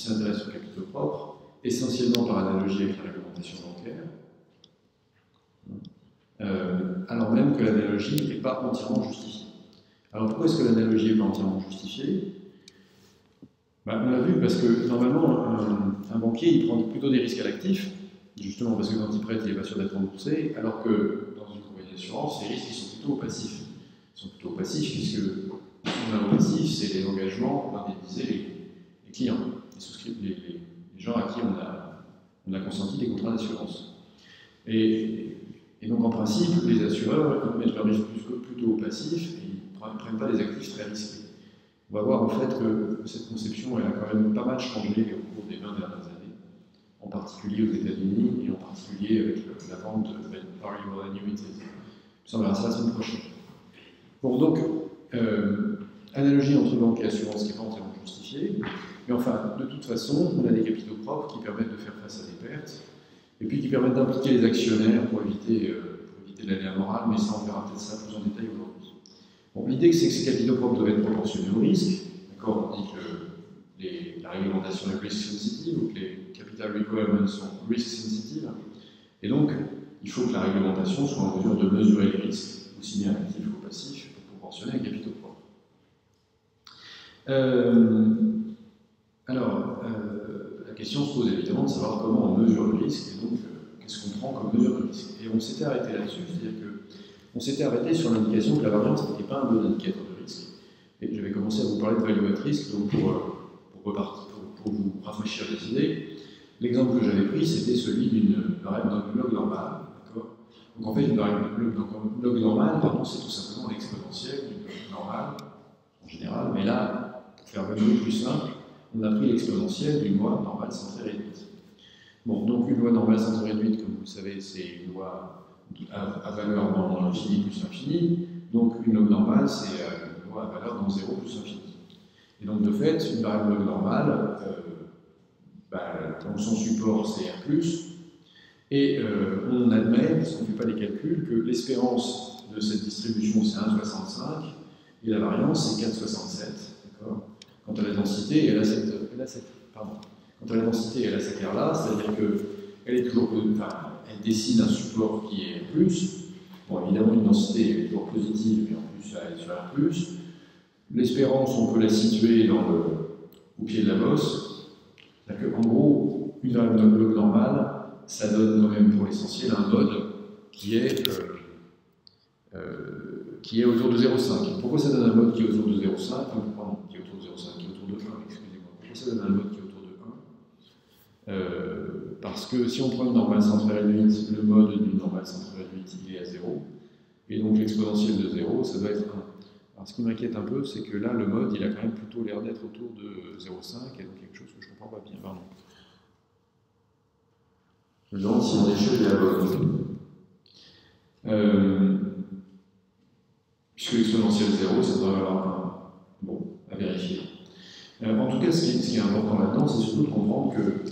s'intéresse aux capitaux propres, essentiellement par analogie avec la réglementation bancaire, alors même que l'analogie n'est pas entièrement justifiée. Alors pourquoi est-ce que l'analogie n'est pas entièrement justifiée? On l'a vu parce que normalement, un banquier il prend plutôt des risques à l'actif, justement parce que quand il prête, il n'est pas sûr d'être remboursé, alors que dans une compagnie d'assurance, les risques ils sont plutôt au passif. Ils sont plutôt au passif puisque ce qu'on a au passif, c'est les engagements pour indemniser les clients, les gens à qui on a consenti des contrats d'assurance. Et donc en principe, les assureurs ils mettent leur risque plutôt au passif et ils ne prennent pas des actifs très risqués. On va voir en fait que cette conception elle a quand même pas mal changé au cours des 20 dernières années, en particulier aux États-Unis et en particulier avec la vente de variable annuities. Ça, on verra ça la semaine prochaine. Bon, donc, analogie entre banque et assurance qui n'est pas entièrement justifiée, mais enfin, de toute façon, on a des capitaux propres qui permettent de faire face à des pertes, et puis qui permettent d'impliquer les actionnaires pour éviter l'aléa morale, mais ça, on verra peut-être ça plus en détail aujourd'hui. Bon, l'idée, c'est que ces capitaux propres doivent être proportionnés au risque. D'accord, on dit que la réglementation est risk sensitive, ou que les capital requirements sont risk sensitive, et donc, il faut que la réglementation soit en mesure de mesurer les risques, aussi bien actifs qu'au passifs, pour proportionner les capitaux propres. La question se pose évidemment de savoir comment on mesure le risque, et donc qu'est-ce qu'on prend comme mesure de risque. Et on s'était arrêté là-dessus, c'est-à-dire qu'on s'était arrêté sur l'indication que la variance n'était pas un bon indicateur de risque. Et je vais commencer à vous parler de value at risk, donc pour vous rafraîchir les idées. L'exemple que j'avais pris, c'était celui d'une variable log normale. Donc en fait, une variable log normale, c'est tout simplement l'exponentielle d'une log normale, en général, mais là, pour faire vraiment plus simple, on a pris l'exponentielle d'une loi normale centrée réduite. Bon, donc une loi normale centrée réduite, comme vous le savez, c'est une loi à valeur dans l'infini plus l'infini. Donc une log normale, c'est une loi à valeur dans 0 plus l'infini. Et donc de fait, une variable log normale, donc son support c'est R+, et on admet, parce qu'on ne fait pas les calculs, que l'espérance de cette distribution c'est 1,65 et la variance c'est 4,67. Quant à la densité, elle a cette R-là, c'est-à-dire qu'elle est toujours, elle décide un support qui est R+. Bon, évidemment, une densité est toujours positive, mais en plus, elle est sur R+. L'espérance, on peut la situer au pied de la bosse. C'est-à-dire qu'en gros, une variable log normale, ça donne quand même pour l'essentiel un mode qui est autour de 0,5. Pourquoi ça donne un mode qui est autour de 0,5 Pardon, qui est autour de 0,5, qui est autour de 1, excusez-moi. Pourquoi ça donne un mode qui est autour de 1 Parce que si on prend une normale centrée réduite, le mode d'une normale centrée réduite, il est à 0. Et donc l'exponentielle de 0, ça doit être 1. Alors ce qui m'inquiète un peu, c'est que là, le mode, il a quand même plutôt l'air d'être autour de 0,5, et donc quelque chose que je ne comprends pas bien. Pardon. Je me demande si mon échelle est la bonne. Puisque l'exponentielle 0, ça devrait avoir 1. Bon, à vérifier. En tout cas, ce qui est important là-dedans, c'est surtout de comprendre que,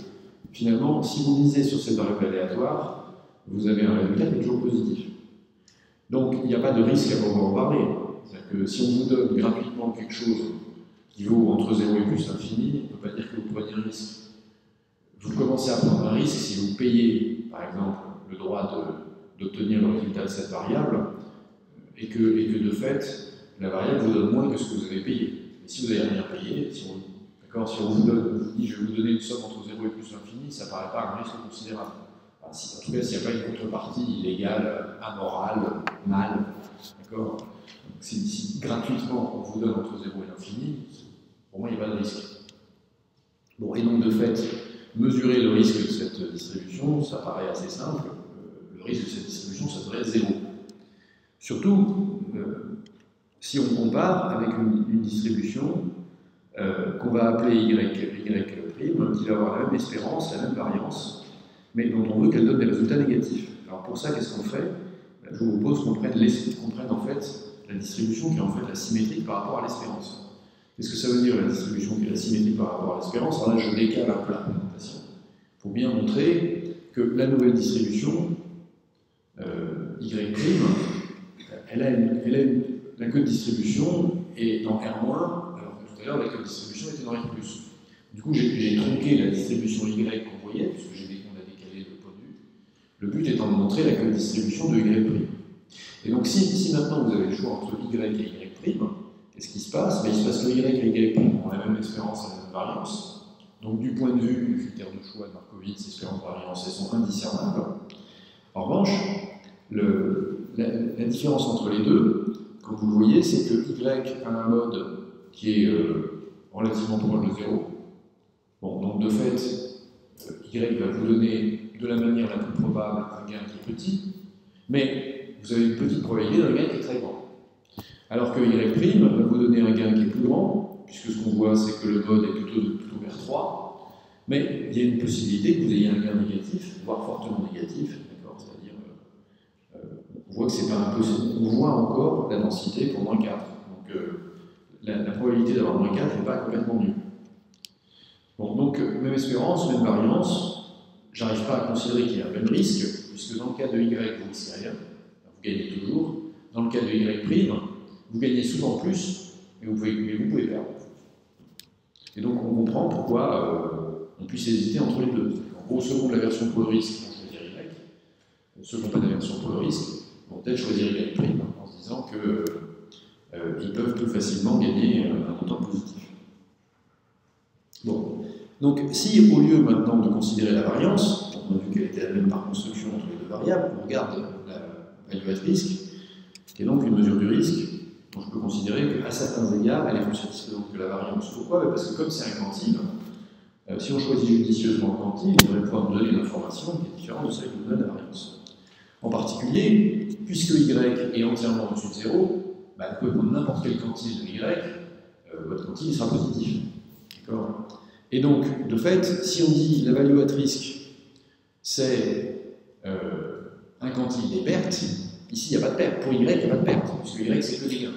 finalement, si vous misez sur cette variable aléatoire, vous avez un résultat qui est toujours positif. Donc, il n'y a pas de risque à pouvoir en parler. C'est-à-dire que si on vous donne gratuitement quelque chose qui vaut entre 0 et plus l'infini, on ne peut pas dire que vous prenez un risque. Vous commencez à prendre un risque si vous payez, par exemple, le droit d'obtenir le résultat de cette variable, et que de fait, la variable vous donne moins que ce que vous avez payé. Et si vous n'avez rien payé, si on vous dit je vais vous donner une somme entre 0 et plus l'infini, ça ne paraît pas un risque considérable. En tout cas, s'il n'y a pas une contrepartie illégale, amorale, mal, d'accord. Si gratuitement on vous donne entre 0 et l'infini, pour moi il n'y a pas de risque. Bon, et donc de fait, mesurer le risque de cette distribution, ça paraît assez simple. Le risque de cette distribution, ça devrait être 0. Surtout, si on compare avec une distribution qu'on va appeler Y', qui va avoir la même espérance, la même variance, mais dont on veut qu'elle donne des résultats négatifs. Alors pour ça, qu'est-ce qu'on fait? Je vous propose qu'on prenne en fait la distribution qui est en fait la symétrique par rapport à l'espérance. Qu'est-ce que ça veut dire la distribution qui est la symétrique par rapport à l'espérance? Alors là, je décale un peu l'argumentation pour bien montrer que la nouvelle distribution, Y', la queue de distribution est dans R-, alors que tout à l'heure, la queue de distribution était dans R+. Du coup, j'ai tronqué la distribution Y qu'on voyait, puisque on a décalé le point de vue. Le but étant de montrer la codistribution de Y'. Et donc, si maintenant vous avez le choix entre Y et Y', qu'est-ce qui se passe? Il se passe que Y et Y' ont la même espérance et la même variance. Donc, du point de vue du critère de choix de Markowitz, espérance variance, elles sont indiscernables. En revanche, la différence entre les deux, comme vous le voyez, c'est que Y a un mode qui est relativement proche de 0. Bon, donc de fait, Y va vous donner de la manière la plus probable un gain qui est petit, mais vous avez une petite probabilité d'un gain qui est très grand. Alors que Y' va vous donner un gain qui est plus grand, puisque ce qu'on voit, c'est que le mode est plutôt vers 3, mais il y a une possibilité que vous ayez un gain négatif, voire fortement négatif, d'accord, c'est-à-dire, on voit que c'est pas impossible, on voit encore la densité pour moins 4, donc la probabilité d'avoir moins 4 n'est pas complètement nulle. Bon, donc, même espérance, même variance, j'arrive pas à considérer qu'il y a un même risque, puisque dans le cas de Y, vous risquez rien, vous gagnez toujours. Dans le cas de Y', vous gagnez souvent plus, mais vous pouvez perdre. Et donc, on comprend pourquoi on puisse hésiter entre les deux. En gros, ceux qui ont de l'aversion pour le risque vont choisir Y, ceux qui n'ont pas d'aversion pour le risque vont peut-être choisir Y' en se disant qu'ils peuvent plus facilement gagner un montant positif. Bon. Donc, si au lieu maintenant de considérer la variance, on a vu qu'elle était la même par construction entre les deux variables, on regarde la value at risque, qui est donc une mesure du risque, dont je peux considérer qu'à certains égards, elle est plus satisfaisante que la variance. Pourquoi? Parce que comme c'est un quantile, si on choisit judicieusement le quantile, il devrait pouvoir nous donner une information qui est différente de celle qui nous donne la variance. En particulier, puisque Y est entièrement au-dessus de 0, vous pouvez prendre n'importe quel quantile de Y, votre quantile sera positif. D'accord? Et donc, de fait, si on dit la value at risk, c'est un quantile des pertes, ici il n'y a pas de perte. Pour Y, il n'y a pas de perte, puisque Y c'est que des gains.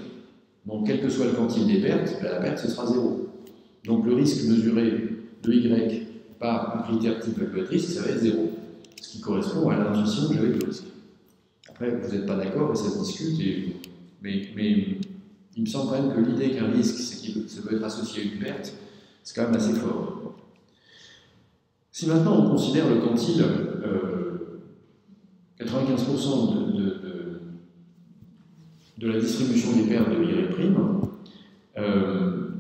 Donc, quel que soit le quantile des pertes, la perte ce sera 0. Donc, le risque mesuré de Y par un critère type value at risk, ça va être 0. Ce qui correspond à l'intuition que j'avais du risque. Après, vous n'êtes pas d'accord et ça se discute, mais il me semble quand même que l'idée qu'un risque, c'est qu'il ça peut être associé à une perte, c'est quand même assez fort. Si maintenant on considère le quantile 95% de la distribution des pertes de Y',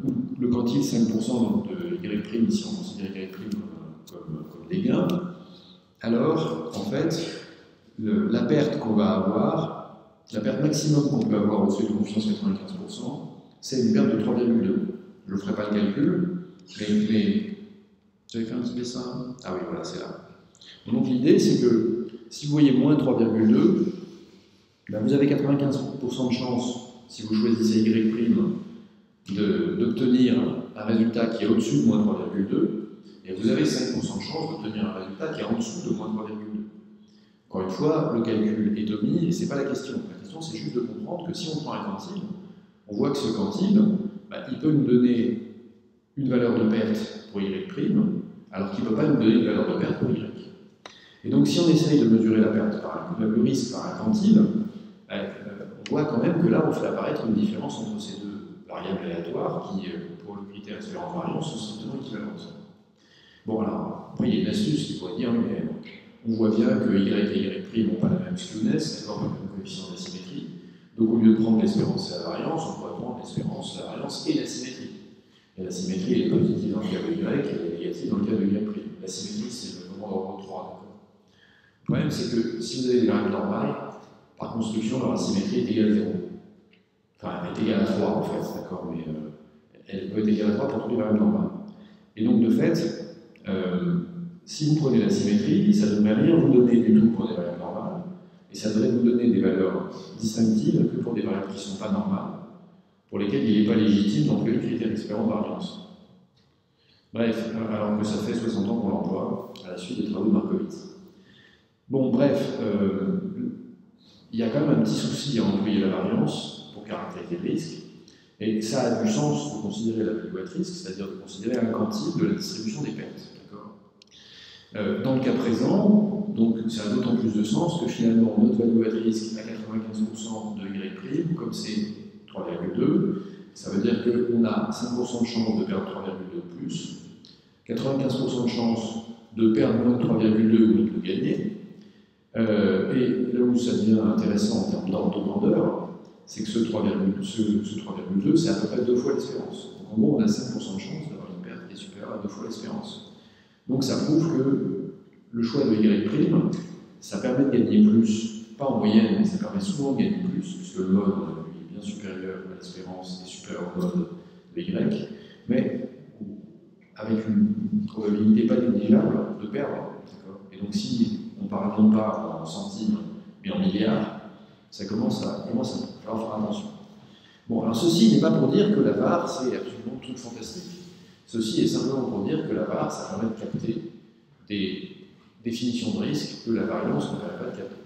ou le quantile 5% de Y', si on considère Y' comme des gains, alors en fait, la perte qu'on va avoir, la perte maximum qu'on peut avoir au seuil de confiance 95%, c'est une perte de 3,2. Je ne ferai pas le calcul, mais j'avais fait un petit dessin. Ah oui, voilà, c'est là. Donc l'idée, c'est que si vous voyez moins 3,2, vous avez 95% de chance, si vous choisissez Y', d'obtenir un résultat qui est au-dessus de moins 3,2, et vous avez 5% de chance d'obtenir un résultat qui est en dessous de moins 3,2. Encore une fois, le calcul est omis, et ce n'est pas la question. La question, c'est juste de comprendre que si on prend un quantile, on voit que ce quantile, il peut nous donner une valeur de perte pour Y', alors qu'il ne peut pas nous donner une valeur de perte pour Y. Et donc, si on essaye de mesurer la perte le risque par un quantile, on voit quand même que là, on fait apparaître une différence entre ces deux variables aléatoires qui, pour le critère espérance-variance, sont strictement équivalentes. Bon, alors, après, il y a une astuce qui pourrait dire, mais on voit bien que Y et Y' n'ont pas la même skewness, d'accord, pas le même coefficient d'asymétrie. Donc, au lieu de prendre l'espérance et la variance, on pourrait prendre l'espérance, la variance et la symétrie. Et la symétrie est positive dans le cas de Y et elle est négative dans le cas de Y'. La symétrie, c'est le moment d'ordre 3. Le problème, c'est que si vous avez des variables normales, par construction, leur asymétrie est égale à 0. Enfin, elle est égale à 3 en fait, d'accord, mais elle peut être égale à 3 pour toutes les variables normales. Et donc, de fait, si vous prenez la symétrie, ça ne devrait rien vous donner du tout pour des variables normales, et ça devrait vous donner des valeurs distinctives que pour des variables qui ne sont pas normales, pour lesquelles il n'est pas légitime d'employer le critère espérance-variance. Bref, alors que ça fait 60 ans qu'on l'emploie, à la suite des travaux de Markowitz. Bon, bref, il y a quand même un petit souci à employer la variance pour caractériser le risque, et ça a du sens de considérer la value at risk, c'est-à-dire de considérer un quantile de la distribution des pertes. Dans le cas présent, donc ça a d'autant plus de sens que finalement notre value at risk à 95% de Y', comme c'est 3,2, ça veut dire qu'on a 5% de chance de perdre 3,2 de plus, 95% de chance de perdre moins de 3,2 ou de gagner. Et là où ça devient intéressant en termes d'ordre de grandeur, c'est que ce 3,2, c'est à peu près 2 fois l'espérance. Donc en gros, on a 5% de chance d'avoir une perte qui est supérieure à 2 fois l'espérance. Donc ça prouve que le choix de Y', ça permet de gagner plus, pas en moyenne, mais ça permet souvent de gagner plus, puisque le mode lui, est bien supérieur à l'espérance et supérieur au mode de Y, mais avec une probabilité pas négligeable de perdre. Et donc si on parle non pas en centimes, mais en milliards, ça commence à falloir faire attention. Bon, alors ceci n'est pas pour dire que la VAR, c'est absolument tout fantastique. Ceci est simplement pour dire que la VAR, ça permet de capter des définitions de risque que la variance ne permet pas de capter.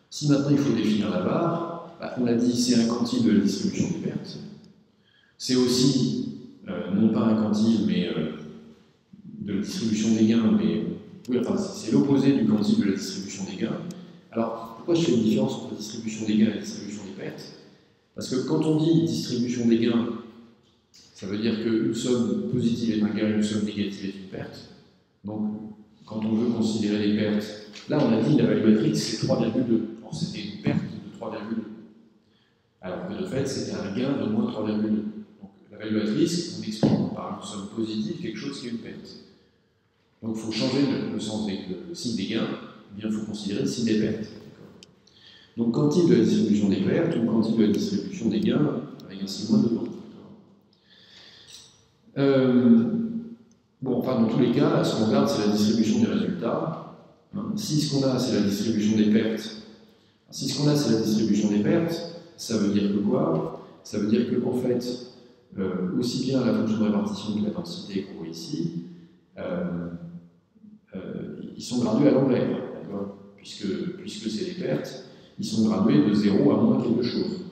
Si maintenant il faut définir la VAR, on a dit c'est un quantile de la distribution des pertes. C'est aussi, non pas un quantile, mais de la distribution des gains, mais oui, enfin, c'est l'opposé du quantile de la distribution des gains. Alors, pourquoi je fais une différence entre distribution des gains et distribution des pertes? Parce que quand on dit distribution des gains, ça veut dire qu'une somme positive est un gain, une somme négative est une perte. Donc, quand on veut considérer les pertes, là on a dit la value matrix c'est 3,2. Or c'était une perte de 3,2. Alors que de fait c'était un gain de moins 3,2. Donc la value matrix, on exprime par une somme positive quelque chose qui est une perte. Donc il faut changer le sens le signe des gains, eh bien il faut considérer le signe des pertes. Donc quantile de la distribution des pertes ou quantile de la distribution des gains avec un signe moins devant. Bon, enfin, dans tous les cas, ce qu'on regarde, c'est la distribution des résultats. Si ce qu'on a, c'est la distribution des pertes, ça veut dire que quoi? Ça veut dire que, en fait, aussi bien la fonction de répartition que la densité qu'on voit ici, ils sont gradués à l'envers, d'accord? Puisque c'est des pertes, ils sont gradués de 0 à moins quelque chose.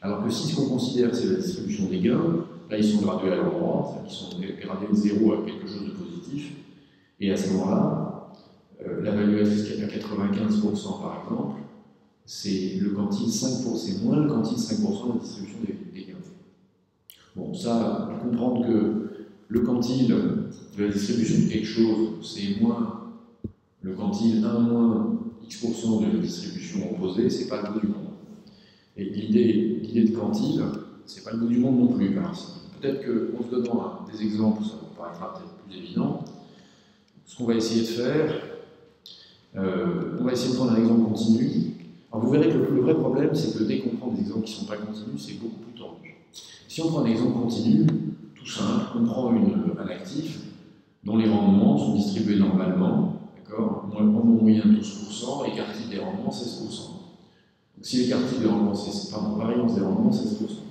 Alors que si ce qu'on considère, c'est la distribution des gains, là, ils sont gradués à l'endroit, c'est-à-dire qu'ils sont gradués de 0 à quelque chose de positif. Et à ce moment-là, la value à 95% par exemple, c'est le quantile 5%, c'est moins le quantile 5% de la distribution des gains. Bon, ça, comprendre que le quantile de la distribution de quelque chose, c'est moins le quantile 1 moins X% de la distribution opposée, c'est pas le bout du monde. Et l'idée de quantile, c'est pas le bout du monde non plus. Peut-être qu'en se donnant des exemples, ça vous paraîtra peut-être plus évident. Ce qu'on va essayer de faire, on va essayer de prendre un exemple continu. Alors vous verrez que le vrai problème, c'est que dès qu'on prend des exemples qui ne sont pas continus, c'est beaucoup plus tendu. Si on prend un exemple continu, tout simple, on prend un actif dont les rendements sont distribués normalement, d'accord, rendement moyen 12%, écart-type des rendements 16%. Donc si l'écart-type des rendements, variance des rendements 16%.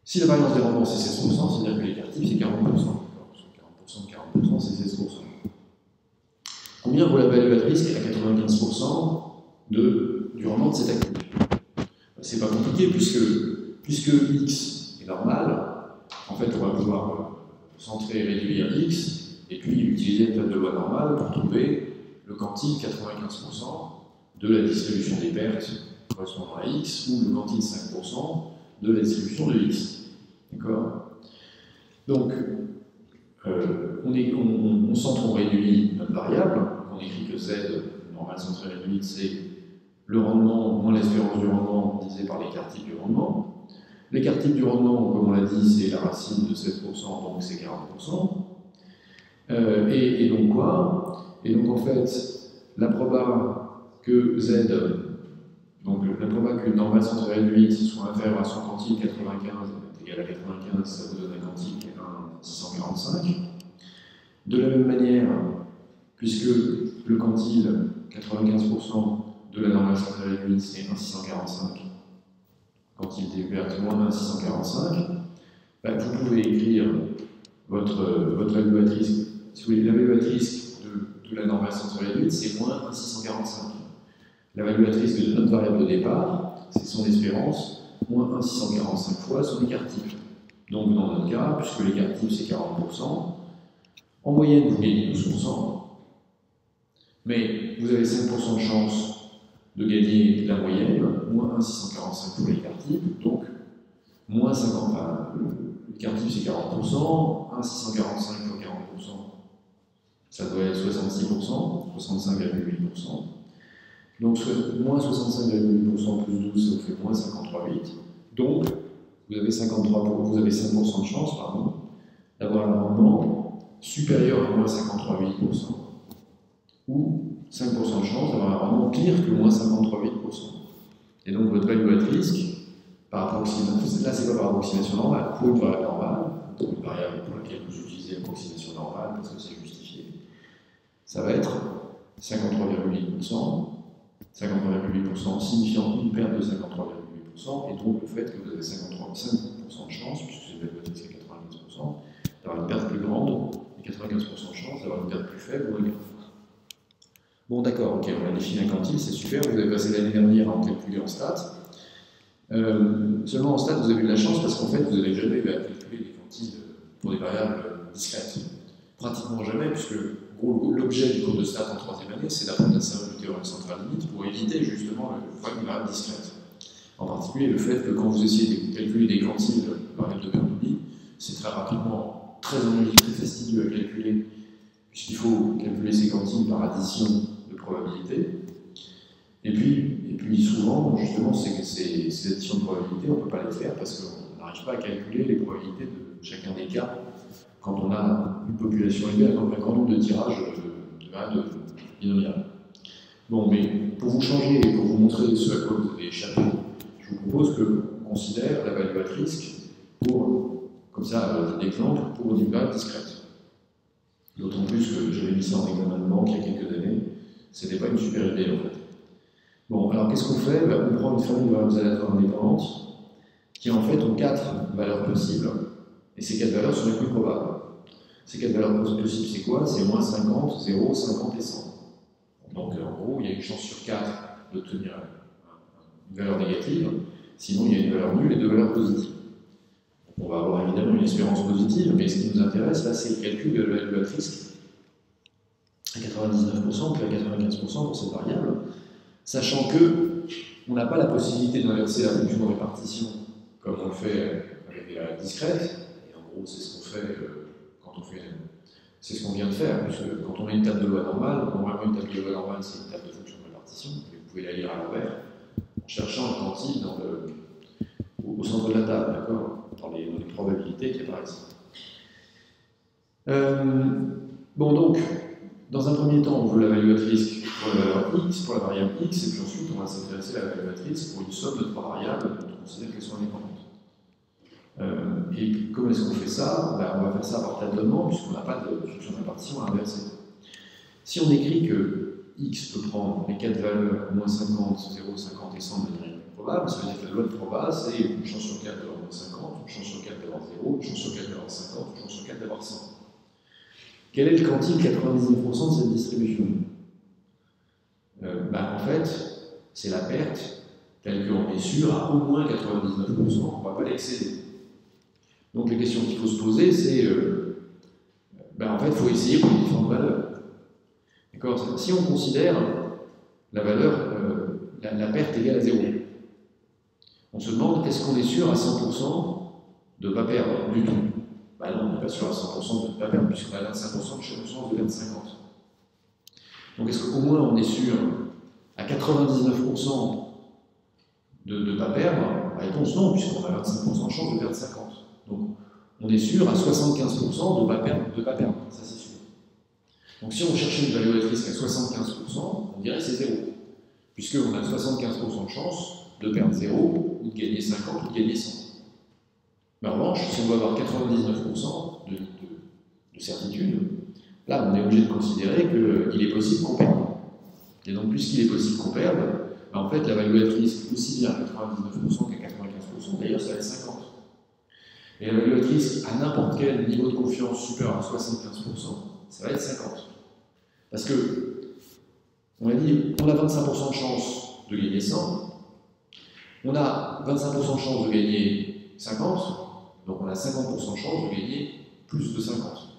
Si la variance des rendements c'est 16%, c'est-à-dire que l'écart-type c'est 40%. 40% de 40%, c'est 16%. Combien vaut la value à risque à 95% du rendement de cet actif? C'est pas compliqué puisque X est normal, en fait on va pouvoir centrer et réduire X et puis utiliser une table de loi normale pour trouver le quantile 95% de la distribution des pertes correspondant à X ou le quantile 5% de la distribution de X. D'accord? Donc, on centre, on réduit notre variable, on écrit que Z, normal centré réduite, c'est le rendement moins l'espérance du rendement divisé par l'écart-type du rendement. L'écart-type du rendement, comme on l'a dit, c'est la racine de 16%, donc c'est 40%. Et donc quoi? Et donc en fait, la proba que Z, donc la proba qu'une normale centrée réduite soit inférieure à son quantile 95 est égale à 95, ça vous donne un quantile qui est 645. De la même manière, puisque le quantile 95% de la normale centrée réduite c'est 1,645, quantile des pertes moins 1,645, vous pouvez écrire votre value at risk. Si vous voulez, la value at risk de la normale centrée réduite c'est moins 1,645. La value at risk de notre variable de départ, c'est son espérance, moins 1,645 fois son écart-type. Donc dans notre cas, puisque l'écart-type c'est 40%, en moyenne vous gagnez 12%, mais vous avez 5% de chance de gagner la moyenne, moins 1,645 fois l'écart-type, donc moins 50, le quart-type c'est 40%, 1,645 fois 40%, ça doit être 66%, 65,8%. Donc moins 65,8% plus 12, ça vous fait moins 53,8. Donc, vous avez 5% de chance, pardon, d'avoir un rendement supérieur à moins 53,8%, ou 5% de chance d'avoir un rendement pire que moins 53,8%. Et donc votre value at risk, par approximation, là c'est pas par approximation normale, pour une variable normale, pour une variable pour laquelle vous utilisez l'approximation normale parce que c'est justifié, ça va être 53,8%, 53,8% signifiant une perte de 53,8%, et donc le fait que vous avez 5% de chance, puisque c'est une value at risk à 95%, d'avoir une perte plus grande, et 95% de chance d'avoir une perte plus faible ou égale. Bon d'accord, ok, on a défini un quantile, c'est super, vous avez passé l'année dernière à en calculer en stats. Seulement en stats, vous avez eu de la chance parce qu'en fait, vous n'avez jamais eu à calculer des quantiles pour des variables discrètes. Pratiquement jamais, puisque l'objet du cours de stats en troisième année, c'est d'apprendre la serveur du théorème central limite pour éviter justement le problème des variables discrètes. En particulier, le fait que quand vous essayez de calculer des quantiles variables de Bernoulli, c'est très rapidement très ennuyeux, très fastidieux à calculer, puisqu'il faut calculer ces quantiles par addition de probabilité. Et puis souvent, justement, ces additions de probabilité, on ne peut pas les faire parce qu'on n'arrive pas à calculer les probabilités de chacun des cas quand on a une population égale, donc un grand nombre de tirages de variables binomiales. Bon, mais pour vous changer et pour vous montrer ce à quoi vous avez échappé, je vous propose qu'on considère la value at risk pour, comme ça, des exemples pour une variable discrète. D'autant plus que j'avais mis ça en examen de banque il y a quelques années, c'était pas une super idée en fait. Bon, alors qu'est-ce qu'on fait? On prend une famille de variables aléatoires indépendantes qui en fait ont 4 valeurs possibles, et ces 4 valeurs sont les plus probables. Ces 4 valeurs possibles, c'est quoi? C'est moins 50, 0, 50 et 100. Donc en gros, il y a une chance sur 4 d'obtenir une valeur négative, sinon il y a une valeur nulle et 2 valeurs positives. On va avoir évidemment une espérance positive, mais ce qui nous intéresse là, c'est le calcul de la value at risk à 99%, puis à 95% pour cette variable, sachant qu'on n'a pas la possibilité d'inverser la fonction de répartition comme on le fait avec des variables discrètes, et en gros c'est ce qu'on fait quand on fait. C'est ce qu'on vient de faire, puisque quand on a une table de loi normale, normalement une table de loi normale c'est une table de fonction de répartition, et vous pouvez la lire à l'envers en cherchant un quantile au centre de la table, d'accord, dans les probabilités qui apparaissent. Bon, donc, dans un premier temps, on veut la value at risk pour la valeur x, pour la variable x, et puis ensuite, on va s'intéresser à la value at risk pour une somme de 3 variables dont on considère qu'elles sont indépendantes. Et puis, comment est-ce qu'on fait ça? On va faire ça par tâtonnement, puisqu'on n'a pas de fonction de répartition à inverser. Si on écrit que x peut prendre les 4 valeurs, moins 50, 0, 50 et 100 de manière probable, ça veut dire que la loi de proba, c'est une chance sur 4 d'avoir moins 50, une chance sur 4 d'avoir 0, une chance sur 4 d'avoir 50, une chance sur 4 d'avoir 100. Quel est le quantile 99% de cette distribution? En fait, c'est la perte telle qu'on est sûr à au moins 99%, on ne va pas l'excéder. Donc la question qu'il faut se poser, c'est en fait, il faut essayer pour les différentes valeurs. D'accord? Si on considère la valeur, la perte égale à 0, on se demande est-ce qu'on est sûr à 100% de ne pas perdre du tout? Non, on n'est pas sûr à 100% de ne pas perdre, puisqu'on a 25% de chance de perdre 50. Donc est-ce qu'au moins on est sûr à 99% de ne pas perdre? La réponse non, puisqu'on a 25% de chance de perdre 50. Donc on est sûr à 75% de ne pas perdre, ça c'est sûr. Donc si on cherchait une valeur at risk à 75%, on dirait que c'est 0, puisqu'on a 75% de chance de perdre 0, ou de gagner 50, ou de gagner 100. Mais en revanche, si on doit avoir 99% de certitude, là on est obligé de considérer qu'il est possible qu'on perde. Et donc puisqu'il est possible qu'on perde, en fait la value at risk aussi bien à 99% qu'à 95%, d'ailleurs ça va être 50. Et la value at risk à n'importe quel niveau de confiance supérieur à 75%, ça va être 50. Parce que, on a dit, on a 25% de chance de gagner 100, on a 25% de chance de gagner 50, donc on a 50% de chance de gagner plus de 50.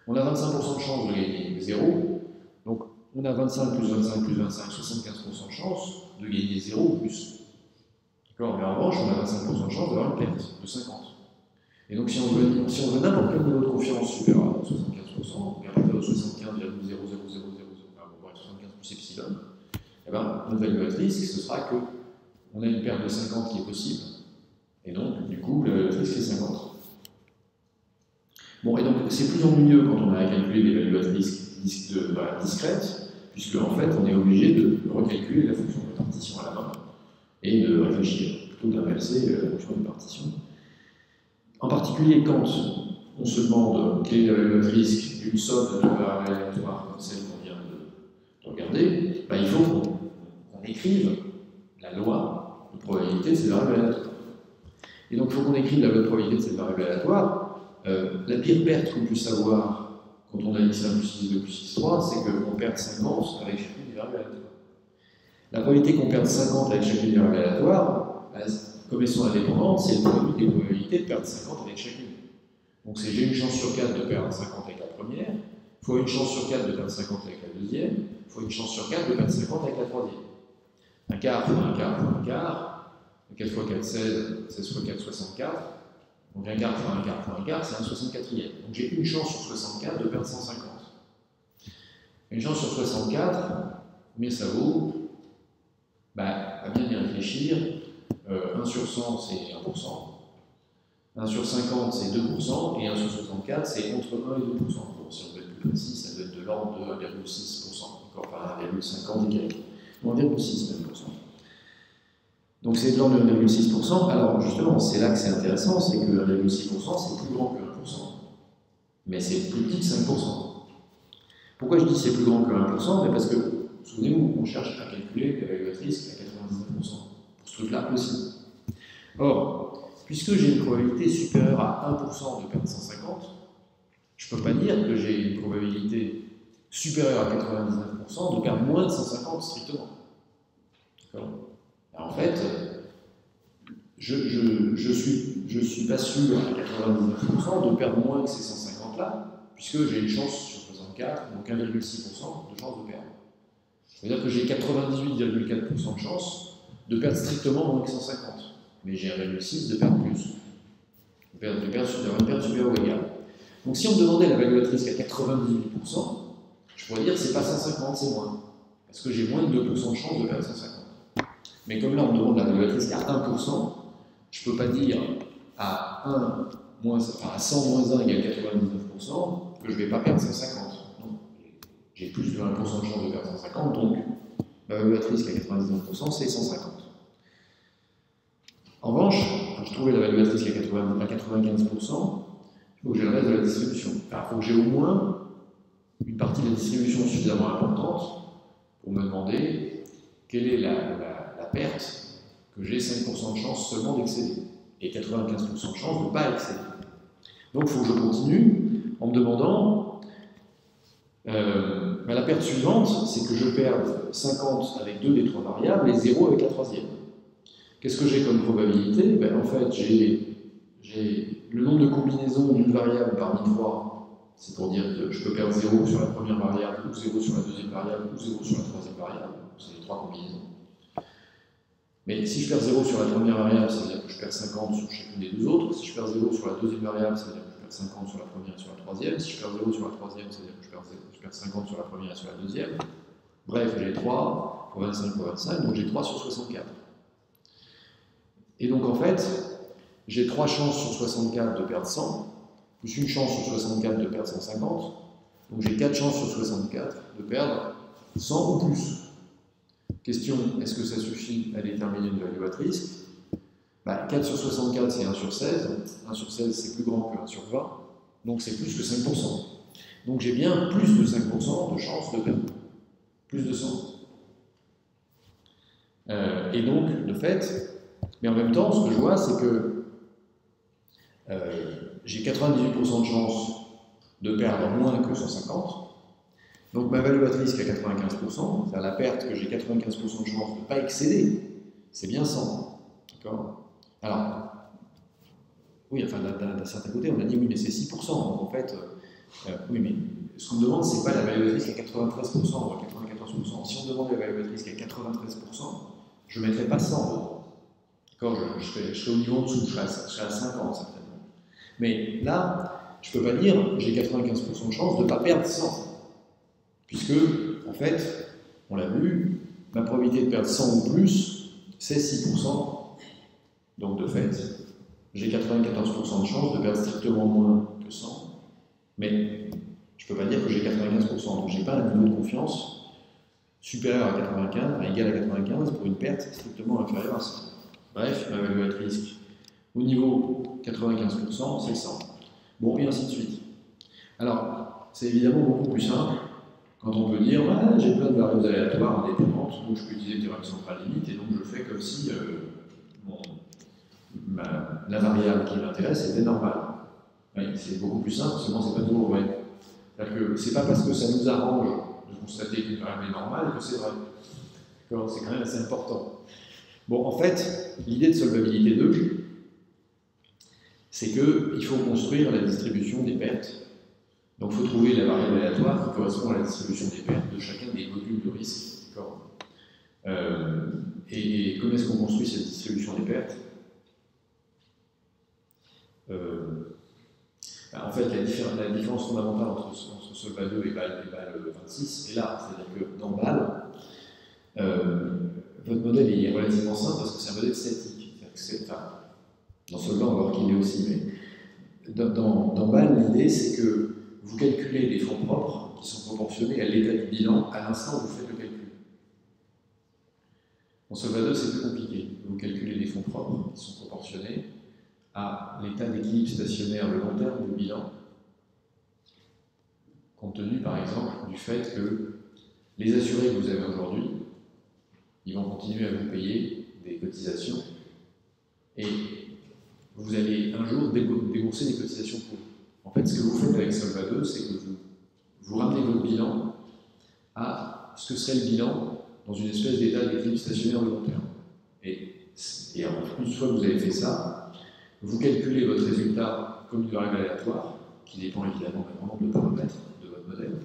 On a 25% de chance de gagner 0, donc on a 25 plus 25 plus 25, 75% de chance de gagner 0 ou plus. D'accord? Mais en revanche, on a 25% de chance d'avoir une perte de 50. Et donc si on veut n'importe quel niveau de confiance supérieur à 75%, et à partir de 75,00000, enfin, bon, 75 plus epsilon, eh ben, notre value at risk, ce sera que on a une perte de 50 qui est possible, et donc du coup, la value at risk est 50. Bon, et donc c'est plus ennuyeux quand on a à calculer des values at risk discrètes, puisque en fait on est obligé de recalculer la fonction de partition à la main et de réfléchir, plutôt d'inverser la fonction de partition. En particulier quand on se demande quelle est la value at risk d'une somme de deux variables aléatoires comme celle qu'on vient de regarder, ben, il faut qu'on écrive la loi de probabilité de ces variables aléatoires. Et donc il faut qu'on écrive la loi de probabilité de cette variable aléatoire. La pire perte qu'on puisse avoir quand on a x1 plus x2 plus x3, c'est qu'on perd 50 avec chacune des variables aléatoires. La probabilité qu'on perde 50 avec chacune des variables aléatoires, comme elles sont indépendantes, c'est le produit des probabilités de perdre 50 avec chacune. Donc c'est j'ai une chance sur 4 de perdre 50 avec la première, fois une chance sur 4 de perdre 50 avec la deuxième, fois une chance sur 4 de perdre 50 avec la troisième. Un quart fois un quart fois un quart, 4 fois 4, 16, 16 fois 4, 64. Donc un quart fois un quart fois un quart, c'est un 64e. Donc j'ai une chance sur 64 de perdre 150. Une chance sur 64, mais ça vaut, à bien y réfléchir, 1 sur 100 c'est 1%, 1 sur 50 c'est 2%, et 1 sur 64 c'est entre 1 et 2%. Bon, si on veut être plus précis, ça doit être de l'ordre de 1,6%, enfin 1,50 et quelques, ou 1,6 même %. Donc c'est de l'ordre de 1,6%. Alors justement, c'est là que c'est intéressant, c'est que 1,6% c'est plus grand que 1%. Mais c'est plus petit que 5%. Pourquoi je dis c'est plus grand que 1%? Mais parce que, souvenez-vous, on cherche à calculer la value at risk à 99%. Pour ce truc-là aussi. Or, puisque j'ai une probabilité supérieure à 1% de perdre 150, je ne peux pas dire que j'ai une probabilité supérieure à 99% de perdre moins de 150 strictement. D'accord? En fait, je suis pas sûr à 99% de perdre moins que ces 150-là, puisque j'ai une chance sur 64, donc 1,6% de chance de perdre. C'est-à-dire que j'ai 98,4% de chance de perdre strictement moins que 150, mais j'ai 1,6% de perdre plus, de perdre supérieure ou égale. Donc si on me demandait la value at risk à 98%, je pourrais dire c'est pas 150, c'est moins, parce que j'ai moins de 2% de chance de perdre 150. Mais comme là, on me demande la value at risk à 1%, je ne peux pas dire à 100 moins 1 égale 99% que je ne vais pas perdre 150. Non. J'ai plus de 1% de chance de perdre 150, donc ma value at risk à 99%, c'est 150. En revanche, pour trouver la value at risk à 95%, il faut que j'ai le reste de la distribution. Enfin, il faut que j'ai au moins une partie de la distribution suffisamment importante pour me demander quelle est la perte que j'ai 5% de chance seulement d'excéder et 95% de chance de ne pas excéder. Donc il faut que je continue en me demandant la perte suivante, c'est que je perde 50 avec 2 des 3 variables et 0 avec la troisième. Qu'est-ce que j'ai comme probabilité? En fait, j'ai le nombre de combinaisons d'une variable parmi 3, c'est pour dire que je peux perdre 0 sur la première variable, ou 0 sur la deuxième variable, ou 0 sur la troisième variable, c'est les 3 combinaisons. Mais si je perds 0 sur la première variable, ça veut dire que je perds 50 sur chacune des deux autres. Si je perds 0 sur la deuxième variable, ça veut dire que je perds 50 sur la première et sur la troisième. Si je perds 0 sur la troisième, ça veut dire que je perds 50 sur la première et sur la deuxième. Bref, j'ai 3 fois 25 fois 25, donc j'ai 3 sur 64. Et donc en fait, j'ai 3 chances sur 64 de perdre 100, plus une chance sur 64 de perdre 150. Donc j'ai 4 chances sur 64 de perdre 100 ou plus. Question, est-ce que ça suffit à déterminer une value at risk? 4 sur 64, c'est 1 sur 16. 1 sur 16, c'est plus grand que 1 sur 20. Donc c'est plus que 5%. Donc j'ai bien plus de 5% de chance de perdre. Plus de 100. Et donc, de fait, mais en même temps, ce que je vois, c'est que j'ai 98% de chance de perdre moins que 150. Donc ma value at risk à 95%, c'est-à-dire la perte que j'ai 95% de chance de ne pas excéder, c'est bien 100. D'accord? Alors, oui, enfin d'un certain côté, on a dit oui, mais c'est 6%. Donc en fait, oui, mais ce qu'on me demande, c'est pas la value at risk à 93% ou à 94%. Si on demande la value at risk à 93%, je ne mettrai pas 100 dedans. D'accord? Je serai au niveau en dessous, je serai à 50 certainement. Mais là, je ne peux pas dire j'ai 95% de chance de ne pas perdre 100. Puisque, en fait, on l'a vu, ma probabilité de perdre 100 ou plus, c'est 6%. Donc de fait, j'ai 94% de chance de perdre strictement moins que 100. Mais je ne peux pas dire que j'ai 95%. Donc je n'ai pas un niveau de confiance supérieur à 95, égal à 95 pour une perte strictement inférieure à 100. Bref, ma valeur de risque au niveau 95%, c'est 100. Bon, et ainsi de suite. Alors, c'est évidemment beaucoup plus simple quand on peut dire ah, j'ai plein de variables aléatoires indépendantes, donc je peux utiliser le théorème central limite, et donc je fais comme si la variable qui m'intéresse était normale. Oui, c'est beaucoup plus simple, seulement c'est pas toujours vrai. C'est-à-dire que c'est pas parce que ça nous arrange de constater qu'une variable est normale que c'est vrai. C'est quand même assez important. Bon, en fait, l'idée de solvabilité 2, c'est qu'il faut construire la distribution des pertes. Donc il faut trouver la variable aléatoire qui correspond à la distribution des pertes de chacun des modules de risque. Et comment est-ce qu'on construit cette distribution des pertes? En fait, la différence fondamentale entre Solva 2 et BAL 26 est là. C'est-à-dire que dans BAL, votre modèle est relativement simple parce que c'est un modèle statique. Dans Solva, on va voir qu'il est aussi. Mais dans BAL, l'idée, c'est que vous calculez des fonds propres qui sont proportionnés à l'état du bilan à l'instant où vous faites le calcul. En Solva 2, c'est plus compliqué. Vous calculez des fonds propres qui sont proportionnés à l'état d'équilibre stationnaire de long terme du bilan, compte tenu par exemple du fait que les assurés que vous avez aujourd'hui, ils vont continuer à vous payer des cotisations et vous allez un jour débourser des cotisations pour eux. En fait, ce que vous faites avec Solva 2, c'est que vous ramenez votre bilan à ce que serait le bilan dans une espèce d'état d'équilibre stationnaire de long terme. Et en plus, une fois que vous avez fait ça, vous calculez votre résultat comme une variable aléatoire, qui dépend évidemment de paramètres de votre modèle.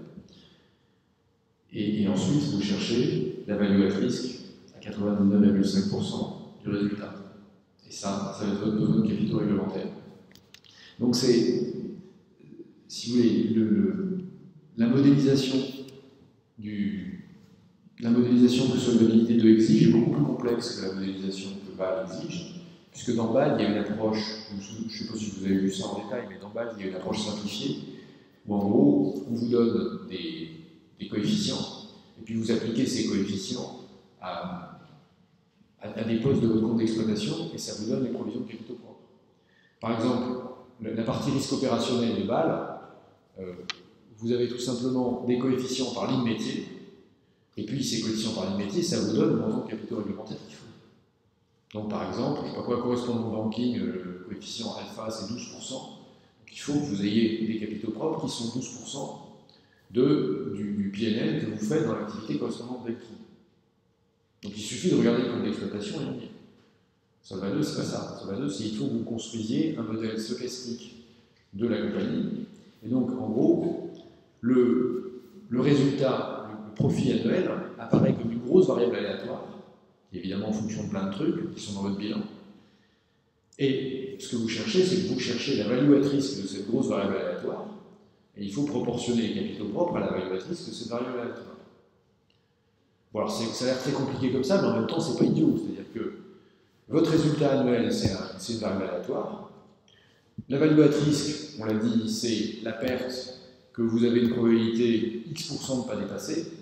Et ensuite, vous cherchez la value at risque à 99,5% du résultat. Et ça va être votre besoin de capitaux réglementaires. Donc c'est, si vous voulez, la modélisation que solvabilité 2 exige est beaucoup plus complexe que la modélisation que BAL exige. Puisque dans BAL, il y a une approche, je ne sais pas si vous avez vu ça en détail, mais dans BAL, il y a une approche simplifiée, où en gros, on vous donne des coefficients, et puis vous appliquez ces coefficients à des postes de votre compte d'exploitation, et ça vous donne les provisions de capitaux propres. Par exemple, la partie risque opérationnel de BAL, vous avez tout simplement des coefficients par ligne métier, et puis ces coefficients par ligne métier, ça vous donne le montant de capitaux réglementaires qu'il faut. Donc par exemple, je ne sais pas quoi, correspondant au banking, le coefficient alpha c'est 12%. Donc il faut que vous ayez des capitaux propres qui sont 12% du PNL que vous faites dans l'activité correspondante banking. Donc il suffit de regarder le compte d'exploitation et on y est. Solva 2, c'est pas ça. Solva 2, c'est il faut que vous construisiez un modèle stochastique de la compagnie. Et donc en gros, le résultat, le profit annuel apparaît comme une grosse variable aléatoire, évidemment en fonction de plein de trucs qui sont dans votre bilan. Et ce que vous cherchez, c'est que vous cherchez la value at risque de cette grosse variable aléatoire, et il faut proportionner les capitaux propres à la value at risque de cette variable aléatoire. Bon, alors ça a l'air très compliqué comme ça, mais en même temps, c'est pas idiot. C'est-à-dire que votre résultat annuel, c'est une variable aléatoire. La value at risque, on l'a dit, c'est la perte que vous avez une probabilité X% de ne pas dépasser.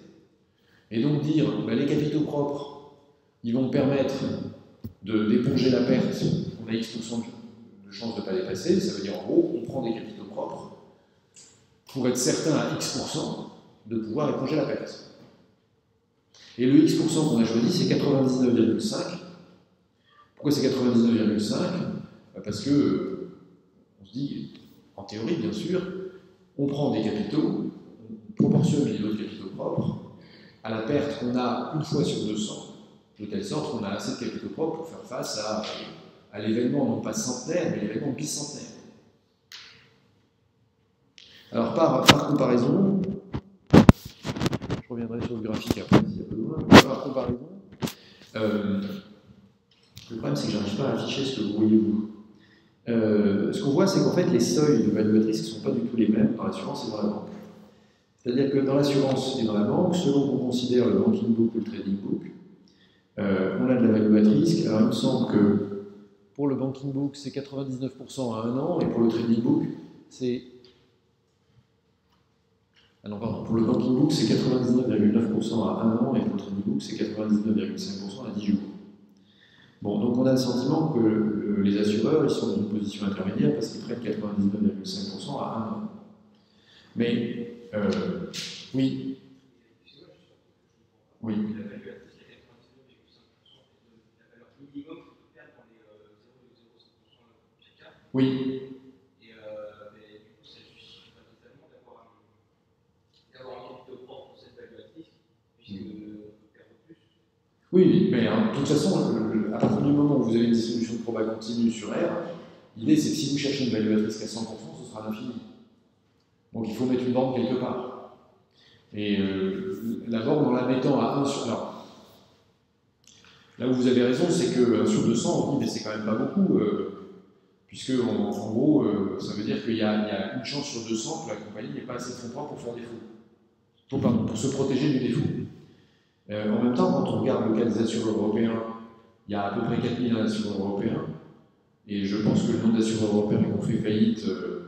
Et donc dire, les capitaux propres, ils vont permettre d'éponger la perte, on a X% de chance de ne pas dépasser, ça veut dire en gros, on prend des capitaux propres pour être certain à X% de pouvoir éponger la perte. Et le X% qu'on a choisi, c'est 99,5. Pourquoi c'est 99,5 ? Parce que, on se dit, en théorie bien sûr, on prend des capitaux, on proportionne les niveaux de capitaux propres à la perte qu'on a une fois sur 200, de telle sorte qu'on a assez de capitaux propres pour faire face à l'événement, non pas centenaire, mais l'événement bicentenaire. Alors, par comparaison, je reviendrai sur le graphique après s'il y a besoin, par comparaison, le problème c'est que je n'arrive pas à afficher ce que vous voyez vous. ce qu'on voit, c'est qu'en fait, les seuils de value at risk ne sont pas du tout les mêmes dans l'assurance et dans la banque. C'est-à-dire que dans l'assurance et dans la banque, selon qu'on considère le banking book ou le trading book, on a de la value at risk. Alors, il me semble que pour le banking book, c'est 99% à 1 an, et pour le trading book, c'est... Ah non, pardon, pour le banking book, c'est 99,9% à 1 an, et pour le trading book, c'est 99,5% à 10 jours. Bon, donc on a le sentiment que les assureurs, ils sont dans une position intermédiaire parce qu'ils prennent 99,5% à 1 an. Mais, oui. Oui. Oui. Et mais du coup, ça ne justifie pas totalement d'avoir un capital propre pour cette value at risk, puisque on perd plus. Oui, mais de toute façon, à partir du moment où vous avez une distribution de proba continue sur R, l'idée c'est que si vous cherchez une value at risk à 100%, ce sera l'infini. Donc il faut mettre une borne quelque part. Et la borne, en la mettant à 1 sur... Alors, là où vous avez raison, c'est que 1 sur 200, on dit, mais c'est quand même pas beaucoup. Puisque, en gros, ça veut dire qu'il y a une chance sur 200 que la compagnie n'ait pas assez de fonds propres pour faire défaut. Pour se protéger du défaut. En même temps, quand on regarde le cas des assureurs européens, il y a à peu près 4000 assureurs européens, et je pense que le nombre d'assureurs européens qui ont fait faillite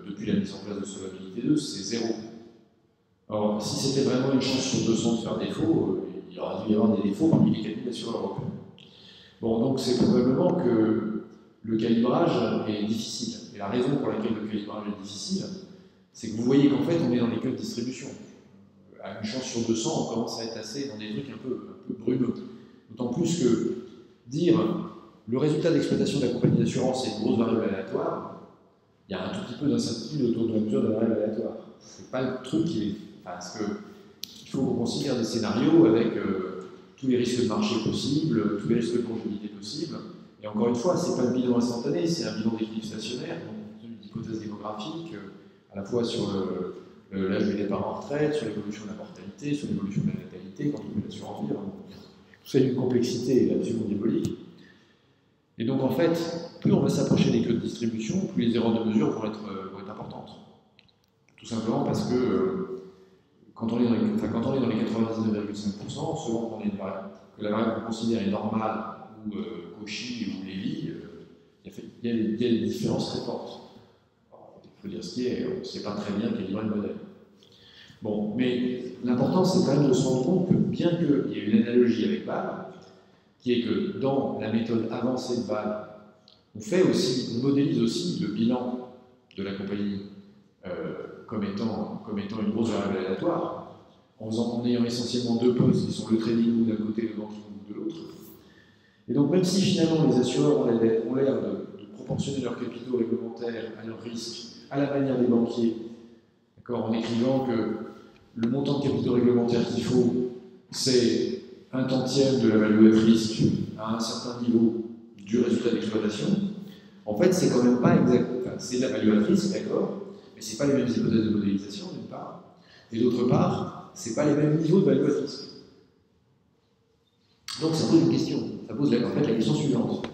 depuis la mise en place de Solvabilité 2, c'est 0. Alors, si c'était vraiment une chance sur 200 de faire défaut, il aurait dû y avoir des défauts parmi les 4000 assureurs européens. Bon, donc c'est probablement que le calibrage est difficile. Et la raison pour laquelle le calibrage est difficile, c'est que vous voyez qu'en fait, on est dans les queues de distribution. À une chance sur 200, on commence à être assez dans des trucs un peu brumeux. D'autant plus que dire le résultat d'exploitation de la compagnie d'assurance est une grosse variable aléatoire, il y a un tout petit peu d'incertitude autour de la mesure de la variable aléatoire. C'est pas le truc qui est... Parce qu'il faut qu'on considère des scénarios avec tous les risques de marché possibles, tous les risques de longévité possibles. Et encore une fois, ce n'est pas un bilan instantané, c'est un bilan d'équilibre stationnaire, donc d'hypothèses démographiques, à la fois sur l'âge du départ en retraite, sur l'évolution de la mortalité, sur l'évolution de la natalité, quand on fait l'assurance vie. Tout ça a une complexité absolument diabolique. Et donc en fait, plus on va s'approcher des queues de distribution, plus les erreurs de mesure vont être importantes. Tout simplement parce que quand on est dans les 99,5%, selon qu'on est que la variable qu'on considère est normale, ou Cauchy ou Lévy, il y a des différences très fortes. Il faut dire ce qui est, on ne sait pas très bien calibrer le modèle. Bon, mais l'important c'est quand même de se rendre compte que bien qu'il y ait une analogie avec Bâle, qui est que dans la méthode avancée de Bâle, on modélise aussi le bilan de la compagnie comme étant une grosse variable aléatoire, en ayant essentiellement deux postes qui sont le trading d'un côté et le banking de l'autre. Et donc même si finalement les assureurs ont l'air de proportionner leurs capitaux réglementaires à leurs risques, à la manière des banquiers, en écrivant que le montant de capitaux réglementaires qu'il faut, c'est 1/10 de la value at risk à un certain niveau du résultat d'exploitation, en fait c'est quand même pas exact. Enfin, c'est de la value at risk, d'accord, mais c'est pas les mêmes hypothèses de modélisation d'une part, et d'autre part, c'est pas les mêmes niveaux de value at risk. Donc ça pose une question, ça pose en fait la question suivante.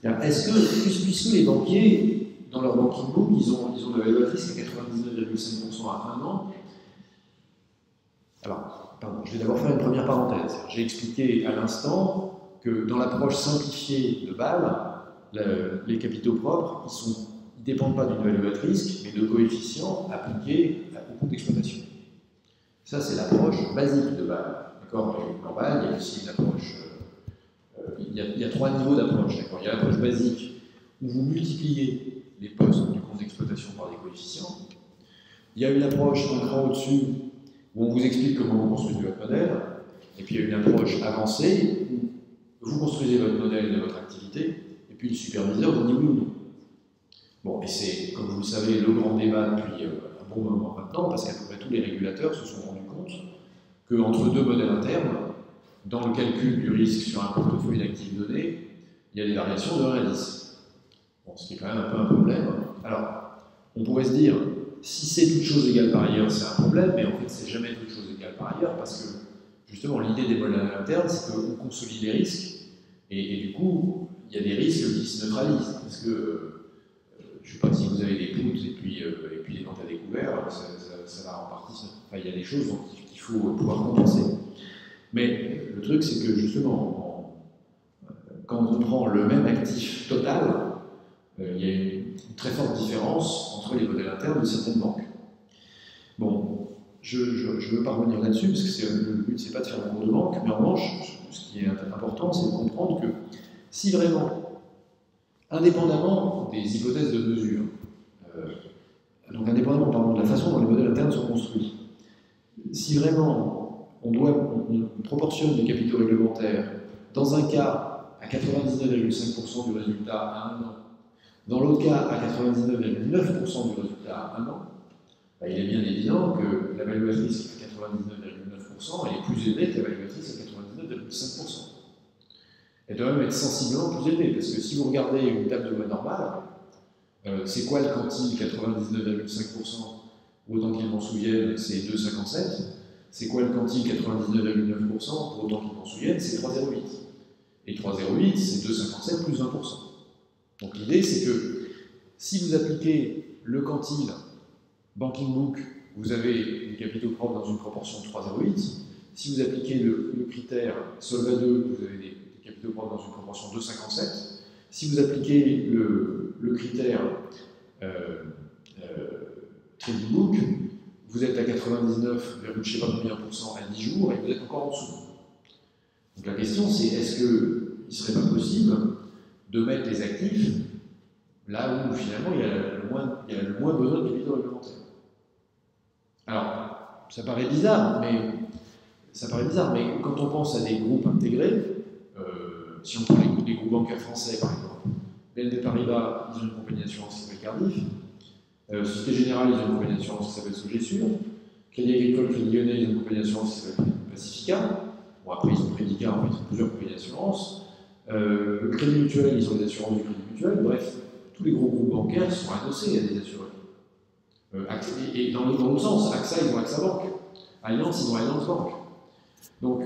Est-ce que, puisque les banquiers, dans leur banking book, ils ont de la value at risk à 99,5% à 1 an, alors, pardon, je vais d'abord faire une première parenthèse. J'ai expliqué à l'instant que dans l'approche simplifiée de Bâle, les capitaux propres, ils ne dépendent pas d'une value at risk, mais de coefficients appliqués au coût d'exploitation. Ça, c'est l'approche basique de Bâle. D'accord, en Bâle, il y a aussi une approche. Il y a 3 niveaux d'approche. Il y a l'approche basique où vous multipliez les postes du compte d'exploitation par des coefficients. Il y a une approche un cran au-dessus où on vous explique comment vous construisez votre modèle. Et puis il y a une approche avancée où vous construisez votre modèle de votre activité et puis le superviseur vous dit oui ou non. Bon, et c'est, comme vous le savez, le grand débat depuis un bon moment maintenant, parce qu'à peu près tous les régulateurs se sont rendus compte qu'entre deux modèles internes, dans le calcul du risque sur un portefeuille d'actifs donnés, il y a des variations de 1 à 10. Bon, ce qui est quand même un peu un problème. Alors, on pourrait se dire, si c'est toute chose égale par ailleurs, c'est un problème, mais en fait, c'est jamais toute chose égale par ailleurs, parce que, justement, l'idée des modèles internes, c'est qu'on consolide les risques, et du coup, il y a des risques qui se neutralisent, parce que, je ne sais pas si vous avez des poutres et puis des dents à découvert, ça va en partie. Enfin, il y a des choses qu'il faut pouvoir compenser. Mais le truc, c'est que justement, quand on prend le même actif total, il y a une très forte différence entre les modèles internes de certaines banques. Bon, je ne veux pas revenir là-dessus, parce que le but, c'est pas de faire un cours de banque, mais en revanche, ce qui est important, c'est de comprendre que si vraiment, indépendamment des hypothèses de mesure, donc indépendamment pardon, de la façon dont les modèles internes sont construits, si vraiment on proportionne les capitaux réglementaires dans un cas à 99,5% du résultat à 1 an, dans l'autre cas à 99,9% du résultat à 1 an, bah, il est bien évident que la valuatrice à 99,9% est plus élevée que la valuatrice à 99,5%. Elle doit même être sensiblement plus élevée, parce que si vous regardez une table de loi normale, c'est quoi le quantile 99,5%? Autant qu'ils m'en souviennent, c'est 2,57. C'est quoi le quantile 99,9%? Pour autant qu'ils m'en souviennent, c'est 3,08. Et 3,08, c'est 2,57 plus 20%. Donc l'idée, c'est que si vous appliquez le quantile Banking Book, vous avez les capitaux propres dans une proportion de 3,08. Si vous appliquez le critère Solva 2, vous avez des capitaux propres dans une proportion de 2,57. Si vous appliquez le critère Trading Book, vous êtes à 99, je ne sais pas combien % à 10 jours et vous êtes encore en dessous. Donc la question c'est, est-ce qu'il ne serait pas possible de mettre les actifs là où finalement il y a le moins besoin de capitaux réglementaires? Alors, ça paraît bizarre, mais quand on pense à des groupes intégrés, si on prend les groupes bancaires français par exemple, BNP Paribas, ils ont une compagnie d'assurance qui s'appelle Cardiff, Société Générale, ils ont une compagnie d'assurance qui s'appelle Sogessure, Crédit Agricole, Crédit Lyonnais, ils ont une compagnie d'assurance qui s'appelle Pacifica, bon après ils ont Crédit en fait, ils ont plusieurs compagnies d'assurance, le Crédit Mutuel, ils ont des assurances du Crédit Mutuel, bref, tous les gros groupes bancaires sont adossés à des assureurs. Et dans l'autre sens, AXA, ils ont AXA Bank. Allianz, ils ont Allianz Bank. Donc,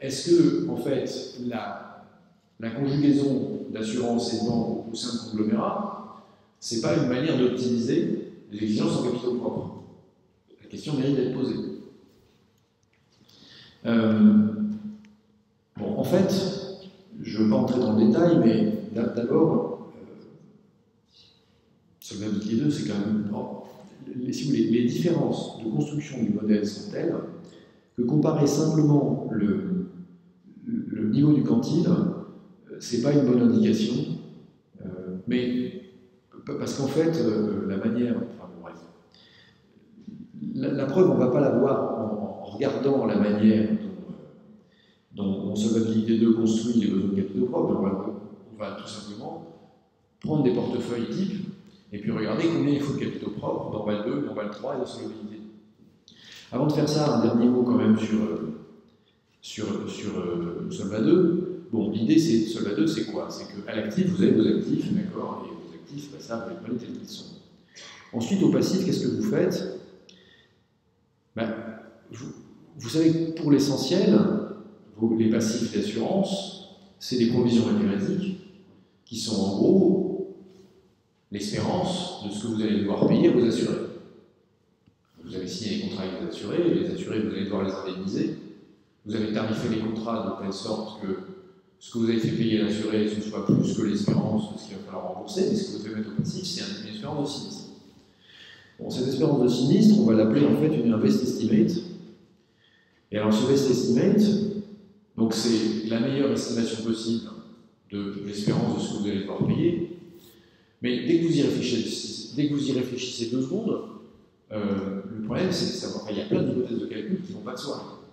est-ce que, en fait, la conjugaison d'assurance et de banque au sein de conglomérats, c'est pas une manière d'optimiser les exigences en capitaux propres? La question mérite d'être posée. Bon, en fait, je ne veux pas entrer dans le détail, mais d'abord, Solvabilité 2, c'est quand même. Si vous voulez, les différences de construction du modèle sont telles que comparer simplement le niveau du quantile, c'est pas une bonne indication, mais parce qu'en fait, la manière, enfin bon, bref, la preuve, on ne va pas la voir en regardant la manière dont Solvabilité 2 construit les besoins de capitaux propres. On va tout simplement prendre des portefeuilles types et puis regardez combien il faut de capitaux propres dans VAL 2, dans VAL 3 et dans Solvabilité. Avant de faire ça, un dernier mot quand même sur Solva 2. Bon, l'idée c'est Solva 2, c'est quoi? C'est qu'à l'actif, vous avez vos actifs, d'accord? Et vos actifs, bah, ça, vous les prenez tels qu'ils sont. Ensuite, au passif, qu'est-ce que vous faites? Ben, vous savez que pour l'essentiel, les passifs d'assurance, c'est des provisions récurrentiques qui sont en gros l'espérance de ce que vous allez devoir payer à vos assurés. Vous avez signé des contrats avec les assurés, vous allez devoir les indemniser. Vous avez tarifé les contrats de telle sorte que ce que vous avez fait payer à l'assuré, ce ne soit plus que l'espérance de ce qu'il va falloir rembourser, mais ce que vous devez mettre au passif, c'est une espérance de sinistre. Bon, cette espérance de sinistre, on va l'appeler en fait une best estimate. Et alors, ce best estimate, donc c'est la meilleure estimation possible de l'espérance de ce que vous allez devoir payer. Mais dès que vous y réfléchissez 2 secondes, le problème c'est de savoir qu'il y a plein d'hypothèses de calcul qui ne vont pas de soi.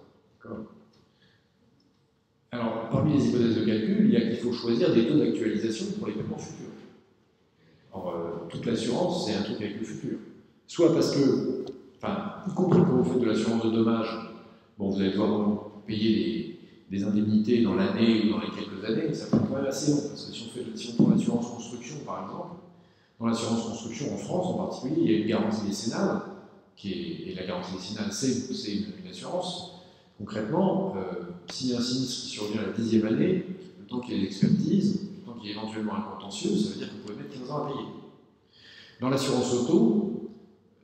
Alors, parmi les hypothèses de calcul, il y a qu'il faut choisir des taux d'actualisation pour les paiements futurs. Or, toute l'assurance, c'est un truc avec le futur. Soit parce que, enfin, y compris quand vous faites de l'assurance de dommages, bon, vous allez devoir payer des indemnités dans l'année ou dans les quelques années, ça peut être quand même assez long, parce que si on prend l'assurance construction, par exemple, dans l'assurance construction en France en particulier, il y a une garantie décennale, et la garantie décennale, c'est une assurance. Concrètement, s'il y a un sinistre qui survient à la 10e année, le temps qu'il y ait l'expertise, le temps qu'il y ait éventuellement un contentieux, ça veut dire que vous pouvez mettre 15 ans à payer. Dans l'assurance auto,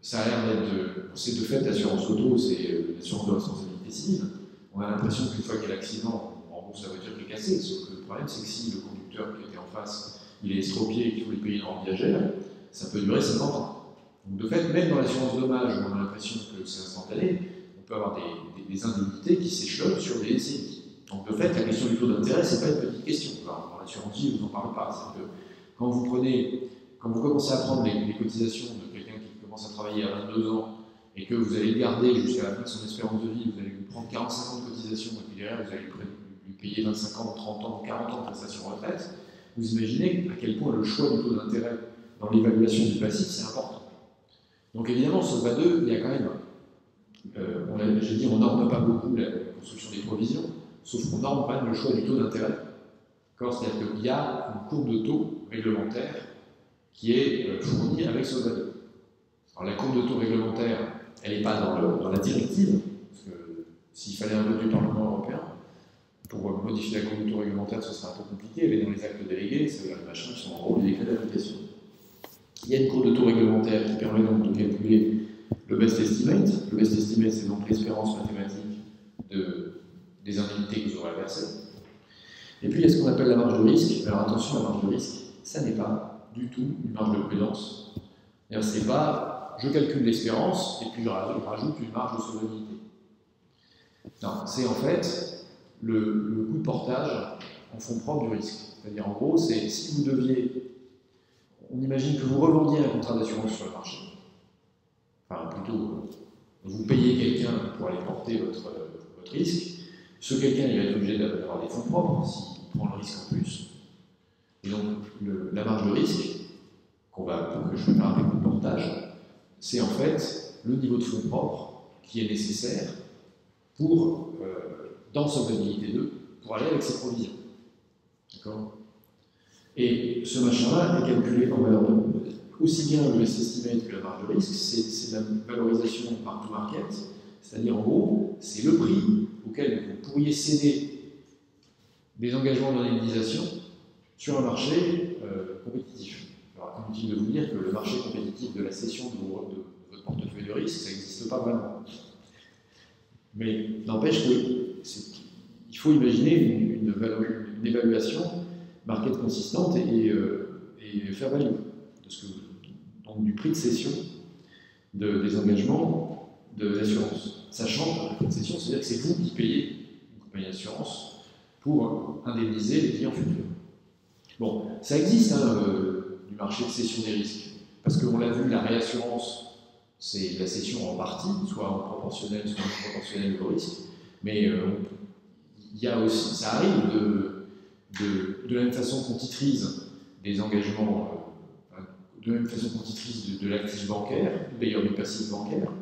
ça a l'air d'être. C'est de fait l'assurance auto, c'est l'assurance de responsabilité civile. On a l'impression qu'une fois qu'il y a l'accident, on rembourse la voiture qui est cassée. Sauf que le problème, c'est que si le conducteur qui était en face, il est estropié et qu'il faut lui payer une rente viagère, ça peut durer 50 ans. Donc de fait, même dans l'assurance dommage, où on a l'impression que c'est instantané, on peut avoir des indemnités qui s'échelonnent sur des décennies. Donc de fait, la question du taux d'intérêt, c'est pas une petite question. Alors, dans l'assurance vie, je vous en parle pas. C'est que quand vous commencez à prendre les cotisations de quelqu'un qui commence à travailler à 22 ans et que vous allez le garder jusqu'à la fin de son espérance de vie, vous allez lui prendre 45 ans de cotisation et puis derrière vous allez lui payer 25 ans, 30 ans, 40 ans de prestation retraite, vous imaginez à quel point le choix du taux d'intérêt dans l'évaluation du passif, c'est important. Donc évidemment, Solva 2, il y a quand même, j'ai dit, on norme pas beaucoup la construction des provisions, sauf qu'on norme quand même le choix du taux d'intérêt. C'est-à-dire qu'il y a une courbe de taux réglementaire qui est fournie avec Solva 2. Alors la courbe de taux réglementaire, elle n'est pas dans la directive, parce que s'il fallait un vote du Parlement européen, pour modifier la courbe de taux réglementaire, ce serait un peu compliqué, elle est dans les actes délégués, c'est-à-dire les machins qui sont en gros les décrets d'application. Il y a une courbe de taux réglementaire qui permet donc de calculer le best estimate. Le best estimate, c'est donc l'espérance mathématique des indemnités que vous aurez à verser. Et puis, il y a ce qu'on appelle la marge de risque. Alors attention, la marge de risque, ça n'est pas du tout une marge de prudence. C'est pas, je calcule l'espérance et puis je rajoute une marge de solvabilité. Non, c'est en fait le coût de portage en fonds propres du risque. C'est-à-dire, en gros, c'est si vous deviez... On imagine que vous revendiez un contrat d'assurance sur le marché. Enfin, plutôt, vous payez quelqu'un pour aller porter votre risque. Ce quelqu'un, il va être obligé d'avoir des fonds propres s'il prend le risque en plus. Et donc, la marge de risque, que je vais faire un coup de portage, c'est en fait le niveau de fonds propres qui est nécessaire pour, dans Solvabilité 2, pour aller avec ses provisions. D'accord ? Et ce machin-là est calculé en valeur de aussi bien le best estimate que la marge de risque, c'est la valorisation par to market, c'est-à-dire en gros, c'est le prix auquel vous pourriez céder des engagements d'indemnisation sur un marché compétitif. Alors, inutile de vous dire que le marché compétitif de la cession de votre portefeuille de risque, ça n'existe pas vraiment. Mais n'empêche qu'il faut imaginer une évaluation market consistante et fair value, donc du prix de cession des engagements de l'assurance. Sachant que le prix de cession, c'est-à-dire que c'est vous qui payez une compagnie d'assurance pour indemniser les clients futurs. Bon, ça existe, du marché de cession des risques, parce qu'on l'a vu, la réassurance, c'est la cession en partie, soit en proportionnel, soit en proportionnel au risque, mais il y a aussi, ça arrive de la même façon qu'on titrise des engagements, de la même façon qu'on titrise de l'actif bancaire, d'ailleurs du passif bancaire,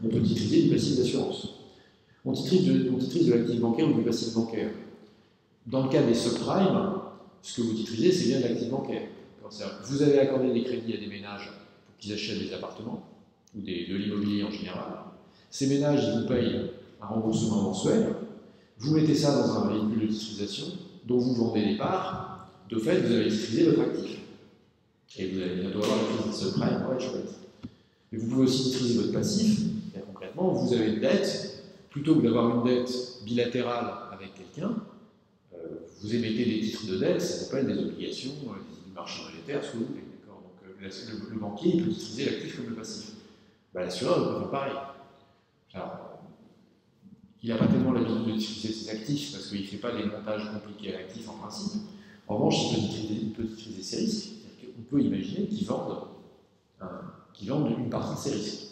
on peut titriser du passif d'assurance. On titrise de l'actif bancaire ou du passif bancaire. Dans le cas des subprimes, ce que vous titrisez, c'est bien de l'actif bancaire. Vous avez accordé des crédits à des ménages pour qu'ils achètent des appartements, ou de l'immobilier en général. Ces ménages, ils vous payent un remboursement mensuel, vous mettez ça dans un véhicule de titrisation, dont vous vendez des parts, de fait, vous allez titrisé votre actif. Et vous allez bientôt avoir la crise de subprime, ouais, chouette. Mais vous pouvez aussi titriser votre passif, et concrètement, vous avez une dette, plutôt que d'avoir une dette bilatérale avec quelqu'un, vous émettez des titres de dette, ça s'appelle des obligations, du marché monétaire, ce que vous voulez. Donc le banquier, il peut utiliser l'actif comme le passif. L'assureur, il peut faire pareil. Alors, il n'a pas tellement l'habitude de utiliser ses actifs parce qu'il ne fait pas des montages compliqués à l'actif en principe. En revanche, il peut utiliser ses risques. On peut imaginer qu'ils vendent une partie de ses risques.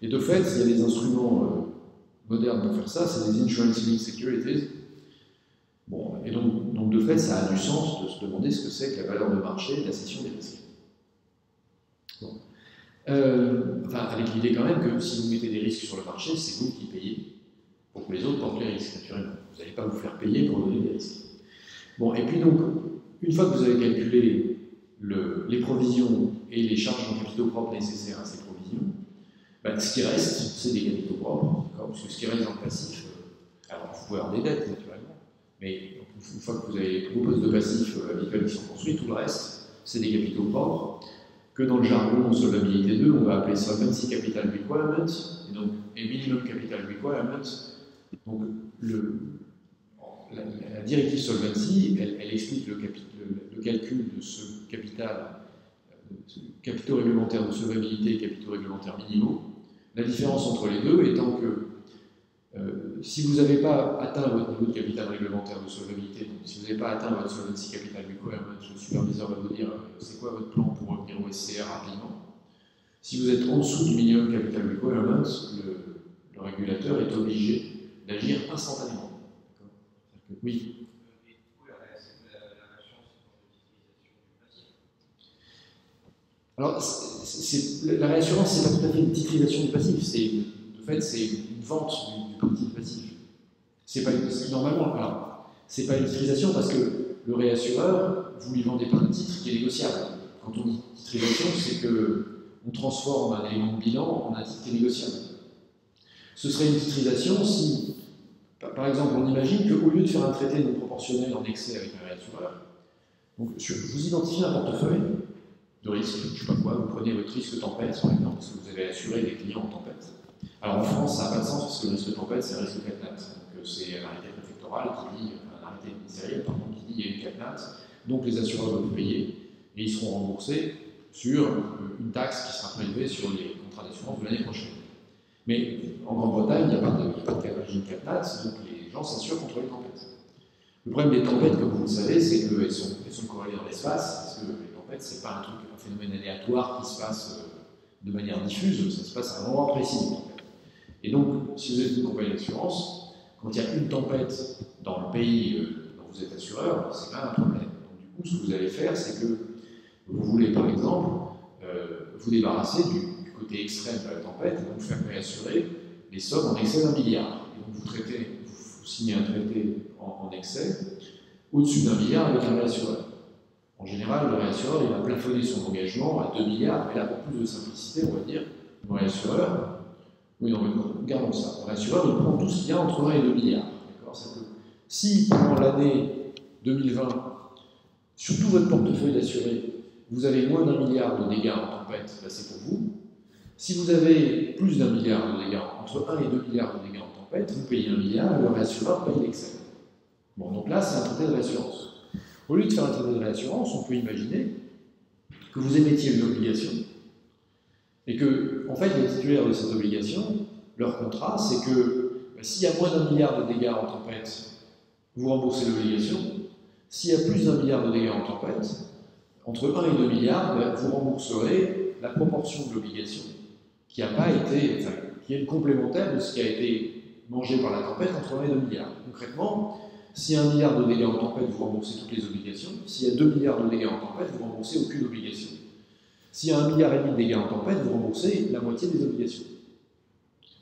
Et de fait, il y a des instruments modernes pour faire ça, c'est des Insurance Linked Securities. Bon, et donc de fait, ça a du sens de se demander ce que c'est que la valeur de marché de la cession des risques. Bon. Avec l'idée quand même que si vous mettez des risques sur le marché, c'est vous qui payez pour que les autres portent les risques, naturellement. Vous n'allez pas vous faire payer pour donner des risques. Bon, et puis donc, une fois que vous avez calculé les provisions et les charges en capitaux propres nécessaires à ces provisions, ce qui reste, c'est des capitaux propres, parce que ce qui reste dans le passif, alors vous pouvez avoir des dettes, naturellement, mais une fois que vous avez vos postes de passif habituels qui sont construits, tout le reste, c'est des capitaux propres que dans le jargon solvabilité 2, on va appeler Solvency Capital Requirement, et donc et Minimum Capital Requirement. Donc, la directive Solvency, elle explique le calcul de ce capital, capitaux réglementaires de solvabilité et capitaux réglementaires minimaux. La différence entre les deux étant que si vous n'avez pas atteint votre niveau de capital réglementaire de solvabilité, donc si vous n'avez pas atteint votre Solvency Capital Requirement, le superviseur va vous dire c'est quoi votre plan pour revenir au SCR rapidement. Si vous êtes en dessous du minimum capital requirement, le régulateur est obligé d'agir instantanément. Oui. Et du coup, la réassurance, c'est Alors, une sorte de titrisation du passif. la réassurance, c'est pas tout à fait une titrisation du passif, de fait, c'est une vente du parti passif. C'est pas normalement, alors, c'est pas une titrisation parce que le réassureur, vous lui vendez pas un titre qui est négociable. Quand on dit titrisation, c'est qu'on transforme un élément de bilan en un titre qui est négociable. Ce serait une titrisation si, par exemple, on imagine qu'au lieu de faire un traité non proportionnel en excès avec un réassureur, donc, vous identifiez un portefeuille de risque, je ne sais pas quoi, vous prenez votre risque tempête, par exemple, parce que vous avez assuré des clients en tempête. Alors en France, ça n'a pas de sens, parce que le risque tempête, c'est un risque catnat. Donc c'est un arrêté préfectoral qui dit, un arrêté ministériel, pardon, qui dit qu'il y a une catnat, donc les assureurs doivent payer, et ils seront remboursés sur une taxe qui sera prélevée sur les contrats d'assurance de l'année prochaine. Mais en Grande-Bretagne, il n'y a pas de régime catnat, donc les gens s'assurent contre les tempêtes. Le problème des tempêtes, comme vous le savez, c'est qu'elles sont corrélées dans l'espace, parce que les tempêtes, ce n'est pas un phénomène aléatoire qui se passe de manière diffuse, ça se passe à un endroit précis. Et donc, si vous êtes une compagnie d'assurance, quand il y a une tempête dans le pays dont vous êtes assureur, c'est pas un problème. Donc, du coup, ce que vous allez faire, c'est que vous voulez, par exemple, vous débarrasser du côté extrême de la tempête et donc faire réassurer les sommes en excès d'1 milliard. Et donc, vous signez un traité en excès au-dessus d'1 milliard avec un réassureur. En général, le réassureur, il va plafonner son engagement à 2 milliards, mais là, pour plus de simplicité, on va dire, le réassureur, oui, non, mais gardons ça. Le réassureur, il prend tout ce qu'il y a entre 1 et 2 milliards. Si, pendant l'année 2020, sur tout votre portefeuille d'assurés, vous avez moins d'1 milliard de dégâts en tempête, bah, c'est pour vous. Si vous avez plus d'1 milliard de dégâts, entre 1 et 2 milliards de dégâts en tempête, vous payez 1 milliard et le réassureur paye l'excès. Bon, donc là, c'est un traité de réassurance. Au lieu de faire un traité de réassurance, on peut imaginer que vous émettiez une obligation et que, en fait, les titulaires de cette obligation, leur contrat, c'est que s'il y a moins d'1 milliard de dégâts en tempête, vous remboursez l'obligation. S'il y a plus d'1 milliard de dégâts en tempête, entre 1 et 2 milliards, vous rembourserez la proportion de l'obligation qui n'a pas été, enfin, qui est une complémentaire de ce qui a été mangé par la tempête entre 1 et 2 milliards. Concrètement, s'il y a 1 milliard de dégâts en tempête, vous remboursez toutes les obligations. S'il y a 2 milliards de dégâts en tempête, vous remboursez aucune obligation. S'il y a 1,5 milliard de dégâts en tempête, vous remboursez la moitié des obligations.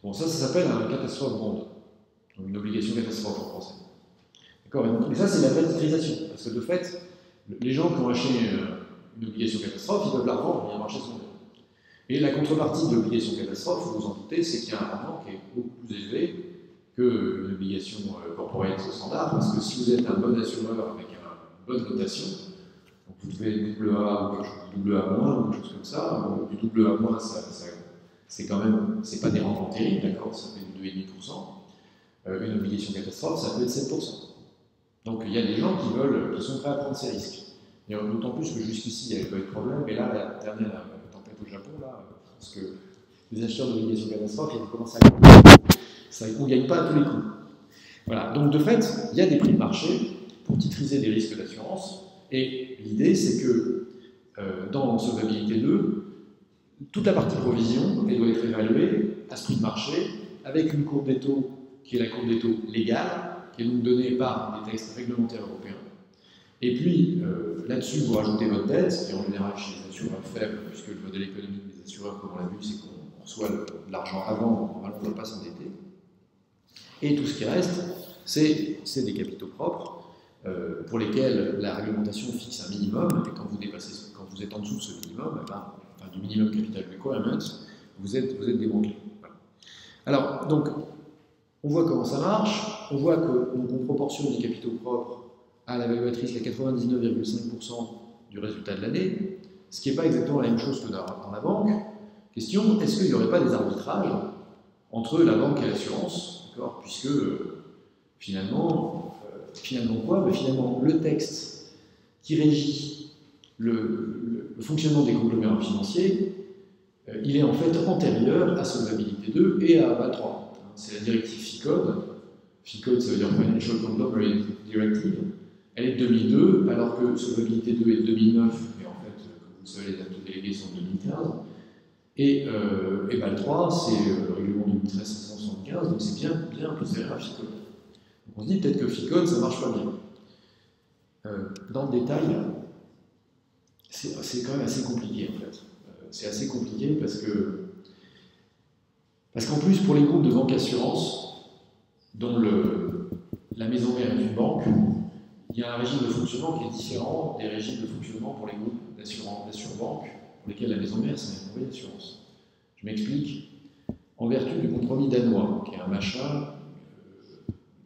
Bon, ça s'appelle un catastrophe bond, donc une obligation catastrophe en français. D'accord. Mais ça, c'est la vraie titrisation, parce que de fait, les gens qui ont acheté une obligation catastrophe, ils peuvent la revendre via un marché secondaire. Et la contrepartie de l'obligation catastrophe, vous vous en doutez, c'est qu'il y a un rendement qui est beaucoup plus élevé qu'une obligation corporate standard, parce que si vous êtes un bon assureur avec une bonne notation, donc vous devez double A ou quelque chose, double A moins ou quelque chose comme ça, du double A moins, c'est quand même, c'est pas des rendements terribles, d'accord, ça fait du 2,5%. Une obligation catastrophe, ça peut être 7%. Donc il y a des gens qui sont prêts à prendre ces risques. Et d'autant plus que jusqu'ici, il n'y avait pas eu de problème, mais là, la dernière tempête au Japon, là, parce que les acheteurs d'obligations catastrophes, ils commencent à gagner. On ne gagne pas à tous les coups. Voilà. Donc de fait, il y a des prix de marché pour titriser des risques d'assurance, et l'idée, c'est que dans Solvabilité 2, toute la partie provision, elle doit être évaluée à ce prix de marché, avec une courbe des taux qui est la courbe des taux légale, qui est donc donnée par des textes réglementaires européens. Et puis, là-dessus, vous rajoutez votre dette, qui en général chez les assureurs faibles, puisque le modèle économique des assureurs, comme on l'a vu, c'est qu'on reçoit de l'argent avant, donc normalement on ne doit pas s'endetter. Et tout ce qui reste, c'est des capitaux propres, pour lesquels la réglementation fixe un minimum, et quand vous êtes en dessous de ce minimum, du minimum capital requirement, vous êtes démantelé. Voilà. Alors, donc, on voit comment ça marche, on voit qu'on proportionne les capitaux propres à la valeur à risque à 99,5% du résultat de l'année. ce qui n'est pas exactement la même chose que dans la banque. Question, est-ce qu'il n'y aurait pas des arbitrages entre la banque et l'assurance, puisque finalement quoi? Ben, finalement, le texte qui régit le fonctionnement des conglomérats financiers, il est en fait antérieur à Solvabilité 2 et à ABA 3. C'est la directive FICOD. FICOD, ça veut dire Financial Conglomerate Directive. Elle est de 2002, alors que Solvabilité 2 est de 2009, mais en fait, comme vous le savez, les actes délégués sont de 2015. Et BAL 3, c'est le règlement 2013-575, donc c'est bien postérieur à FICOD. Donc on se dit peut-être que FICOD, ça ne marche pas bien. Dans le détail, c'est quand même assez compliqué en fait. C'est assez compliqué parce qu'en plus, pour les groupes de banque assurance, dont la maison mère est une banque, il y a un régime de fonctionnement qui est différent des régimes de fonctionnement pour les groupes d'assurbanques, pour lesquels la maison mère, c'est une compagnie d'assurance. Je m'explique. En vertu du compromis danois, qui est un machin,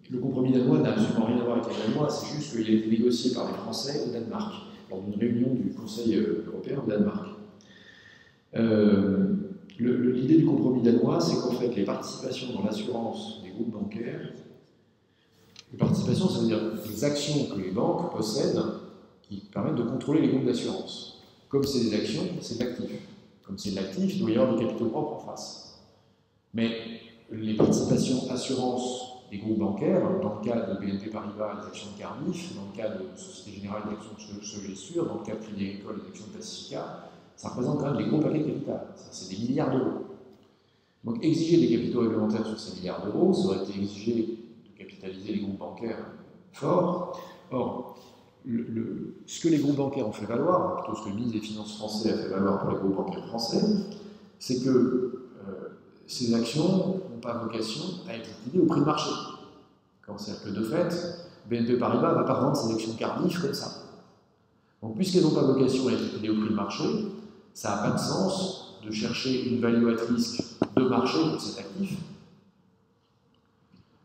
le compromis danois n'a absolument rien à voir avec les Danois, c'est juste qu'il a été négocié par les Français au Danemark, lors d'une réunion du Conseil européen au Danemark. L'idée du compromis danois, c'est qu'en fait, les participations dans l'assurance des groupes bancaires, les participations, ça veut dire les actions que les banques possèdent qui permettent de contrôler les groupes d'assurance. Comme c'est des actions, c'est de l'actif. Comme c'est de l'actif, il doit y avoir des capitaux propres en face. Mais les participations assurance des groupes bancaires, dans le cas de BNP Paribas, les actions de Cardiff, dans le cas de Société Générale, les actions de Sogessure, dans le cas de Crédit Agricole, les actions de Pacifica, ça représente quand même des gros paquets de capital. C'est des milliards d'euros. Donc exiger des capitaux réglementaires sur ces milliards d'euros, ça aurait été exiger de capitaliser les groupes bancaires forts. Or, ce que les groupes bancaires ont fait valoir, plutôt ce que le ministre des Finances français a fait valoir pour les groupes bancaires français, c'est que ces actions n'ont pas vocation à être liquidées au prix de marché. C'est-à-dire que de fait, BNP Paribas ne va pas vendre ses actions Cardiff comme ça. Donc puisqu'elles n'ont pas vocation à être liquidées au prix de marché, ça n'a pas de sens de chercher une value at risk de marché pour cet actif.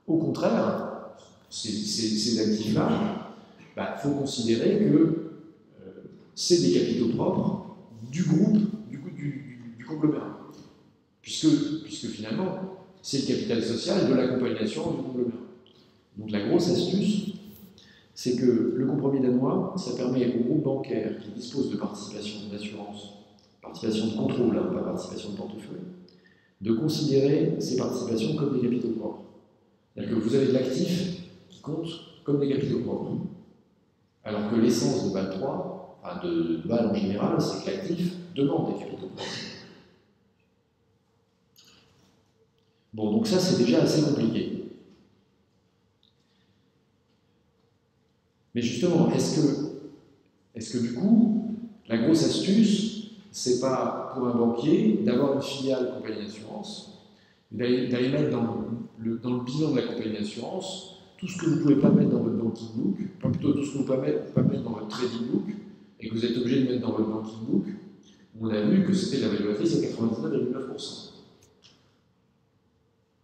Au contraire, ces actifs-là, faut considérer que c'est des capitaux propres du groupe, du conglomérat. Puisque finalement, c'est le capital social de l'accompagnement du conglomérat. Donc la grosse astuce, c'est que le compromis danois, ça permet aux groupes bancaires qui disposent de participation d'assurance, participation de contrôle, pas participation de portefeuille, de considérer ces participations comme des capitaux propres. C'est-à-dire que vous avez de l'actif qui compte comme des capitaux propres. Alors que l'essence de BAL 3, de BAL en général, c'est que l'actif demande des capitaux propres. Bon, donc ça, c'est déjà assez compliqué. Mais justement, est-ce que du coup, la grosse astuce, c'est pas pour un banquier d'avoir une filiale compagnie d'assurance, d'aller mettre dans le bilan de la compagnie d'assurance tout ce que vous ne pouvez pas mettre dans votre banking book, enfin plutôt tout ce que vous ne pouvez pas mettre dans votre trading book, et que vous êtes obligé de mettre dans votre banking book, on a vu que c'était la valuatrice à 99,9%.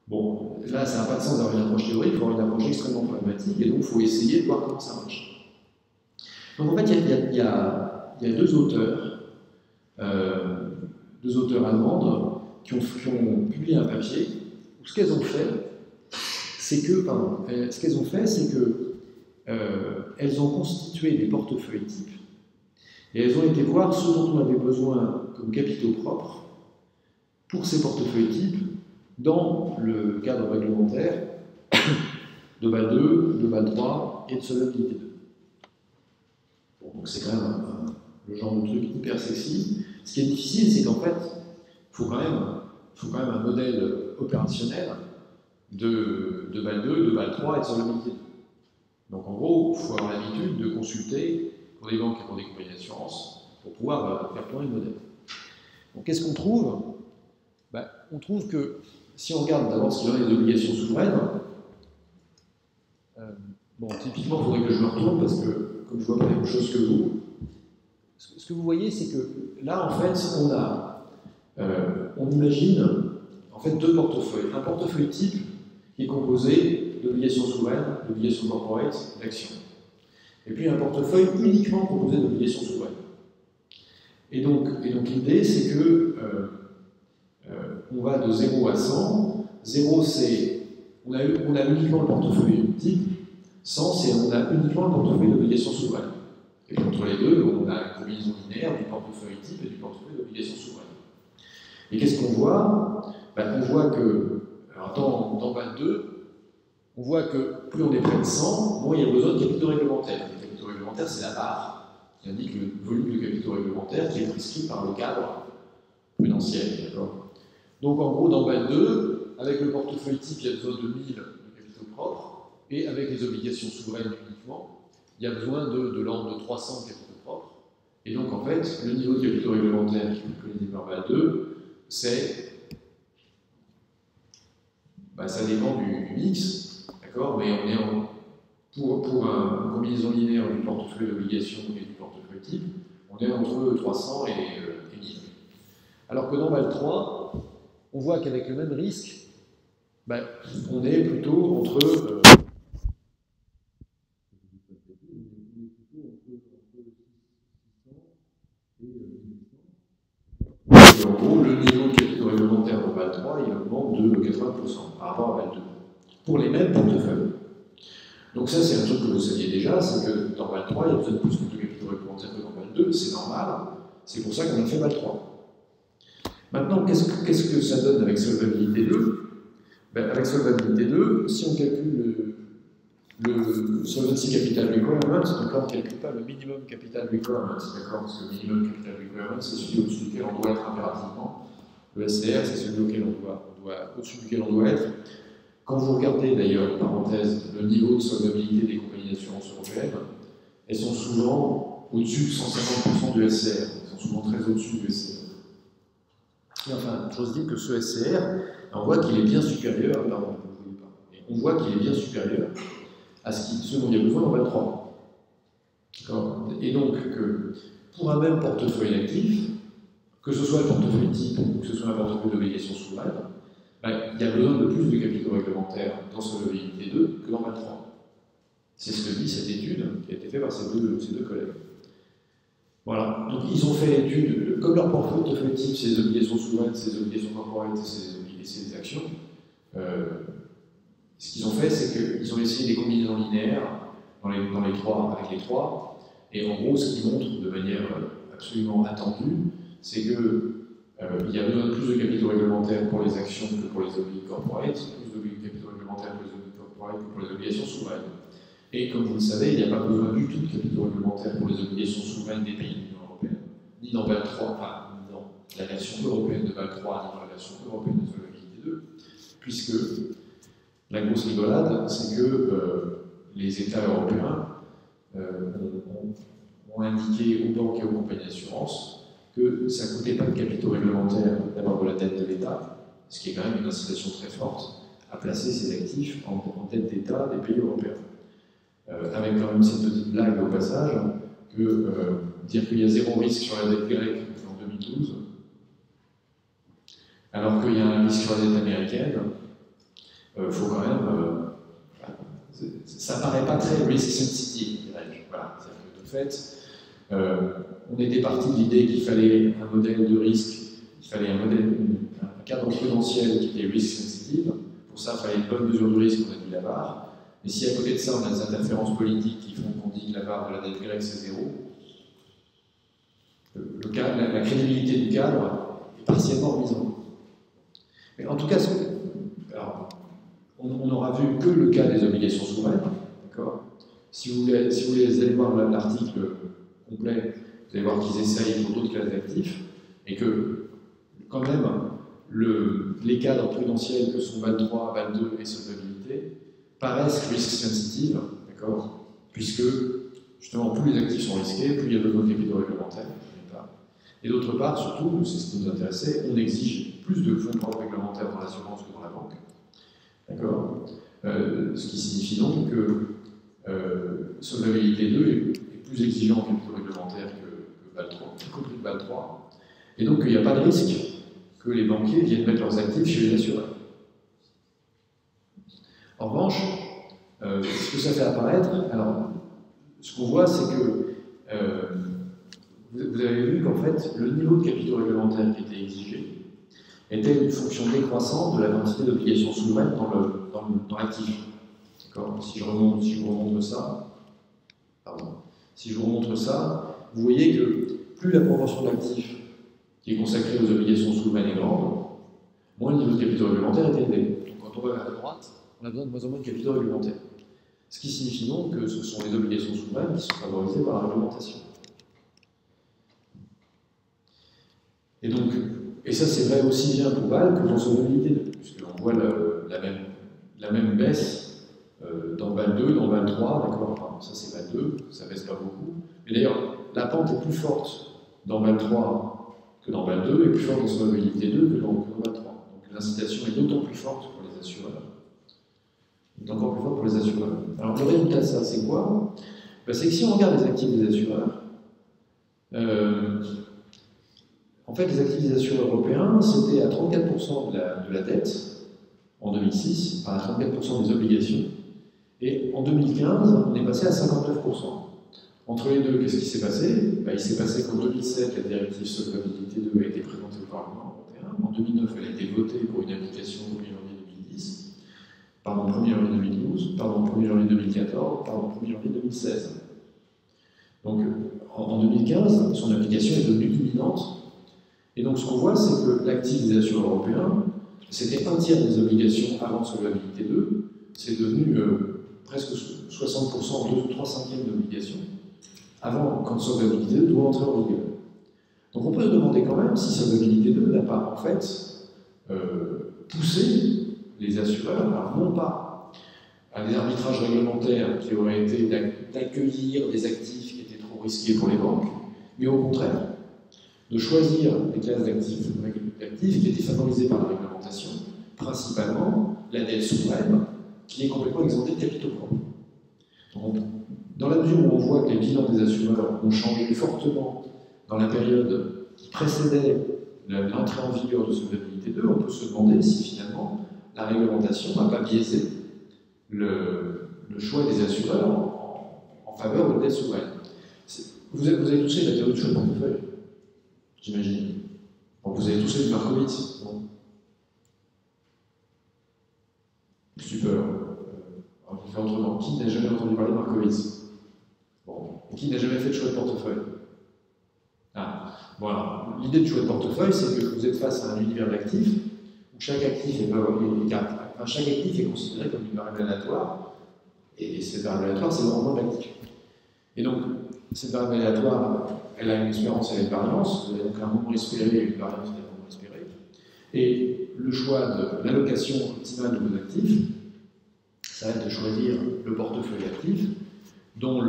Bon, là, ça n'a pas de sens d'avoir une approche théorique, il faut avoir une approche extrêmement pragmatique, et donc il faut essayer de voir comment ça marche. Donc en fait, il y a deux auteurs allemandes qui ont publié un papier où ce qu'elles ont fait, c'est que, elles ont constitué des portefeuilles types et elles ont été voir ce dont on avait besoin comme capitaux propres pour ces portefeuilles types dans le cadre réglementaire de BAL 2, de BAL 3 et de Solvabilité 2. Bon, donc c'est quand même le genre de truc hyper sexy. Ce qui est difficile, c'est qu'en fait, il faut quand même un modèle opérationnel de BAL 2, de BAL 3 et de Solvabilité 2. Donc en gros, il faut avoir l'habitude de consulter pour des banques et pour des compagnies d'assurance pour pouvoir faire tourner le modèle. Donc qu'est-ce qu'on trouve? On trouve que si on regarde d'abord ce qu'il y a des obligations souveraines, typiquement, il faudrait que je me retourne parce que, comme je ne vois pas la même chose que vous, ce que vous voyez, c'est que là, en fait, on imagine en fait deux portefeuilles. Un portefeuille type qui est composé d'obligations souveraines, d'obligations corporate, d'actions. Et puis un portefeuille uniquement composé d'obligations souveraines. Et donc l'idée, c'est que on va de 0 à 100. 0, c'est on a uniquement le portefeuille type. 100, c'est on a uniquement le portefeuille d'obligations souveraines. Et entre les deux, on a une combinaison linéaire du portefeuille type et du portefeuille d'obligations souveraines. Et qu'est-ce qu'on voit? On voit que, alors dans BAL 2, on voit que plus on est près de 100, moins il y a besoin de capitaux réglementaires. Les capitaux réglementaires, c'est la barre qui indique le volume de capitaux réglementaires qui est prescrit par le cadre prudentiel. Donc en gros, dans BAL 2, avec le portefeuille type, il y a besoin de 1000 de capitaux propres, et avec les obligations souveraines uniquement, il y a besoin de l'ordre de 300 capitaux propres. Et donc en fait, le niveau de capitaux réglementaires qui est préconisé par BAL 2, c'est. Ça dépend du mix, d'accord, mais on est pour une combinaison linéaire du portefeuille d'obligations et du portefeuille type, on est entre 300 et 1000. Alors que dans BAL 3, on voit qu'avec le même risque, on est plutôt entre. En gros, le niveau de capitaux réglementaires dans BAL 3, il augmente de 80% par rapport à BAL 2, pour les mêmes portefeuilles. Donc ça, c'est un truc que vous saviez déjà, c'est que dans BAL 3, il y a besoin de plus de capitaux réglementaires que dans BAL 2, c'est normal, c'est pour ça qu'on a fait BAL 3. Maintenant, qu'est-ce que ça donne avec solvabilité 2? Avec solvabilité 2, si on calcule le Solvency Capital Requirement, donc là on ne calcule pas le minimum capital requirement, d'accord, parce que le minimum capital requirement, c'est celui au-dessus duquel on doit être impérativement. Le SCR, c'est celui au-dessus duquel on doit être. Quand vous regardez d'ailleurs, parenthèse, le niveau de solvabilité des compagnies d'assurance européennes, elles sont souvent au-dessus de 150% du SCR, elles sont souvent très au-dessus du SCR. Et enfin, j'ose dire que ce SCR, on voit qu'il est bien supérieur, on voit qu'il est bien supérieur à ce dont il y a besoin dans BAL 3. Et donc, que pour un même portefeuille d'actifs, que ce soit le portefeuille type ou que ce soit un portefeuille d'obligations souveraines, il y a besoin de plus de capitaux réglementaires dans solvabilité 2 que dans BAL 3. C'est ce que dit cette étude qui a été faite par ces deux collègues. Voilà, donc ils ont fait l'étude, comme leur portefeuille type, c'est les obligations souveraines, c'est les obligations corporate, c'est les actions. Ce qu'ils ont fait, c'est qu'ils ont essayé des combinaisons linéaires avec les trois, et en gros, ce qu'ils montrent de manière absolument attendue, c'est qu'il y a besoin de plus de capitaux réglementaires pour les actions que pour les obligations corporate, plus de capitaux réglementaires pour les obligations corporate que pour les obligations souveraines. Et comme vous le savez, il n'y a pas besoin du tout de capitaux réglementaires pour les obligations souveraines des pays de l'Union européenne, ni dans BAL 3, enfin, ni dans la version européenne de BAL 3, ni dans la version européenne de solvabilité 2, puisque la grosse rigolade, c'est que les États européens ont indiqué aux banques et aux compagnies d'assurance que ça ne coûtait pas de capitaux réglementaires d'avoir de la dette de l'État, ce qui est quand même une incitation très forte à placer ces actifs en dette d'État des pays européens. Avec quand même cette petite blague au passage, que dire qu'il y a zéro risque sur la dette grecque en 2012, alors qu'il y a un risque sur la dette américaine, faut quand même. Ça paraît pas très risk sensitive, dirais-je. Voilà. C'est-à-dire que de fait, on était parti de l'idée qu'il fallait un modèle de risque, qu'il fallait un cadre prudentiel qui était risk sensitive. Pour ça, il fallait une bonne mesure de risque, on a dit la barre. Mais si à côté de ça, on a des interférences politiques qui font qu'on dit que la barre de la dette grecque c'est zéro, la crédibilité du cadre est partiellement mise en cause. Mais en tout cas, on n'aura vu que le cas des obligations souveraines, d'accord. Si vous voulez aller voir l'article complet, vous allez voir qu'ils essayent pour d'autres classes d'actifs, et que, quand même, les cadres prudentiels que sont BAL 3, BAL 2 et solvabilité paraissent risk sensitive, d'accord, puisque, justement, plus les actifs sont risqués, plus il y a besoin de capitaux réglementaires, et d'autre part, surtout, c'est ce qui nous intéressait, on exige plus de fonds propres réglementaires dans l'assurance que dans la banque. D'accord, ce qui signifie donc que solvabilité 2 est plus exigeant en capitaux réglementaires que BAL 3, y compris BAL 3. Et donc il n'y a pas de risque que les banquiers viennent mettre leurs actifs chez les assureurs. En revanche, ce que ça fait apparaître, alors ce qu'on voit c'est que vous avez vu qu'en fait, le niveau de capitaux réglementaires qui était exigé était une fonction décroissante de la quantité d'obligations souveraines dans l'actif. D'accord ? Si je vous remontre ça, si je vous remontre ça, vous voyez que plus la proportion d'actifs qui est consacrée aux obligations souveraines est grande, moins le niveau de capitaux réglementaires est élevé. Donc quand on va vers la droite, on a besoin de moins en moins de capitaux réglementaires. Ce qui signifie donc que ce sont les obligations souveraines qui sont favorisées par la réglementation. Et ça c'est vrai aussi bien pour BAL que dans solvabilité 2, puisqu'on voit la même baisse dans BAL 2, dans BAL 3, d'accord, enfin, ça c'est BAL 2, ça baisse pas beaucoup. Mais d'ailleurs, la pente est plus forte dans BAL 3 que dans BAL 2, et plus forte dans solvabilité 2 que dans BAL 3. Donc l'incitation est d'autant plus forte pour les assureurs. Encore plus fort pour les assureurs. Alors le résultat de ça, c'est quoi? C'est que si on regarde les actifs des assureurs, en fait, les actifs des assureurs européens, c'était à 34% de la dette en 2006, enfin à 34% des obligations, et en 2015, on est passé à 59%. Entre les deux, qu'est-ce qui s'est passé? Il s'est passé qu'en 2007, la directive solvabilité 2 a été présentée au Parlement européen. En 2009, elle a été votée pour une application au 1er janvier 2010. Pardon, 1er janvier 2012, pardon, 1er janvier 2014, pardon, 1er janvier 2016. Donc, en 2015, son application est devenue imminente. Et donc, ce qu'on voit, c'est que l'actif des assureurs européens, c'était un tiers des obligations avant solvabilité 2, c'est devenu presque 60%, 2 ou 3 cinquièmes d'obligations, avant, quand solvabilité 2 doit entrer en vigueur. Donc, on peut se demander quand même si solvabilité 2 n'a pas, en fait, poussé les assureurs, alors non pas à des arbitrages réglementaires qui auraient été d'accueillir des actifs qui étaient trop risqués pour les banques, mais au contraire, de choisir des classes d'actifs qui étaient favorisées par la réglementation, principalement la dette souveraine, qui est complètement exemptée de capitaux propres. Donc, dans la mesure où on voit que les bilans des assureurs ont changé fortement dans la période qui précédait l'entrée en vigueur de solvabilité 2, on peut se demander si finalement la réglementation n'a pas biaisé le choix des assureurs en faveur de dette souveraine. Vous avez touché la théorie du choix de portefeuille, j'imagine. Vous avez touché du Markowitz, non? Super. On va faire autrement. Qui n'a jamais entendu parler de Markowitz? Bon. Qui n'a jamais fait de choix de portefeuille? Ah, voilà. L'idée du choix de portefeuille, c'est que vous êtes face à un univers d'actifs où chaque actif est considéré comme une variable aléatoire, et cette variable aléatoire, c'est le rendement de l'actif. Et donc, cette variable aléatoire, elle a une espérance et une variance, vous avez donc un nombre espéré et une variance d'un nombre espéré. Et le choix de l'allocation optimale de vos actifs, ça va être de choisir le portefeuille actif, dont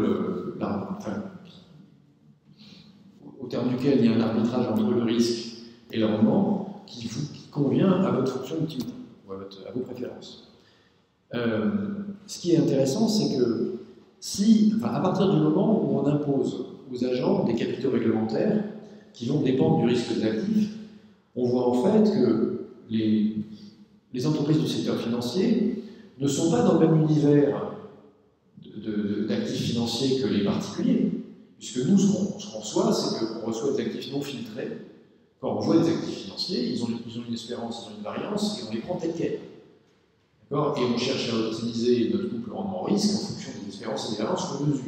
au terme duquel il y a un arbitrage entre le risque et le rendement qui convient à votre fonction d'utilité, ou à vos préférences. Ce qui est intéressant, c'est que à partir du moment où on impose aux agents des capitaux réglementaires qui vont dépendre du risque des actifs, on voit en fait que les entreprises du secteur financier ne sont pas dans le même univers d'actifs financiers que les particuliers. Puisque nous, ce qu'on reçoit, c'est qu'on reçoit des actifs non filtrés. Quand on voit des actifs financiers, ils ont une espérance, ils ont une variance, et on les prend tels quels. D'accord ? Et on cherche à optimiser notre couple rendement-risque en fonction des espérances et des variances qu'on mesure.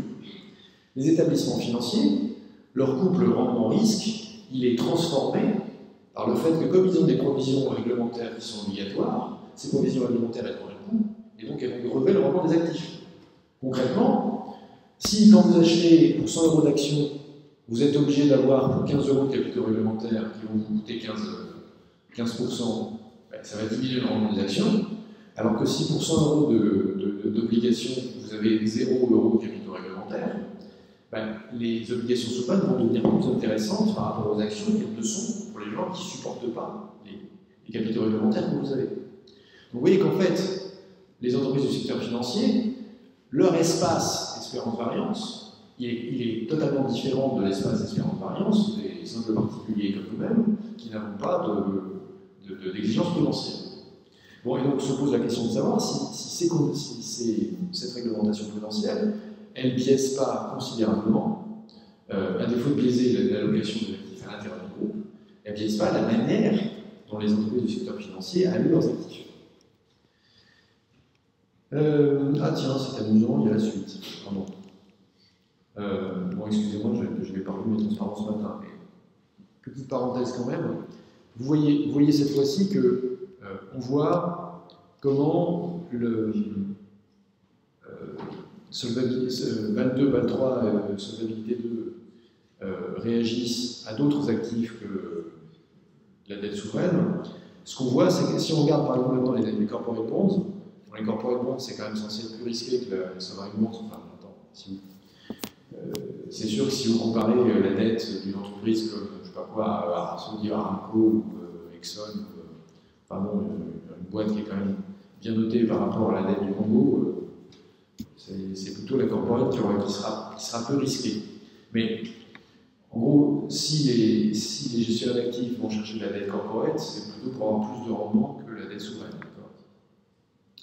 Les établissements financiers, leur couple rendement-risque, il est transformé par le fait que, comme ils ont des provisions réglementaires qui sont obligatoires, ces provisions réglementaires elles ont un coût, et donc elles vont grever le rendement des actifs. Concrètement, si quand vous achetez pour 100 € d'actions, vous êtes obligé d'avoir pour 15 € de capitaux réglementaires qui vont vous coûter 15%, ça va diminuer le rendement des actions, alors que si pour 100 € d'obligations, vous avez 0 € de capitaux réglementaires, les obligations souveraines vont devenir plus intéressantes par rapport aux actions qu'elles ne sont pour les gens qui ne supportent pas les capitaux réglementaires que vous avez. Donc vous voyez qu'en fait, les entreprises du secteur financier, leur espace espérance-variance, il est totalement différent de l'espace espérance-variance des simples particuliers comme nous-mêmes qui n'avons pas d'exigence prudentielle. Bon, et donc se pose la question de savoir si cette réglementation prudentielle, elle ne biaise pas considérablement à défaut de biaiser l'allocation des actifs à l'intérieur du groupe, elle ne biaise pas la manière dont les entreprises du secteur financier allouent leurs actifs. Ah tiens, c'est amusant, il y a la suite. Pardon. Bon, excusez-moi, je vais pas revenir mes transparences ce matin, mais petite parenthèse quand même. Vous voyez cette fois-ci que on voit comment le BAL2, BAL3, solvabilité 2 réagissent à d'autres actifs que la dette souveraine. Ce qu'on voit, c'est que si on regarde par exemple maintenant les corporate bonds, les corporate bonds c'est quand même censé être plus risqué que la sovereign bonds. Enfin, attends, c'est sûr que si vous comparez la dette d'une entreprise comme, je sais pas quoi, Saudi Aramco ou Exxon, pardon, une boîte qui est quand même bien notée par rapport à la dette du Congo, c'est plutôt la corporate qui sera peu risquée. Mais en gros, si les gestionnaires d'actifs vont chercher de la dette corporate, c'est plutôt pour avoir plus de rendement que la dette souveraine.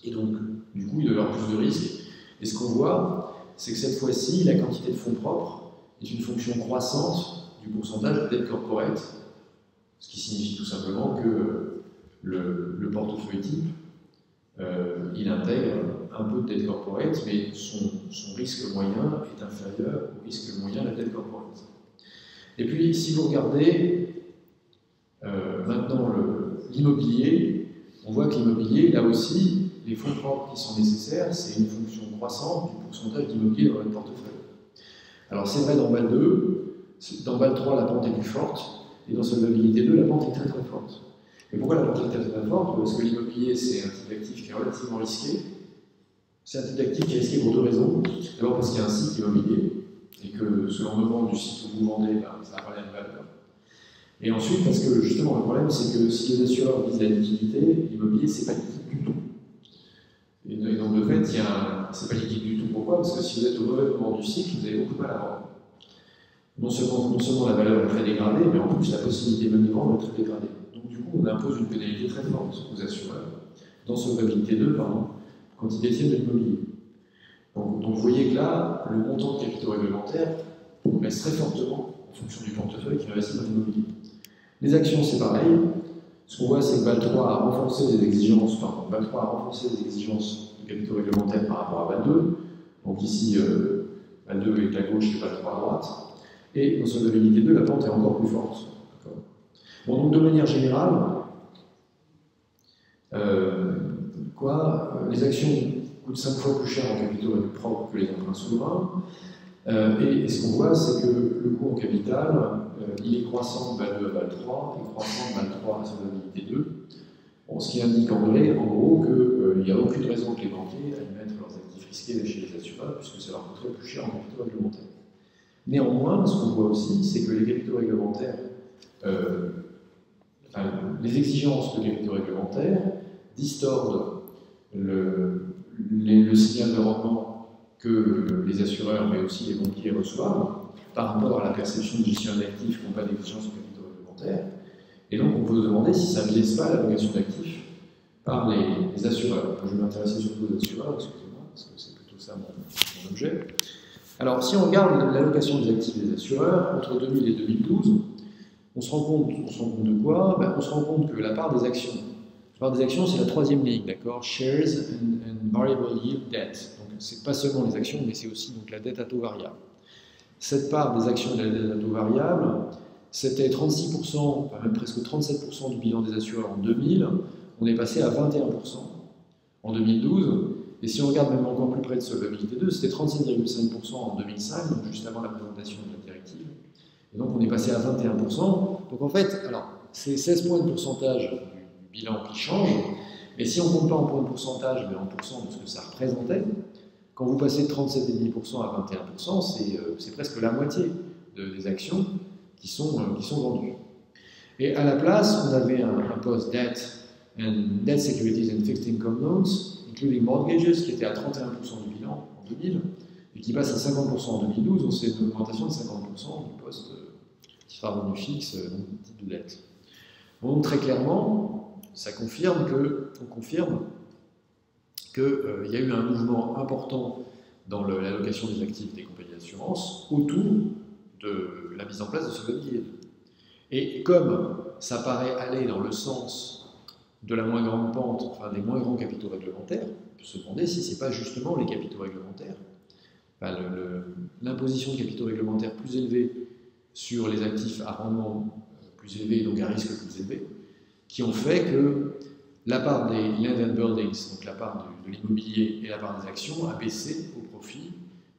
Et donc, du coup, il doit y avoir plus de risques. Et ce qu'on voit, c'est que cette fois-ci, la quantité de fonds propres est une fonction croissante du pourcentage de dette corporate, ce qui signifie tout simplement que le portefeuille type, il intègre un peu de dette corporate, mais son risque moyen est inférieur au risque moyen de la dette corporate. Et puis, si vous regardez maintenant l'immobilier, on voit que l'immobilier, là aussi, les fonds propres qui sont nécessaires, c'est une fonction croissante du pourcentage d'immobilier dans votre portefeuille. Alors c'est vrai dans BAL 2, dans BAL 3 la pente est plus forte, et dans solvabilité 2 la pente est très très forte. Et pourquoi la pente est très très forte? Parce que l'immobilier c'est un type d'actif qui est relativement risqué. C'est un type d'actif qui est risqué pour deux raisons. D'abord parce qu'il y a un cycle immobilier, et que selon le vent du site où vous vendez, ça n'a pas la valeur. Et ensuite parce que justement le problème c'est que si les assureurs visent la liquidité, l'immobilier c'est pas liquide du tout. Et donc, de fait, c'est pas liquide du tout. Pourquoi? Parce que si vous êtes au mauvais moment du cycle, vous avez beaucoup de mal à vendre. Non seulement la valeur est très dégradée, mais en plus la possibilité même de vendre est très dégradée. Donc, du coup, on impose une pénalité très forte aux assureurs, dans solvabilité 2, pardon, quand ils détiennent de l'immobilier. Donc, vous voyez que là, le montant de capitaux réglementaires progresse très fortement en fonction du portefeuille qui investit dans l'immobilier. Les actions, c'est pareil. Ce qu'on voit, c'est que BAL 3 a renforcé les exigences, de capitaux réglementaires par rapport à BAL 2. Donc ici, BAL 2 est à gauche et BAL 3 à droite. Et dans solvabilité 2, la pente est encore plus forte. Bon, donc de manière générale, les actions coûtent 5 fois plus cher en capitaux propres que les emprunts souverains. Et ce qu'on voit, c'est que le coût en capital, il est croissant de BAL 2 à BAL 3 et croissant de BAL 3 à solvabilité 2. Bon, ce qui indique en gros qu'il n'y a aucune raison que les banquiers aillent mettre leurs actifs risqués chez les assureurs, puisque ça leur coûterait plus cher en capitaux réglementaires. Néanmoins, ce qu'on voit aussi, c'est que les capitaux réglementaires, les exigences de capitaux réglementaires distordent le signal de rendement que les assureurs, mais aussi les banquiers reçoivent par rapport à la perception de gestion d'actifs qui n'ont pas d'exigence de capitaux réglementaires. Et donc on peut se demander si ça ne biaise pas l'allocation d'actifs par les assureurs. Je vais m'intéresser surtout aux assureurs, excusez-moi, parce que c'est plutôt ça mon objet. Alors si on regarde l'allocation des actifs des assureurs, entre 2000 et 2012, on se rend compte de quoi? On se rend compte que la part des actions, c'est la troisième ligne, d'accord? Shares and variable yield debt. Donc c'est pas seulement les actions, mais c'est aussi donc, la dette à taux variable. Cette part des actions et de la dette à taux variable, c'était 36%, enfin même presque 37% du bilan des assureurs en 2000. On est passé à 21% en 2012. Et si on regarde même encore plus près de solvabilité 2, c'était 37,5% en 2005, donc juste avant la présentation de la directive. Et donc on est passé à 21%. Donc en fait, alors c'est 16 points de pourcentage du bilan qui change. Et si on compte pas en points de pourcentage, mais en pourcent de ce que ça représentait, quand vous passez de 37,5% à 21%, c'est presque la moitié des actions qui sont vendues. Et à la place, on avait un poste Debt Securities and Fixed Income Loans, including mortgages, qui était à 31% du bilan en 2000, et qui passe à 50% en 2012, donc c'est une augmentation de 50% du poste qui sera revenu fixe, donc titre de dette. Donc très clairement, on confirme qu'il y a eu un mouvement important dans l'allocation des actifs des compagnies d'assurance autour de la mise en place de ce levier. Et comme ça paraît aller dans le sens de la moins grande pente, enfin des moins grands capitaux réglementaires, on peut se demander si ce n'est pas justement les capitaux réglementaires, enfin l'imposition de capitaux réglementaires plus élevés sur les actifs à rendement plus élevé, donc à risque plus élevé, qui ont fait que la part des land and buildings, donc la part de l'immobilier et la part des actions, a baissé au profit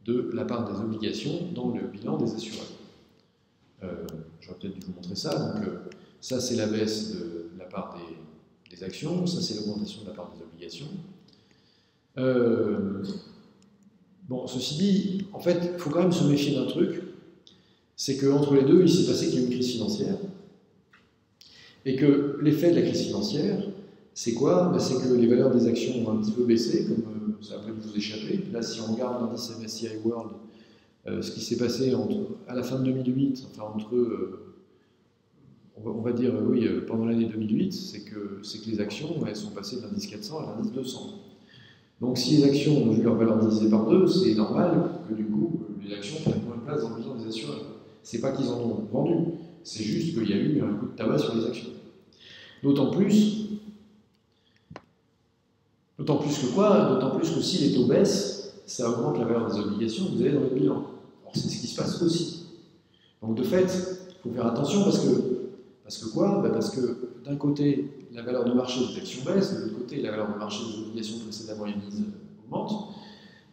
de la part des obligations dans le bilan des assureurs. J'aurais peut-être dû vous montrer ça. Donc, ça, c'est la baisse de la part des actions, ça, c'est l'augmentation de la part des obligations. Bon, ceci dit, en fait, il faut quand même se méfier d'un truc, c'est qu'entre les deux, il s'est passé qu'il y a eu une crise financière, et que l'effet de la crise financière, c'est quoi? Ben, c'est que les valeurs des actions ont un petit peu baissé, comme ça a pu vous échapper. Là, si on regarde l'indice MSCI World, ce qui s'est passé à la fin de 2008, enfin on va dire, oui, pendant l'année 2008, c'est que les actions, elles sont passées de l'indice 400 à l'indice 200. Donc si les actions ont vu leur valeur divisée par 2, c'est normal que du coup, les actions prennent moins de place dans le bilan des assureurs. C'est pas qu'ils en ont vendu, c'est juste qu'il y a eu un coup de tabac sur les actions. D'autant plus que quoi? D'autant plus que si les taux baissent, ça augmente la valeur des obligations que vous avez dans votre bilan. Alors c'est ce qui se passe aussi. Donc de fait, il faut faire attention parce que quoi? Ben parce que d'un côté, la valeur de marché des actions baisse, de l'autre côté, la valeur de marché des obligations précédemment émises augmente.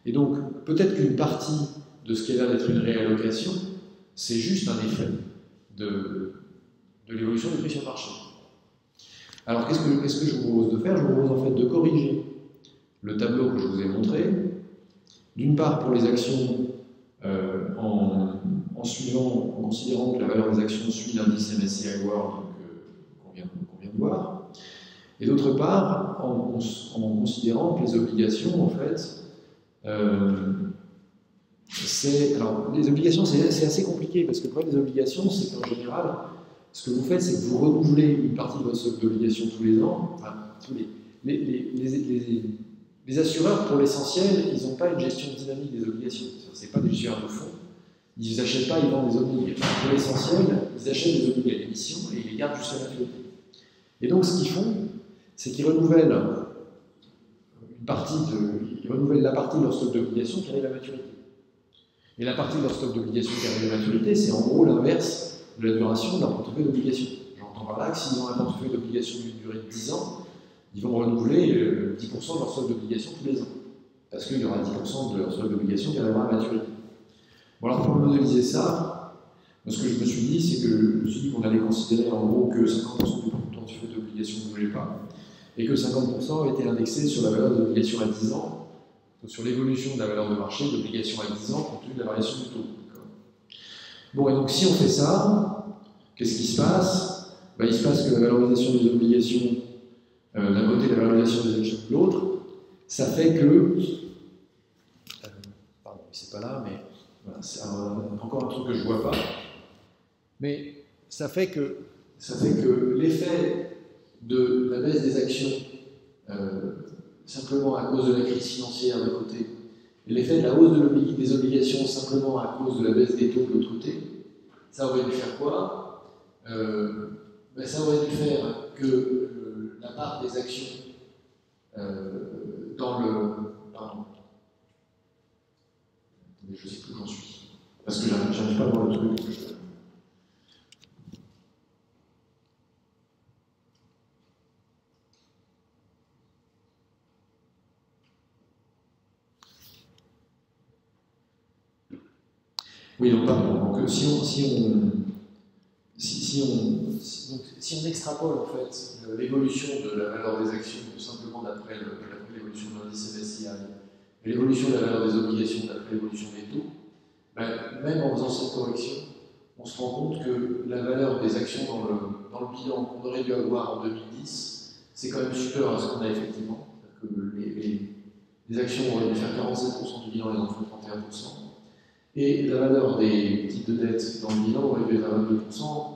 Et donc, peut-être qu'une partie de ce qui a l'air d'être une réallocation, c'est juste un effet de l'évolution des prix sur le marché. Alors, qu'est-ce que je vous propose de faire? Je vous propose en fait de corriger le tableau que je vous ai montré, d'une part pour les actions en considérant que la valeur des actions suit l'indice MSCI World qu'on vient de voir, et d'autre part en considérant que les obligations, en fait, alors les obligations c'est assez compliqué parce que le problème des obligations, c'est qu'en général, ce que vous faites, c'est que vous renouvelez une partie de votre stock d'obligations tous les ans. Enfin, les assureurs, pour l'essentiel, ils n'ont pas une gestion dynamique des obligations. Ce n'est pas des gestionnaires de fonds. Ils n'achètent pas, ils vendent des obligations. Pour l'essentiel, ils achètent des obligations à l'émission et ils les gardent jusqu'à la maturité. Et donc, ce qu'ils font, c'est qu'ils renouvellent la partie de leur stock d'obligations qui arrive à maturité. Et la partie de leur stock d'obligations qui arrive à maturité, c'est en gros l'inverse de la duration d'un portefeuille d'obligations. J'entends par là que s'ils ont un portefeuille d'obligations d'une durée de 10 ans, ils vont renouveler 10% de leur stock d'obligations tous les ans. Parce qu'il y aura 10% de leur stock d'obligations qui arrivera à maturité. Bon, alors pour modéliser ça, ce que je me suis dit, c'est que je me suis dit qu'on allait considérer en gros que 50% du portefeuille d'obligations ne bougeait pas, et que 50% était indexé sur la valeur des obligations à 10 ans, sur l'évolution de la valeur de marché d'obligations à 10 ans compte tenu de la variation du taux. Bon, et donc si on fait ça, qu'est-ce qui se passe? Ben, il se passe que la valorisation des obligations, d'un côté, la valorisation des actions de l'autre, ça fait que. Pardon, c'est pas là, mais voilà, c'est encore un truc que je vois pas. Mais ça fait que l'effet de la baisse des actions, simplement à cause de la crise financière d'un côté, et l'effet de la hausse des obligations simplement à cause de la baisse des taux de l'autre côté, ça aurait dû faire quoi? Ben, ça aurait dû faire que la part des actions dans le... Pardon. Attendez, je ne sais plus où j'en suis. Parce que j'arrive pas à voir le truc. Oui, donc pardon. Donc, si on extrapole en fait l'évolution de la valeur des actions simplement d'après l'évolution de l'indice MSCI et l'évolution de la valeur des obligations d'après l'évolution des taux, ben, même en faisant cette correction, on se rend compte que la valeur des actions dans le bilan qu'on aurait dû avoir en 2010, c'est quand même supérieur à ce qu'on a effectivement. Que les actions auraient dû faire 47% du bilan, elles en font 31%. Et la valeur des titres de dette dans le bilan aurait dû être à 22%,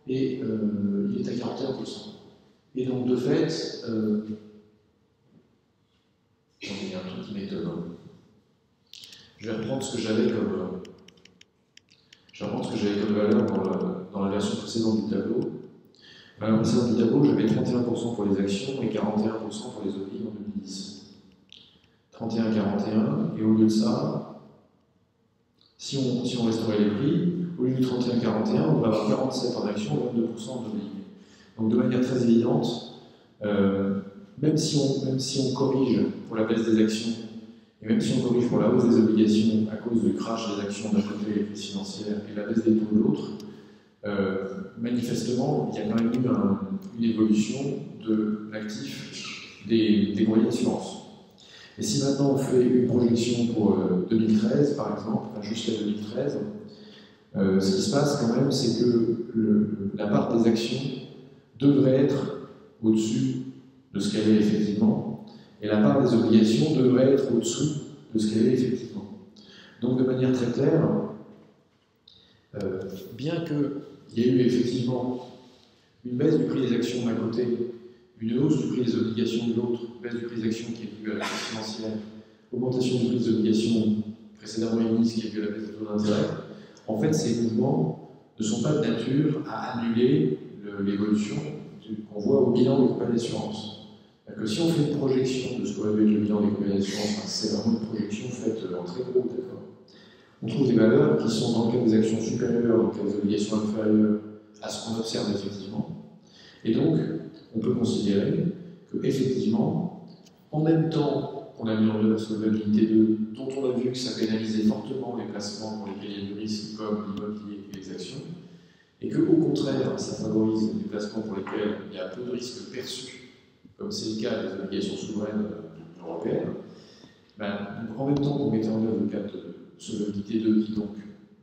et il est à 41%. Et donc, de fait, il y a un truc qui m'étonne. Je vais reprendre ce que j'avais Je reprends ce que j'avais comme valeur dans la version précédente du tableau. Dans la précédente du tableau, j'avais 31% pour les actions et 41% pour les OPI en 2010. 31-41, et au lieu de ça, si on restaurait les prix, au lieu du 31-41, on va avoir 47 en actions et 22% en OPI. Donc de manière très évidente, même si on corrige pour la baisse des actions, et même si on corrige pour la hausse des obligations à cause du crash des actions d'un côté et des crises financières et la baisse des taux de l'autre, manifestement, il y a quand même eu une évolution de l'actif des compagnies d'assurance. Et si maintenant on fait une projection pour 2013, par exemple, enfin jusqu'à 2013, ce qui se passe quand même, c'est que la part des actions devrait être au-dessus de ce qu'elle est effectivement, et la part des obligations devrait être au-dessous de ce qu'elle est effectivement. Donc de manière très claire, bien qu'il y ait eu effectivement une baisse du prix des actions d'un côté, une hausse du prix des obligations de l'autre, baisse du prix des actions qui est due à la crise financière, augmentation du prix des obligations précédemment émises qui est due à la baisse des taux d'intérêt, en fait ces mouvements ne sont pas de nature à annuler l'évolution qu'on voit au bilan des compagnies d'assurance. Que si on fait une projection de ce qu'aurait dû être le bilan des compagnies d'assurance, c'est vraiment une projection faite en très gros, d'accord. On trouve des valeurs qui sont dans le cas des actions supérieures, dans le cas des obligations inférieures à ce qu'on observe effectivement. Et donc, on peut considérer qu'effectivement, en même temps qu'on a mis en œuvre la solvabilité 2, dont on a vu que ça pénalisait fortement les placements pour lesquels il y a du risque, comme l'immobilier et les actions, et qu'au contraire, ça favorise les placements pour lesquels il y a peu de risques perçus, comme c'est le cas des obligations souveraines de l'Union européenne, en même temps qu'on mettait en œuvre le cadre de solvabilité 2 qui donc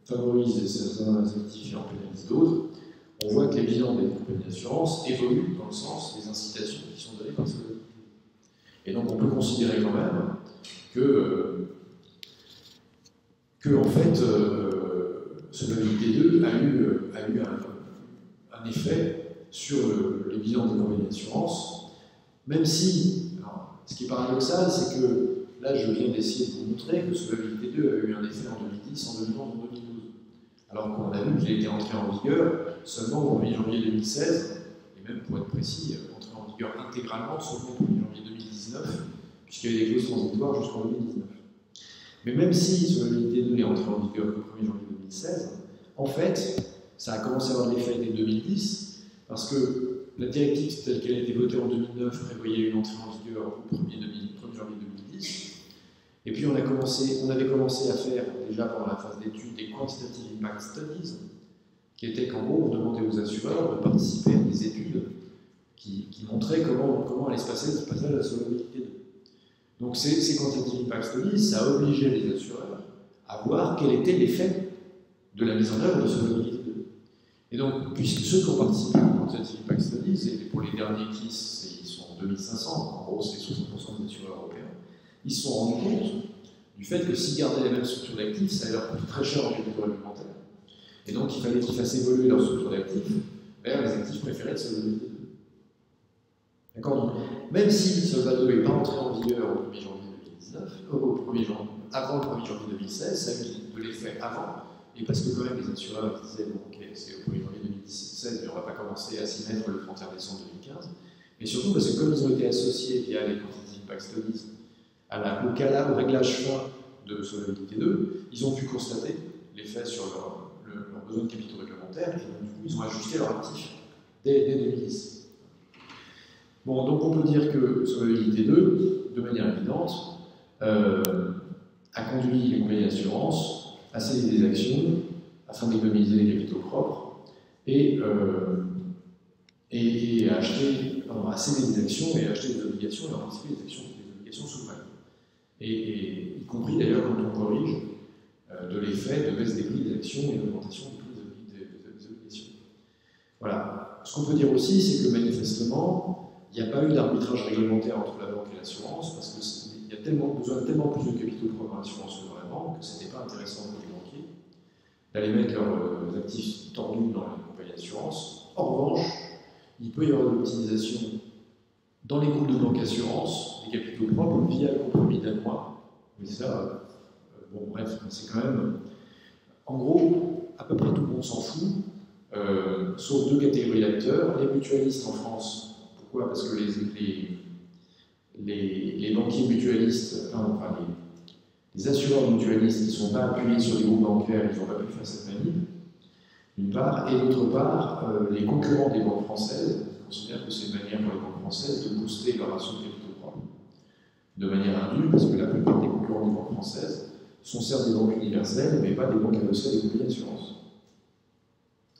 favorise certains actifs et en pénalise d'autres, on voit que les bilans des compagnies d'assurance évoluent dans le sens des incitations qui sont données par solvabilité. Et donc on peut considérer quand même que en fait, solvabilité 2 a eu un effet sur les bilans des compagnies d'assurance, même si, alors, ce qui est paradoxal, c'est que là je viens d'essayer de vous montrer que solvabilité 2 a eu un effet en 2010, en 2011, en 2012. Alors qu'on a vu qu'il était entré en vigueur seulement au 1er janvier 2016, et même pour être précis, entré en vigueur intégralement seulement au 1er janvier 2019, puisqu'il y avait des clauses transitoires jusqu'en 2019. Mais même si solvabilité 2 est entré en vigueur le 1er janvier 2016, en fait, ça a commencé à avoir de l'effet dès 2010, parce que la directive telle qu'elle a été votée en 2009 prévoyait une entrée en vigueur au 1er janvier 2010. Et puis on avait commencé à faire, déjà pendant la phase d'étude, des Quantitative Impact Studies, qui étaient qu'en gros, on demandait aux assureurs de participer à des études qui montraient comment allait se passer ce passage à la solvabilité 2. Donc ces Quantitative Impact Studies, ça obligeait les assureurs à voir quel était l'effet de la mise en œuvre de solvabilité 2. Et donc, puisque ceux qui ont participé aux Quantitative Impact Studies, et pour les derniers KISS, ils sont 2500, en gros c'est 60% des assureurs européens, ils se sont rendus compte du fait que s'ils gardaient les mêmes structures d'actifs, ça allait leur coûter très cher en capitaux réglementaires. Et donc il fallait qu'ils fassent évoluer leur structure d'actifs vers les actifs préférés de solvabilité 2. D'accord. Même si Solva 2 n'est pas entré en vigueur au 1er janvier 2019, avant le 1er janvier 2016, ça a eu de l'effet avant, et parce que quand même les assureurs disaient bon ok, c'est au 1er janvier 2016, mais on ne va pas commencer à s'y mettre le 31 décembre 2015, mais surtout parce que comme ils ont été associés via les Quantitative Impact Studies au réglage fin de solvabilité 2, ils ont pu constater l'effet sur leurs besoins de capitaux réglementaires, et donc, du coup, ils ont ajusté leurs actifs dès 2010. Bon, donc on peut dire que solvabilité 2, de manière évidente, a conduit les compagnies d'assurance à céder des actions afin d'économiser les capitaux propres et à céder des actions et à acheter des obligations et à anticiper des obligations souveraines. Et y compris d'ailleurs quand on corrige de l'effet de baisse des prix des actions et d'augmentation du prix des obligations. Voilà. Ce qu'on peut dire aussi, c'est que manifestement, il n'y a pas eu d'arbitrage réglementaire entre la banque et l'assurance, parce qu'il y a besoin de tellement plus de capitaux propres dans l'assurance que dans la banque, que ce n'était pas intéressant pour les banquiers d'aller mettre leurs actifs tendus dans les compagnies d'assurance. En revanche, il peut y avoir de l'optimisation dans les groupes de banque assurance des capitaux propres via le compromis d'un mois. Mais ça, bon bref, c'est quand même... En gros, à peu près tout le monde s'en fout, sauf deux catégories d'acteurs. Les mutualistes en France. Pourquoi? Parce que les banquiers mutualistes, enfin les assureurs mutualistes qui ne sont pas appuyés sur des groupes bancaires, ils n'ont pas pu faire cette manip, d'une part, et d'autre part, les concurrents des banques françaises considèrent que c'est une manière pour les banques françaises de booster leur ratio de capitaux propres. De manière indue, parce que la plupart des concurrents des banques françaises sont certes des banques universelles, mais pas des banques adossées à des compagnies d'assurance.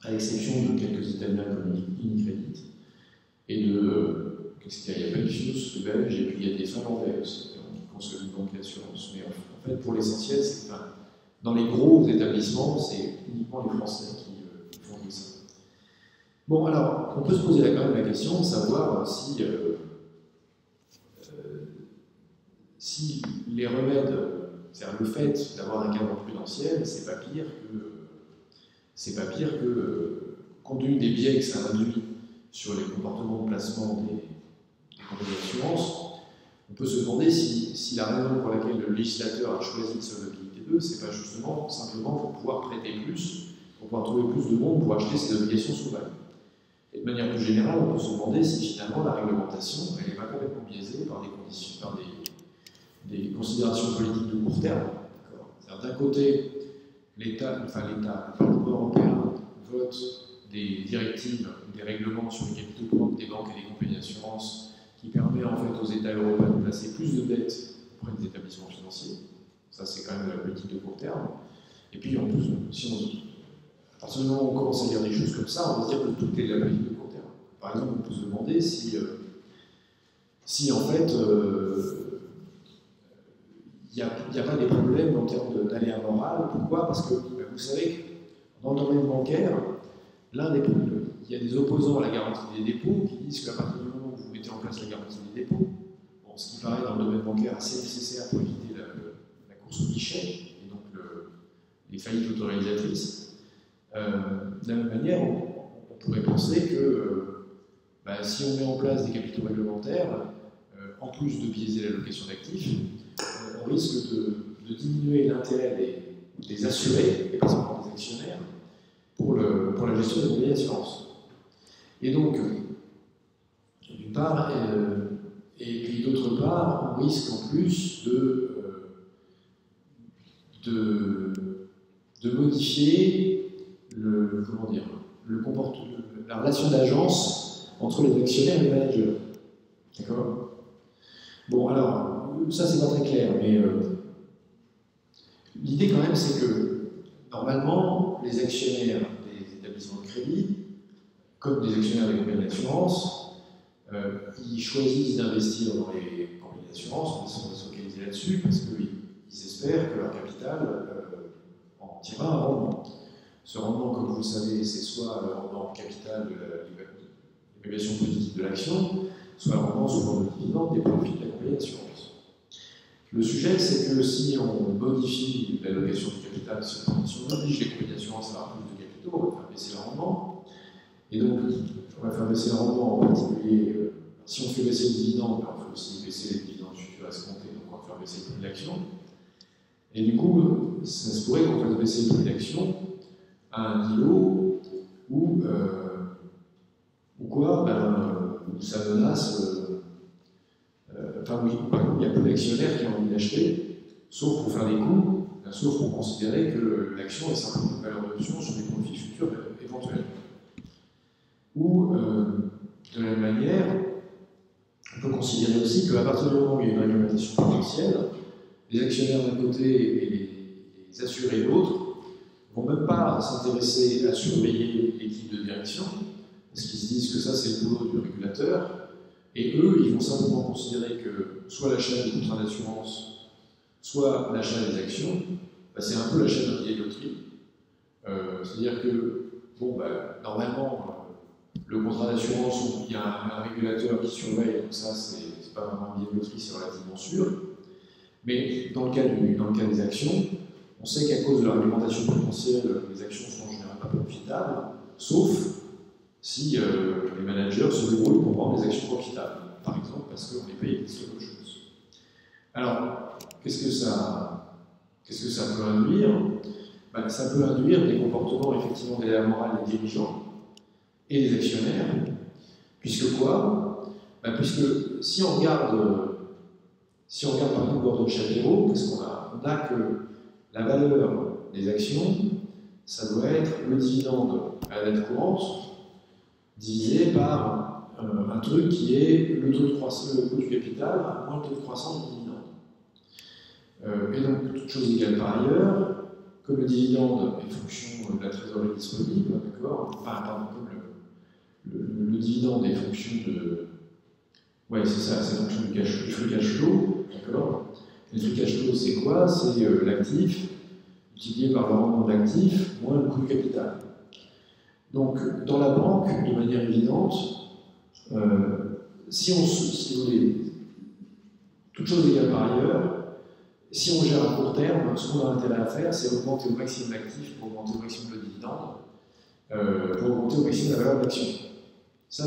À l'exception de quelques Italiens comme Unicredit, et de. Qu'est-ce qu'il y a? Il y a Belfius, le belge, et puis il y a des Finlandais aussi, qui construisent une banque d'assurance. Mais en fait, pour l'essentiel, dans les gros établissements, c'est uniquement les Français qui font ça. Bon, alors, on peut se poser quand même la question de savoir si les remèdes, c'est-à-dire le fait d'avoir un cadre prudentiel, c'est pas pire que, compte tenu des biais que ça induit sur les comportements de placement des compagnies d'assurance, on peut se demander si la raison pour laquelle le législateur a choisi de solvabilité 2, c'est pas justement simplement pour pouvoir prêter plus, pour pouvoir trouver plus de monde pour acheter ces obligations sous-values. Et de manière plus générale, on peut se demander si finalement la réglementation, elle n'est pas complètement biaisée par des considérations politiques de court terme. D'un côté, le Parlement européen vote des directives, des règlements sur les capitaux propres des banques et des compagnies d'assurance qui permet en fait aux États européens de placer plus de dettes auprès des établissements financiers. Ça, c'est quand même la politique de court terme. Et puis, en plus, à partir du moment où on commence à dire des choses comme ça, on va se dire que tout est de la politique de court terme. Par exemple, on peut se demander si en fait, il n'y a pas des problèmes en termes d'aléa moral. Pourquoi? Parce que vous savez que dans le domaine bancaire, il y a des opposants à la garantie des dépôts qui disent qu'à partir du moment où vous mettez en place la garantie des dépôts, ce qui paraît dans le domaine bancaire assez nécessaire pour éviter la course au guichet et donc les faillites autorisatrices, de la même manière, on pourrait penser que si on met en place des capitaux réglementaires, en plus de biaiser l'allocation d'actifs, on risque de diminuer l'intérêt des assurés, et pas seulement des actionnaires, pour la gestion des compagnies d'assurance. Et donc, d'une part, et puis d'autre part, on risque en plus de modifier la relation d'agence entre les actionnaires et les managers. D'accord? Bon, alors, ça c'est pas très clair, mais l'idée quand même c'est que normalement, les actionnaires des établissements de crédit, comme des actionnaires des compagnies d'assurance, ils choisissent d'investir dans les compagnies d'assurance, on va se focaliser là-dessus, parce qu'ils espèrent que leur capital en tirera un rendement. Ce rendement, comme vous le savez, c'est soit le rendement capital de l'évaluation positive de l'action, soit le rendement sous forme de dividende des profits de la compagnie d'assurance. Le sujet, c'est que si on modifie l'allocation du capital, si on oblige les compagnies d'assurance à avoir plus de capitaux, on va faire baisser le rendement. Et donc, on va faire baisser le rendement en particulier. Si on fait baisser le dividende, on fait aussi baisser les dividendes futurs escomptés, donc on va faire baisser le prix de l'action. Et du coup, ça se pourrait qu'on fasse baisser le prix de l'action à un niveau où ça menace. Il n'y a plus d'actionnaires qui ont envie d'acheter, sauf pour faire des coûts, sauf pour considérer que l'action est simplement une valeur d'option sur des profits futurs éventuels. Ou, de la même manière, on peut considérer aussi qu'à partir du moment où il y a une réglementation potentielle, les actionnaires d'un côté et les assurés de l'autre ne vont même pas s'intéresser à surveiller l'équipe de direction, parce qu'ils se disent que ça c'est le boulot du régulateur. Et eux, ils vont simplement considérer que soit l'achat des contrats d'assurance, soit l'achat des actions, c'est un peu l'achat d'un billet de loterie. C'est-à-dire que, normalement, le contrat d'assurance, il y a un régulateur qui surveille, donc ça, c'est pas vraiment un billet de loterie, c'est relativement sûr. Mais dans le cas des actions, on sait qu'à cause de la réglementation potentielle, les actions sont en général pas profitables, sauf si les managers se débrouillent pour vendre des actions profitables, par exemple parce qu'on les paye des stock options. Alors, qu'est-ce que ça peut induire? ben, ça peut induire des comportements effectivement délétères des dirigeants et des actionnaires, puisque quoi? Ben, puisque si on regarde par exemple Gordon Shapiro, qu'est-ce qu'on a? On a que la valeur des actions, ça doit être le dividende à la dette courante divisé par un truc qui est le taux de croissance, le coût du capital moins le taux de croissance du dividende. Et donc, toute chose égale par ailleurs, comme le dividende est fonction de la trésorerie disponible, d'accord? Enfin, pardon, comme le dividende est fonction de. Ouais, c'est ça, c'est fonction du free cash flow, d'accord? Le free cash flow, c'est quoi? C'est l'actif multiplié par le rendement de l'actif moins le coût du capital. Donc, dans la banque, de manière évidente, si vous voulez, toute chose égale par ailleurs, si on gère à court terme, ce qu'on a intérêt à faire, c'est augmenter au maximum l'actif pour augmenter au maximum le dividende, pour augmenter au maximum la valeur de l'action. Ça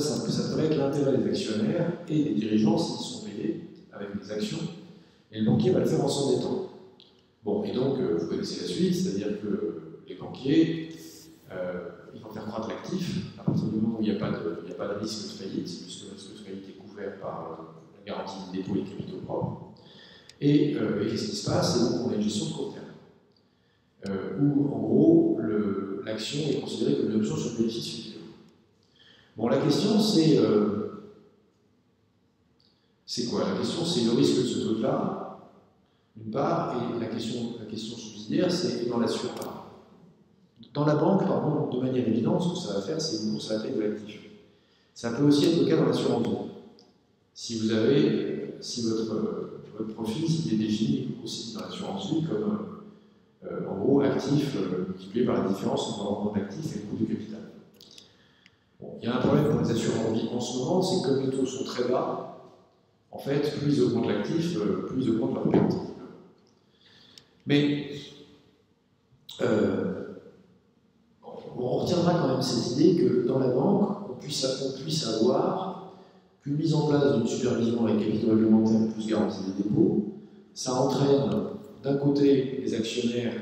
peut être l'intérêt des actionnaires et des dirigeants s'ils sont payés avec des actions, et le banquier va le faire en s'endettant. Bon, et donc, vous connaissez la suite, c'est-à-dire que les banquiers, ils vont faire croître l'actif à partir du moment où il n'y a pas de risque de faillite, puisque le risque de faillite est couvert par la garantie des dépôts et des capitaux propres. Et qu'est-ce qui se passe? C'est donc qu'on a une gestion de court terme, où en gros, l'action est considérée comme une option sur le bénéfice futur. Bon, la question c'est quoi? La question c'est le risque de ce truc-là, d'une part, et la question subsidiaire, c'est dans l'assurance. Dans la banque, pardon, de manière évidente, ce que ça va faire, c'est une course à la taille de l'actif. Ça peut aussi être le cas dans l'assurance vie. Si votre profil est défini aussi dans l'assurance vie comme, en gros, actif multiplié par la différence entre le rendement de l'actif et le coût du capital. Bon, il y a un problème pour les assurances vie en ce moment, c'est que comme les taux sont très bas, en fait, plus ils augmentent l'actif, plus ils augmentent leur perte. Mais on retiendra quand même cette idée que dans la banque, on puisse avoir qu'une mise en place d'une supervision avec capitaux réglementaires plus garantie des dépôts, ça entraîne d'un côté les actionnaires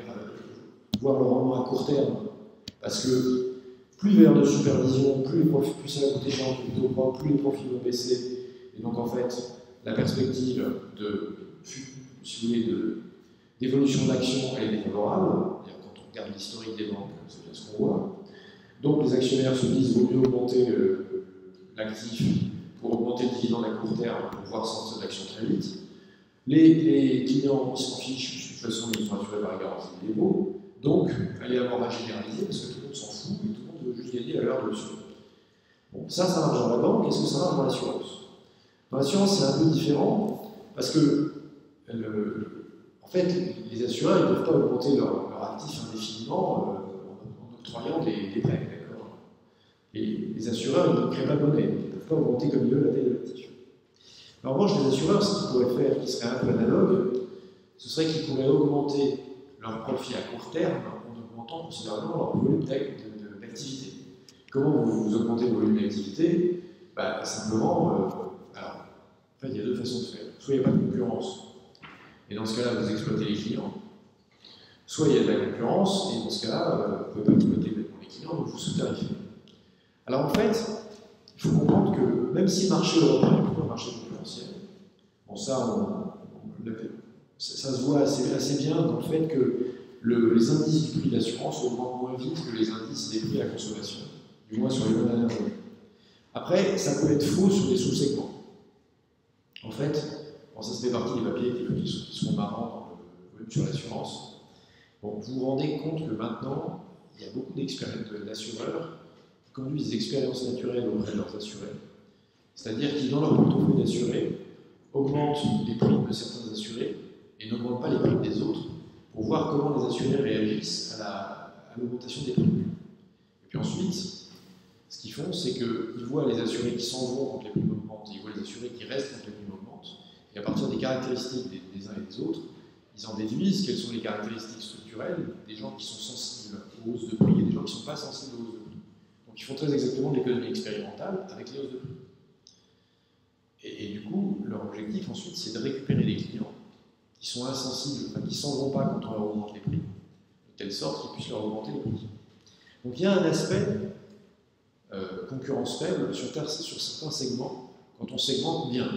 voir le rendement à court terme, parce que plus il va y avoir de supervision, plus ça va coûter cher en capitaux propres, plus les profits vont baisser, et donc en fait, la perspective d'évolution de l'action, elle est défavorable. Quand on regarde l'historique des banques, c'est bien ce qu'on voit. Donc les actionnaires se disent qu'il vaut mieux augmenter l'actif pour augmenter le dividende à court terme pour pouvoir sortir de l'action très vite. Les clients, ils s'en fichent, de toute façon, ils sont assurés par la garantie des dépôts. Donc, allez avoir à généraliser parce que tout le monde s'en fout et tout le monde veut juste gagner la valeur de l'option. Bon, ça marche dans la banque. Est-ce que ça marche dans l'assurance? Dans l'assurance, c'est un peu différent parce que, en fait, les assureurs ne peuvent pas augmenter leur actif indéfiniment en octroyant des prêts. Et les assureurs, ils ne créent pas de monnaie, ils ne peuvent pas augmenter comme ils veulent la taille de l'actif. En revanche, les assureurs, ce qu'ils pourraient faire, qui serait un peu analogue, ce serait qu'ils pourraient augmenter leur profit à court terme en augmentant considérablement leur volume d'activité. Comment vous augmentez le volume d'activité? Simplement, alors, en fait, il y a deux façons de faire. Soit il n'y a pas de concurrence, et dans ce cas-là, vous exploitez les clients. Soit il y a de la concurrence, et dans ce cas-là, vous ne pouvez pas exploiter les clients, donc vous sous-tarifez. Alors en fait, il faut comprendre que même si le marché européen est plutôt un marché concurrentiel, bon ça se voit assez bien dans le fait que les indices du prix de l'assurance augmentent moins vite que les indices des prix à la consommation, du moins sur les bonnes dernières années. Après, ça peut être faux sur des sous-segments. En fait, ça fait partie des papiers qui sont marrants dans le volume sur l'assurance. Bon, vous vous rendez compte que maintenant, il y a beaucoup d'assureurs qui conduisent des expériences naturelles auprès de leurs assurés. C'est-à-dire qu'ils, dans leur portefeuille d'assurés, augmentent les primes de certains assurés et n'augmentent pas les primes des autres pour voir comment les assurés réagissent à l'augmentation des primes. Et puis ensuite, ce qu'ils font, c'est qu'ils voient les assurés qui s'en vont quand les primes augmentent, et ils voient les assurés qui restent quand les primes augmentent, et à partir des caractéristiques des uns et des autres, ils en déduisent quelles sont les caractéristiques structurelles des gens qui sont sensibles aux hausses de prix et des gens qui ne sont pas sensibles aux hausses de prix. Donc ils font très exactement de l'économie expérimentale avec les hausses de prix. Et du coup, leur objectif ensuite, c'est de récupérer des clients qui sont insensibles, qui ne s'en vont pas quand on leur augmente les prix, telle sorte qu'ils puissent leur augmenter les prix. Donc il y a un aspect concurrence faible sur certains segments, quand on segmente bien.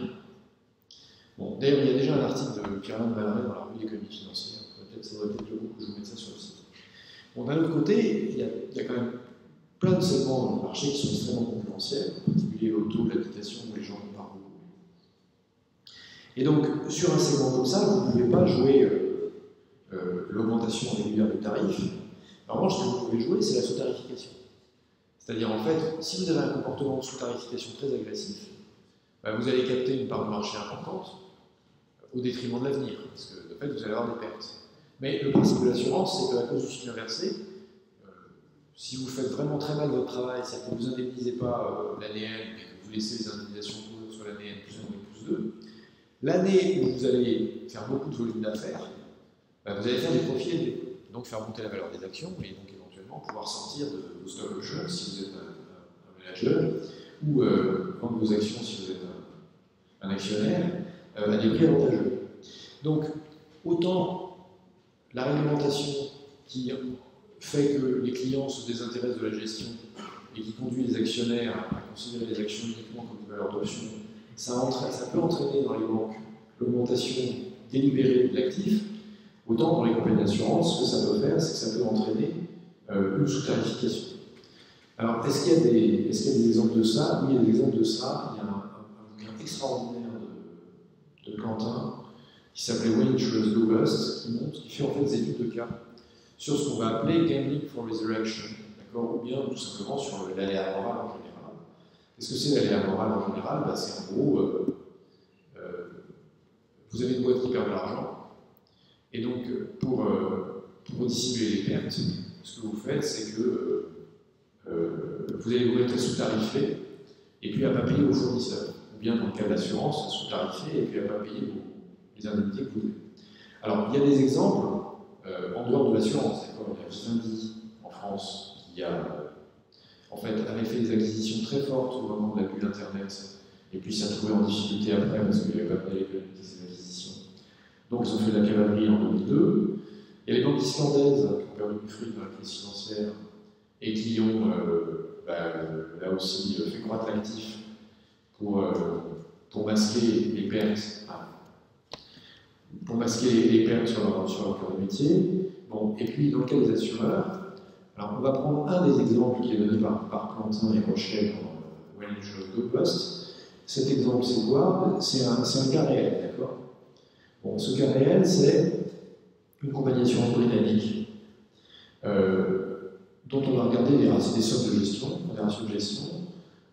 Bon, d'ailleurs, il y a déjà un article de Pierre-Alain Vallaret dans la revue d'économie financière, ça devrait être le coup que je vous mette ça sur le site. Bon, d'un autre côté, il y a quand même plein de segments dans le marché qui sont extrêmement concurrentiels, en particulier l'auto, l'habitation, où les gens en parlent beaucoup. Et donc, sur un segment comme ça, vous ne pouvez pas jouer l'augmentation régulière des tarifs. En revanche, ce que vous pouvez jouer, c'est la sous-tarification. C'est-à-dire, en fait, si vous avez un comportement de sous-tarification très agressif, bah, vous allez capter une part de marché importante au détriment de l'avenir, parce que de fait, vous allez avoir des pertes. Mais le principe de l'assurance, c'est qu'à cause du signe inversé, si vous faites vraiment très mal votre travail, c'est-à-dire que vous n'indemnisez pas l'année N, mais que vous laissez les indemnisations courir sur l'année N plus 1 ou plus 2, l'année où vous allez faire beaucoup de volume d'affaires, bah, vous allez faire des profits élevés, donc faire monter la valeur des actions, et donc éventuellement pouvoir sortir de vos stock options si vous êtes un manager, ou vendre vos actions si vous êtes un actionnaire, à des prix avantageux. Donc, autant la réglementation qui fait que les clients se désintéressent de la gestion et qui conduit les actionnaires à considérer les actions uniquement comme une valeur d'option, ça peut entraîner dans les banques l'augmentation délibérée de l'actif, autant dans les compagnies d'assurance, ce que ça peut faire, c'est que ça peut entraîner une sous-tarification. Alors, est-ce qu'il y a des exemples de ça? Oui, il y a des exemples de ça. Il y a un bouquin extraordinaire de Quentin, qui s'appelait When Insurance Go Bust, qui fait en fait des études de cas sur ce qu'on va appeler Gambling for Resurrection, ou bien tout simplement sur l'aléa moral en général. Qu'est-ce que c'est l'aléa moral en général? Bah, c'est en gros, vous avez une boîte qui perd de l'argent, et donc pour dissimuler les pertes, ce que vous faites, c'est que vous allez vous mettre à sous-tarifer, et puis à ne pas payer vos fournisseurs. Ou bien dans le cas de l'assurance, à sous-tarifer, et puis à ne pas payer les indemnités que vous devez. Alors, il y a des exemples en dehors de l'assurance. Il y a Vivendi en France qui en fait, avait fait des acquisitions très fortes au moment de la bulle Internet, et puis s'est retrouvé en difficulté après parce qu'il n'y avait pas de limiter ces acquisitions. Donc, ils ont fait de la cavalerie en 2002. Il y a les banques islandaises qui ont perdu du fric dans la crise financière et qui ont, là aussi, fait croître l'actif pour masquer les pertes. Pour masquer les pertes sur leur cœur de métier. Bon, et puis, dans le cas des assureurs, alors on va prendre un des exemples qui est donné par Quentin et Rochelle dans When Insurance Go Bust. Cet exemple, c'est quoi? C'est un cas réel, d'accord? Bon, ce cas réel, c'est une compagnie d'assurance britannique dont on va regarder des sommes de gestion, des ratios de gestion.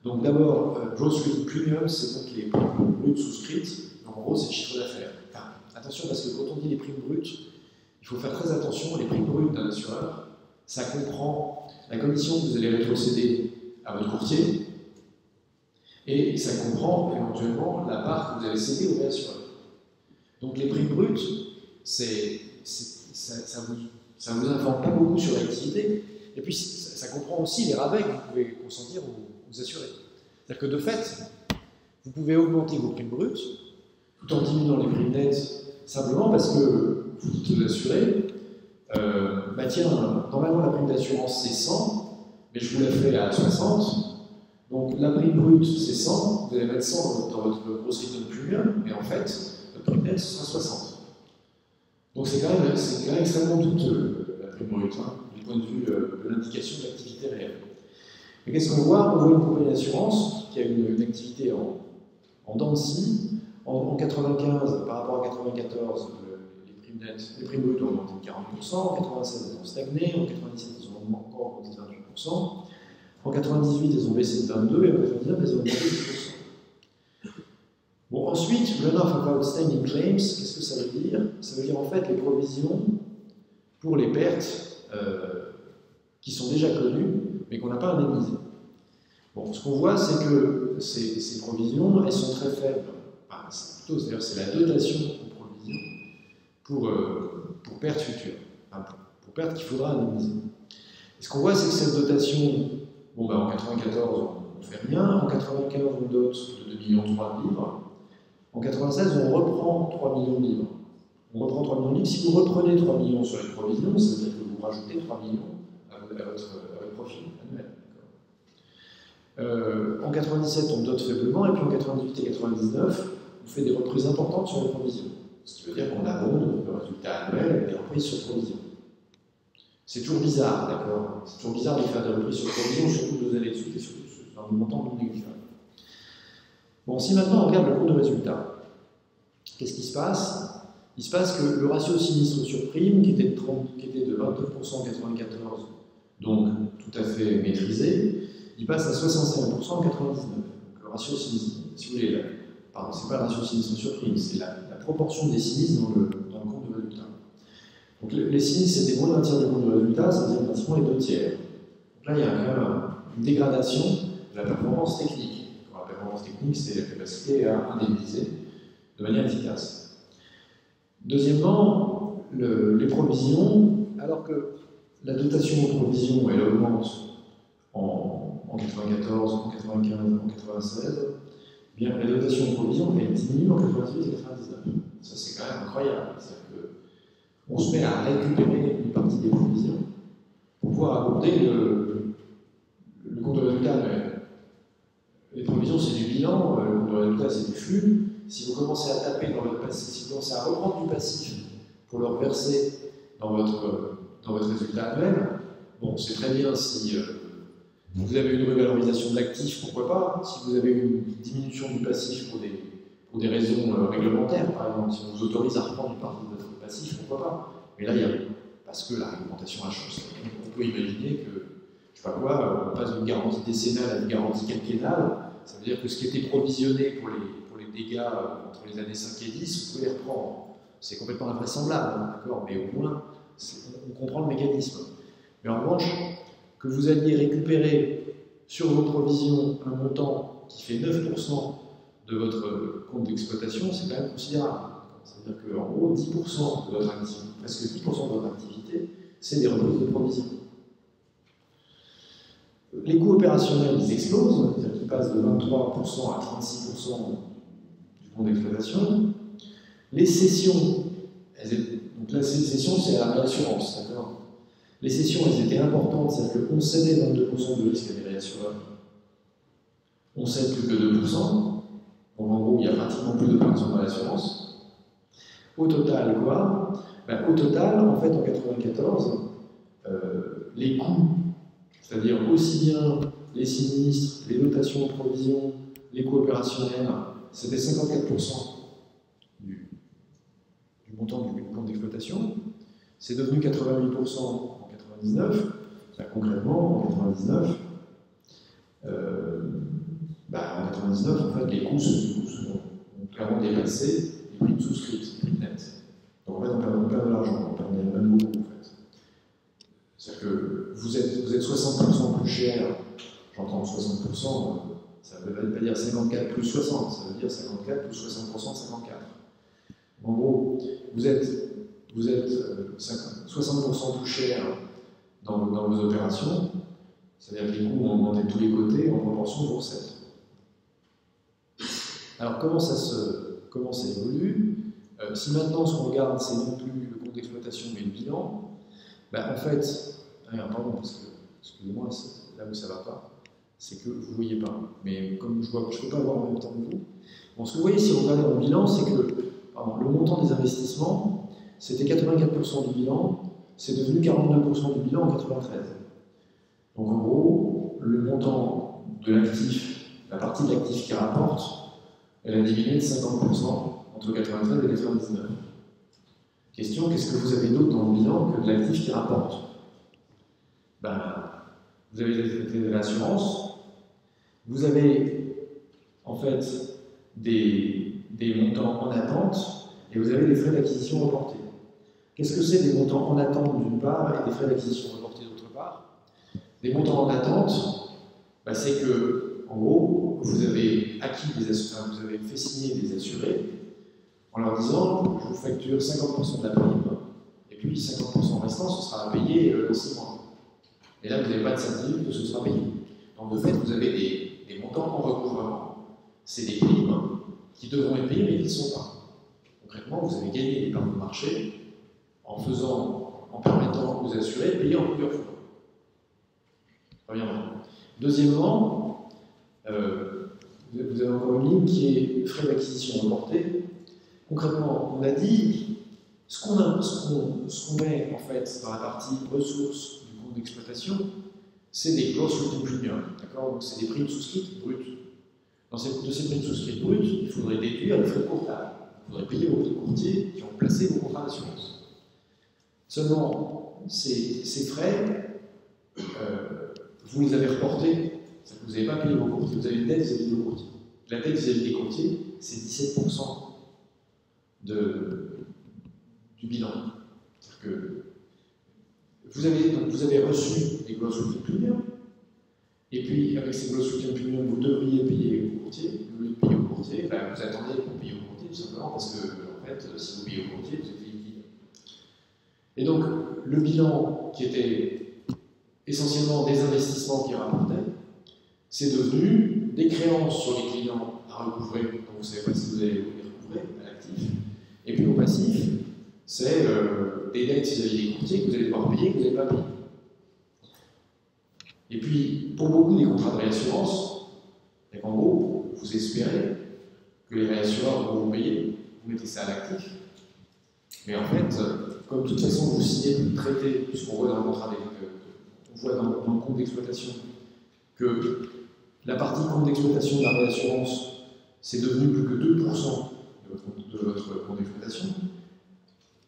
Donc d'abord, gross written premium, c'est donc les primes brutes souscrites. En gros, c'est le chiffre d'affaires. Enfin, attention, parce que quand on dit les primes brutes, il faut faire très attention. Les primes brutes d'un assureur, ça comprend la commission que vous allez rétrocéder à votre courtier, et ça comprend éventuellement la part que vous allez céder au réassureur. Donc les primes brutes, ça vous informe pas beaucoup sur l'activité, et puis ça comprend aussi les rabais que vous pouvez consentir aux assurés. C'est-à-dire que de fait, vous pouvez augmenter vos primes brutes tout en diminuant les primes nettes, simplement parce que vous dites aux assurés, tiens, normalement la prime d'assurance c'est 100, mais je vous la fais à 60, donc la prime brute c'est 100, vous allez mettre 100 dans votre grosse written premium, mais en fait, votre prime nette ce sera 60. Donc c'est quand même extrêmement douteux, la prime brute, du point de vue de l'indication de l'activité réelle. Mais qu'est-ce qu'on voit? On voit une compagnie d'assurance qui a une activité en dents de scie. En 95, par rapport à 94, les primes brutes ont augmenté de 40%, en 96, elles ont stagné, en 97, elles ont encore augmenté de 28%, en 98, elles ont baissé de 22%, et en 99, elles ont augmenté de 10%. Bon, ensuite, run-off of outstanding claims, qu'est-ce que ça veut dire? Ça veut dire en fait les provisions pour les pertes qui sont déjà connues, mais qu'on n'a pas indemnisées. Bon, ce qu'on voit, c'est que ces provisions, elles sont très faibles. D'ailleurs, c'est la dotation aux provisions pour pertes futures, pour pertes qu'il faudra indemniser. Et ce qu'on voit, c'est que cette dotation, en 94, on ne fait rien, en 95, on dote de 2,3 millions de livres, en 96, on reprend 3 millions de livres, On reprend 3 millions de livres. Si vous reprenez 3 millions sur une provision, ça veut dire que vous rajoutez 3 millions à votre profit annuel. En 97, on dote faiblement, et puis en 98 et 99, on fait des reprises importantes sur les provisions. Ce qui veut dire qu'on abonde le résultat annuel avec des reprises sur provision. C'est toujours bizarre, d'accord? C'est toujours bizarre de faire des reprises sur provision, surtout 2 années de suite et surtout dans le montant non négligeable. Bon, si maintenant on regarde le compte de résultat, qu'est-ce qui se passe? Il se passe que le ratio sinistre sur prime, qui était de 29% en 94, donc tout à fait maîtrisé, il passe à 65% en 99. Donc le ratio sinistre, si vous voulez, pardon, c'est pas le ratio sinistre sur prime, c'est la proportion des sinistres dans le compte de résultat. Donc les sinistres, c'était moins d'un tiers du compte de résultat, c'est-à-dire pratiquement les 2 tiers. Donc là, il y a quand même une dégradation de la performance technique. Alors, la performance technique, c'est la capacité à indemniser de manière efficace. Deuxièmement, les provisions, alors que la dotation aux provisions, elle augmente en 94, en 95, en 96, eh bien, la dotation aux provisions, elle diminue en 98 et 99. Ça, c'est quand même incroyable. C'est-à-dire qu'on se met à récupérer une partie des provisions pour pouvoir aborder le compte de résultat annuel. Les provisions, c'est du bilan, le compte de résultat, c'est du flux. Si vous commencez à taper dans votre passif, si vous commencez à reprendre du passif pour le reverser dans votre résultat annuel, bon, c'est très bien si vous avez une revalorisation de l'actif, pourquoi pas. Si vous avez une diminution du passif pour des raisons réglementaires, par exemple, si on vous autorise à reprendre une partie de votre passif, pourquoi pas. Mais là, parce que la réglementation a changé. On peut imaginer que, je sais pas quoi, on passe d'une garantie décennale à une garantie quinquennale. Ça veut dire que ce qui était provisionné pour les dégâts entre les années 5 et 10, vous pouvez les reprendre. C'est complètement invraisemblable, hein, d'accord, mais au moins, on comprend le mécanisme. Mais en revanche, que vous alliez récupérer sur vos provisions un montant qui fait 9% de votre compte d'exploitation, c'est quand même considérable. C'est-à-dire qu'en gros, 10% de votre activité, presque 10% de votre activité, c'est des reprises de provisions. Les coûts opérationnels, ils explosent, c'est-à-dire qu'ils passent de 23% à 36% du compte d'exploitation. Les cessions, donc la cession, c'est à l'assurance, d'accord? Les cessions, elles étaient importantes, c'est-à-dire qu'on cédait 22% de risque à des réassureurs. On cède plus que 2%, donc en gros, il y a pratiquement plus de pension dans l'assurance. Au total, quoi? Ben, au total, en fait, en 94, les coûts, c'est-à-dire aussi bien les sinistres, les dotations aux provisions, les coûts opérationnels, c'était 54% du montant du compte d'exploitation. C'est devenu 88% en 99. Concrètement, en 99, en 99, en fait, les coûts ont clairement dépassé les prix de souscrits, les prix nets. Donc en fait, on perd de l'argent, on perd même beaucoup, en fait. C'est-à-dire que vous êtes 60% plus cher, j'entends 60%, ça ne veut pas dire 54 plus 60, ça veut dire 54 plus 60% de 54. En gros, vous êtes 60% plus cher dans vos opérations, c'est-à-dire que les coûts ont augmenté de tous les côtés en proportion de vos recettes. Alors comment ça évolue? Si maintenant ce qu'on regarde c'est non plus le compte d'exploitation mais le bilan, en fait, pardon, parce que, excusez-moi, là où ça ne va pas, c'est que vous ne voyez pas. Mais comme je ne peux pas voir en même temps que vous, bon, ce que vous voyez si vous regardez dans le bilan, c'est que le montant des investissements, c'était 84% du bilan, c'est devenu 42% du bilan en 93. Donc en gros, le montant de l'actif, la partie de l'actif qui rapporte, elle a diminué de 50% entre 93 et 99. Question, qu'est-ce que vous avez d'autre dans le bilan que de l'actif qui rapporte? Vous avez de l'assurance, vous avez en fait des montants en attente et vous avez des frais d'acquisition reportés. Qu'est-ce que c'est des montants en attente d'une part et des frais d'acquisition reportés d'autre part? Des montants en attente, c'est que, en gros, vous avez vous avez fait signer des assurés en leur disant je vous facture 50% de la prime et puis 50% restant, ce sera à payer dans 6 mois. Et là, vous n'avez pas de certitude que ce sera payé. Donc, de fait, vous avez des montants en recouvrement. C'est des primes qui devront être payées mais qui ne sont pas. Donc, concrètement, vous avez gagné des parts de marché en permettant aux assurés de payer en plusieurs fois. Premièrement. Deuxièmement, vous avez encore une ligne qui est frais d'acquisition reportés. Concrètement, on a dit, ce qu'on met en fait dans la partie ressources du compte d'exploitation, c'est des gross written premium, d'accord? Donc c'est des primes souscrites brutes. De ces primes souscrites brutes, il faudrait déduire les frais de courtage. Il faudrait payer vos courtiers qui ont placé vos contrats d'assurance. Seulement, ces frais, vous les avez reportés, vous n'avez pas payé vos courtiers, vous avez une dette vis-à-vis de vos courtiers. La dette vis-à-vis des courtiers, c'est 17% du bilan. C'est-à-dire que vous avez reçu des gross written premium, et puis avec ces gross written premium, vous devriez payer aux courtiers. Au lieu de payer aux courtiers, ben, vous attendez pour payer aux courtiers, tout simplement parce que, en fait, si vous payez aux courtiers, vous êtes liquide. Et donc, le bilan qui était essentiellement des investissements qui rapportaient, c'est devenu des créances sur les clients à recouvrer, donc vous ne savez pas si vous allez les recouvrer à l'actif, et puis au passif, c'est des dettes vis-à-vis des courtiers que vous allez devoir payer, que vous n'avez pas payé. Et puis, pour beaucoup des contrats de réassurance, en gros, vous espérez que les réassureurs vont vous payer, vous mettez ça à l'actif, mais en fait, comme de toute façon vous signez plus de traité, puisqu'on voit dans le contrat on voit dans le compte d'exploitation que la partie compte d'exploitation de la réassurance, c'est devenu plus que 2% de votre compte d'exploitation.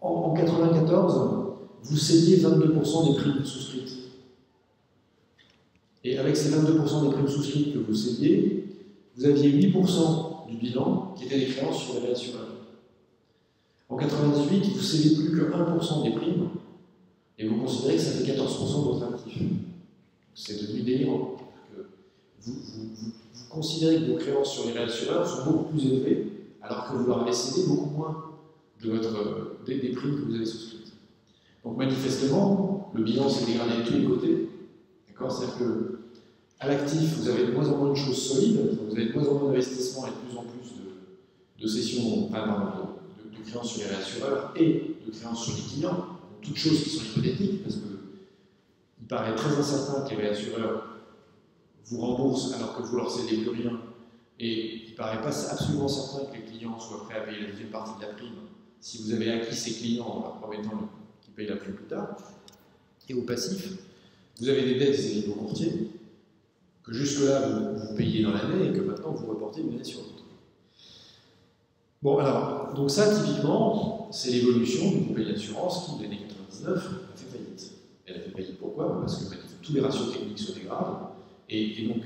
En 1994, vous cédiez 22% des primes souscrites. Et avec ces 22% des primes souscrites que vous cédiez, vous aviez 8% du bilan qui était des créances sur les réassureurs. En 1998, vous cédez plus que 1% des primes, et vous considérez que ça fait 14% de votre actif. C'est devenu délirant. Vous considérez que vos créances sur les réassureurs sont beaucoup plus élevées, alors que vous leur avez cédé beaucoup moins de des primes que vous avez souscrites. Donc manifestement, le bilan s'est dégradé de tous les côtés. C'est-à-dire qu'à l'actif, vous avez de moins en moins de choses solides, vous avez de moins en moins d'investissements et de plus en plus de cessions, de créances sur les réassureurs et de créances sur les clients, donc toutes choses qui sont hypothétiques, parce qu'il paraît très incertain que les réassureurs vous remboursent alors que vous leur cédez plus rien, et il ne paraît pas absolument certain que les clients soient prêts à payer la deuxième partie de la prime si vous avez acquis ces clients en leur promettant qu'ils payent la prime plus tard. Et au passif, vous avez des dettes vis-à-vis de vos courtiers que jusque-là vous payez dans l'année et que maintenant vous reportez d'une année sur l'autre. Bon, alors, donc ça, typiquement, c'est l'évolution du compagnie d'assurance qui, l'année 99, a fait faillite. Elle a fait faillite pourquoi? Parce que tous les ratios techniques se dégradent. Et donc,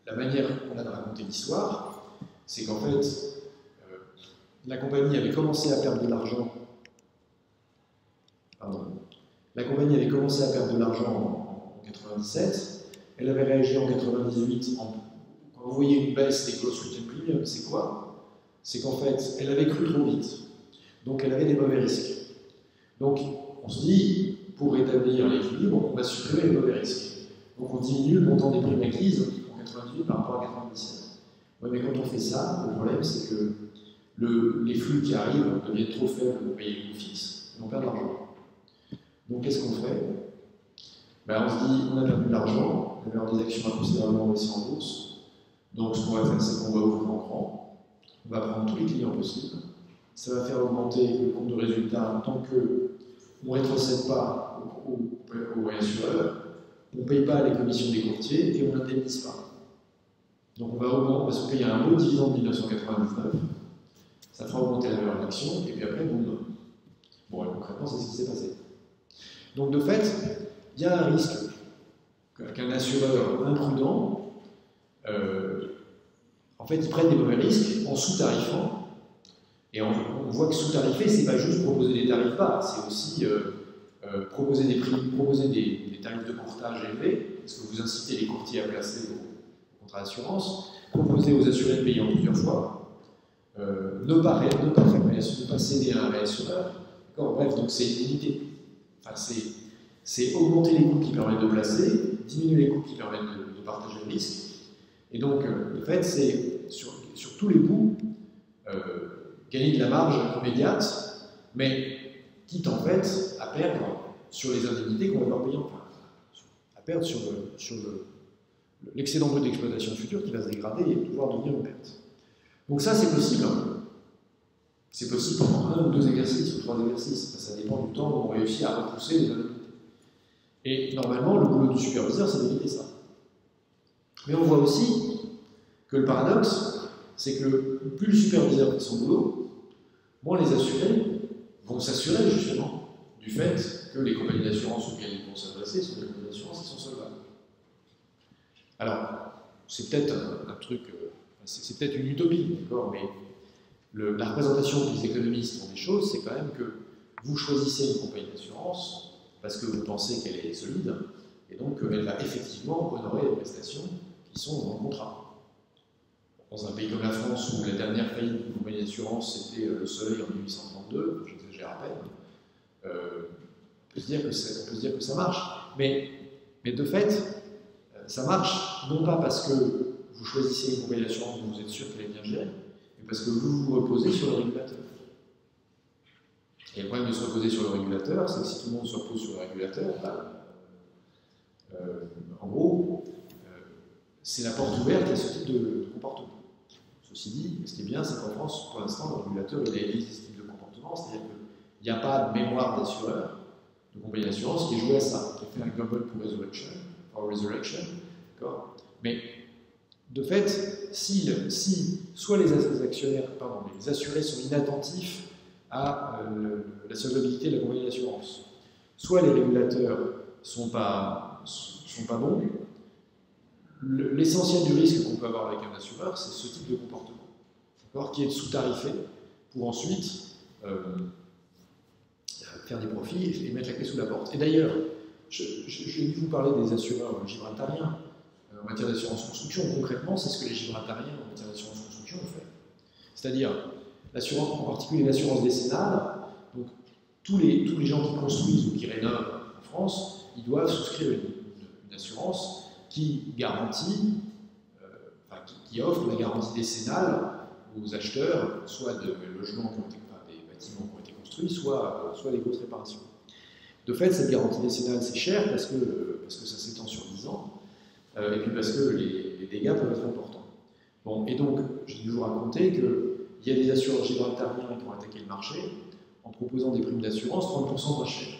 la manière qu'on a de raconter l'histoire, c'est qu'en fait, la compagnie avait commencé à perdre de l'argent. La compagnie avait commencé à perdre de l'argent en 97. Elle avait réagi en 98 quand vous voyez une baisse des gross written premium, c'est quoi? C'est qu'en fait, elle avait cru trop vite. Donc elle avait des mauvais risques. Donc on se dit, pour rétablir l'équilibre, on va supprimer les mauvais risques. Donc on diminue le montant des primes acquises en 98 par rapport à 97. Ouais, mais quand on fait ça, le problème c'est que les flux qui arrivent deviennent trop faibles pour payer les coûts fixes et on perd de l'argent. Donc qu'est-ce qu'on fait? Ben, on se dit, on a perdu de l'argent, on va avoir des actions à considérablement baisser en bourse. Donc ce qu'on va faire, c'est qu'on va ouvrir en grand, on va prendre tous les clients possibles, ça va faire augmenter le compte de résultat tant qu'on ne rétrocède pas aux réassureurs, on ne paye pas les commissions des courtiers et on n'indemnise pas. Donc on va augmenter, parce qu'il y a un beau dividende de 1999, ça fera augmenter la valeur de l'action, et puis après, boum. Bon, et concrètement, c'est ce qui s'est passé. Donc de fait, il y a un risque qu'un assureur imprudent, en fait, il prenne des mauvais risques en sous-tarifant. Et on voit que sous-tarifer, c'est pas juste proposer des tarifs bas, c'est aussi proposer des prix, proposer des tarifs de courtage élevés, parce que vous incitez les courtiers à placer vos contrats d'assurance, proposer aux assurés de payer en plusieurs fois, ne pas céder à un réassureur. Bref, donc c'est limité. Enfin, c'est augmenter les coûts qui permettent de placer, diminuer les coûts qui permettent de partager le risque. Et donc, de fait, c'est sur tous les bouts, gagner de la marge immédiate, mais quitte en fait à perdre sur les indemnités qu'on va leur payer, enfin, à perdre sur l'excédent brut d'exploitation future qui va se dégrader et pouvoir devenir une perte. Donc ça, c'est possible. C'est possible pendant 1 ou 2 exercices ou 3 exercices. Ça dépend du temps où on réussit à repousser les indemnités. Et normalement, le boulot du superviseur, c'est d'éviter ça. Mais on voit aussi que le paradoxe, c'est que plus le superviseur fait son boulot, moins les assurés vont s'assurer justement du fait que les compagnies d'assurance auxquelles ils vont s'adresser sont des compagnies d'assurance qui sont solvables. Alors, c'est peut-être un truc, c'est peut-être une utopie, d'accord, mais la représentation que les économistes font des choses, c'est quand même que vous choisissez une compagnie d'assurance parce que vous pensez qu'elle est solide, et donc elle va effectivement honorer les prestations qui sont dans le contrat. Dans un pays comme la France, où la dernière faillite d'une compagnie d'assurance, c'était le Soleil en 1832, j'exagère à peine, on peut se dire que ça marche. Mais de fait, ça marche non pas parce que vous choisissez une compagnie d'assurance où vous êtes sûr qu'elle est bien gérée, mais parce que vous vous reposez sur le régulateur. Et le problème de se reposer sur le régulateur, c'est que si tout le monde se repose sur le régulateur, en gros, c'est la porte ouverte à ce type de comportement. Ceci dit, ce qui est bien, c'est qu'en France, pour l'instant, le régulateur il a évité ce type de comportement, c'est-à-dire qu'il n'y a pas de mémoire d'assureur, de compagnie d'assurance qui est joué à ça, qui a fait un global pour resurrection, d'accord. Mais de fait, si soit les assurés sont inattentifs à la solvabilité de la compagnie d'assurance, soit les régulateurs sont pas bons, l'essentiel du risque qu'on peut avoir avec un assureur, c'est ce type de comportement, qui est sous-tarifé pour ensuite faire des profits et mettre la clé sous la porte. Et d'ailleurs, je vais vous parler des assureurs gibraltariens en matière d'assurance construction. Concrètement, c'est ce que les gibraltariens en matière d'assurance construction ont fait. C'est-à-dire, en particulier l'assurance décennale, donc tous les gens qui construisent ou qui rénovent en France, ils doivent souscrire une assurance qui garantit, qui offre la garantie décennale aux acheteurs, soit de logements qui ont été, des bâtiments qui ont été construits, soit des grosses réparations. De fait, cette garantie décennale, c'est cher parce que ça s'étend sur 10 ans, et puis parce que les dégâts peuvent être importants. Bon, et donc, je vais vous raconter qu'il y a des assureurs gibraltariens qui ont attaqué le marché en proposant des primes d'assurance 30% moins chères.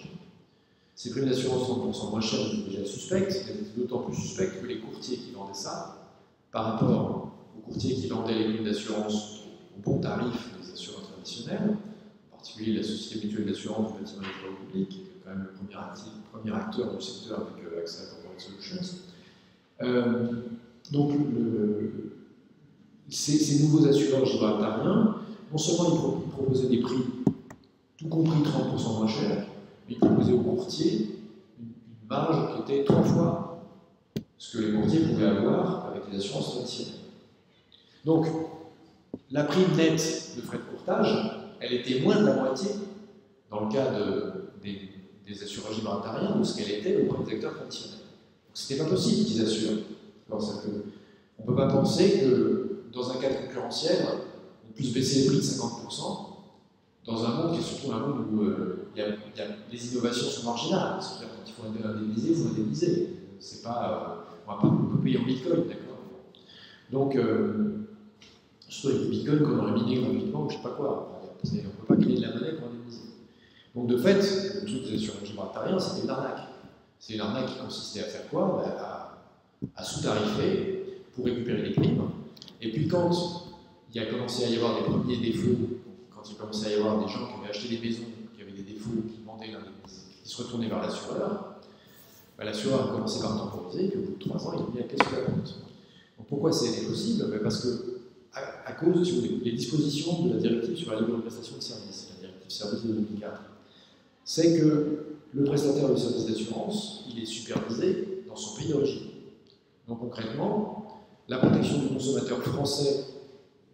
Ces primes d'assurance 30% moins chères étaient déjà suspectes, elles étaient d'autant plus suspectes que les courtiers qui vendaient ça, par rapport aux courtiers qui vendaient les primes d'assurance au bon tarif des assureurs traditionnels, en particulier la Société mutuelle d'assurance du bâtiment des travaux publics, qui est quand même le premier acteur du secteur avec AXA Corporate Solutions. Donc, ces nouveaux assureurs gibraltariens, non seulement ils proposaient des prix, tout compris 30% moins chers, mais ils proposaient aux courtiers une marge qui était 3 fois ce que les courtiers pouvaient avoir avec les assurances traditionnelles. Donc, la prime nette de frais de courtage, elle était moins de la moitié, dans le cas des assureurs gibraltariens, de ce qu'elle était auprès des acteurs traditionnels. Donc, c'était pas possible qu'ils assurent. On ne peut pas penser que, dans un cadre concurrentiel, on puisse baisser les prix de 50%, dans un monde qui est surtout un monde où les innovations sont marginales. C'est-à-dire quand il faut indemniser, il faut indemniser. C'est pas, on peut payer en bitcoin, d'accord. Donc, surtout avec le bitcoin qu'on aurait miné gratuitement ou je sais pas quoi. On ne peut pas créer de la monnaie pour indemniser. Donc, de fait, le truc des assureurs gibraltariens, c'était une arnaque. C'est une arnaque qui consistait à faire quoi? À sous-tarifer pour récupérer les primes. Et puis, quand il a commencé à y avoir des premiers défauts, quand il commençait à y avoir des gens qui avaient acheté des maisons, qui avaient des défauts, qui se retournaient vers l'assureur, l'assureur a commencé par temporiser, et puis au bout de 3 ans, il a mis la clé sous la porte. Donc pourquoi c'est possible? Parce que, à cause des dispositions de la directive sur la libre prestation de services, la directive service de 2004, c'est que le prestataire de services d'assurance, il est supervisé dans son pays d'origine. Donc concrètement, la protection du consommateur français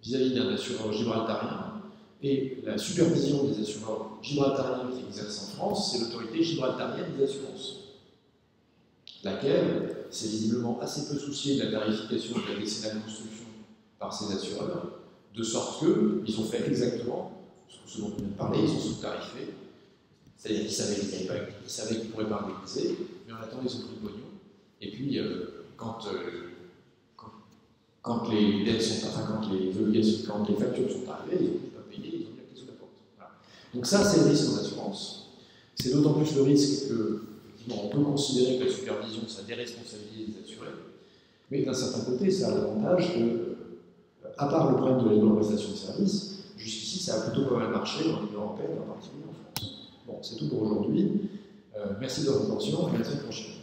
vis-à-vis d'un assureur gibraltarien et la supervision des assureurs gibraltariens qui exercent en France, c'est l'autorité gibraltarienne des assurances, laquelle s'est visiblement assez peu souciée de la tarification de la décennale construction par ces assureurs, De sorte qu'ils ont fait exactement ce dont on vient de parler, ils sont sous-tarifés. C'est-à-dire qu'ils savaient qu'ils ne pourraient pas indemniser, mais en attendant, ils ont pris le pognon. Et puis, quand les dettes sont, enfin, quand les factures sont arrivées, ils n'ont plus pas payé, ils ont mis la clé sous la porte. Voilà. Donc ça, c'est le risque en assurance. C'est d'autant plus le risque que, effectivement, on peut considérer que la supervision, ça déresponsabilise les assurés, mais d'un certain côté, ça a l'avantage que, à part le problème de la libre prestation de service, jusqu'ici, ça a plutôt pas mal marché dans l'Union européenne, en particulier en France. Bon, c'est tout pour aujourd'hui. Merci de votre attention et à la semaine prochaine.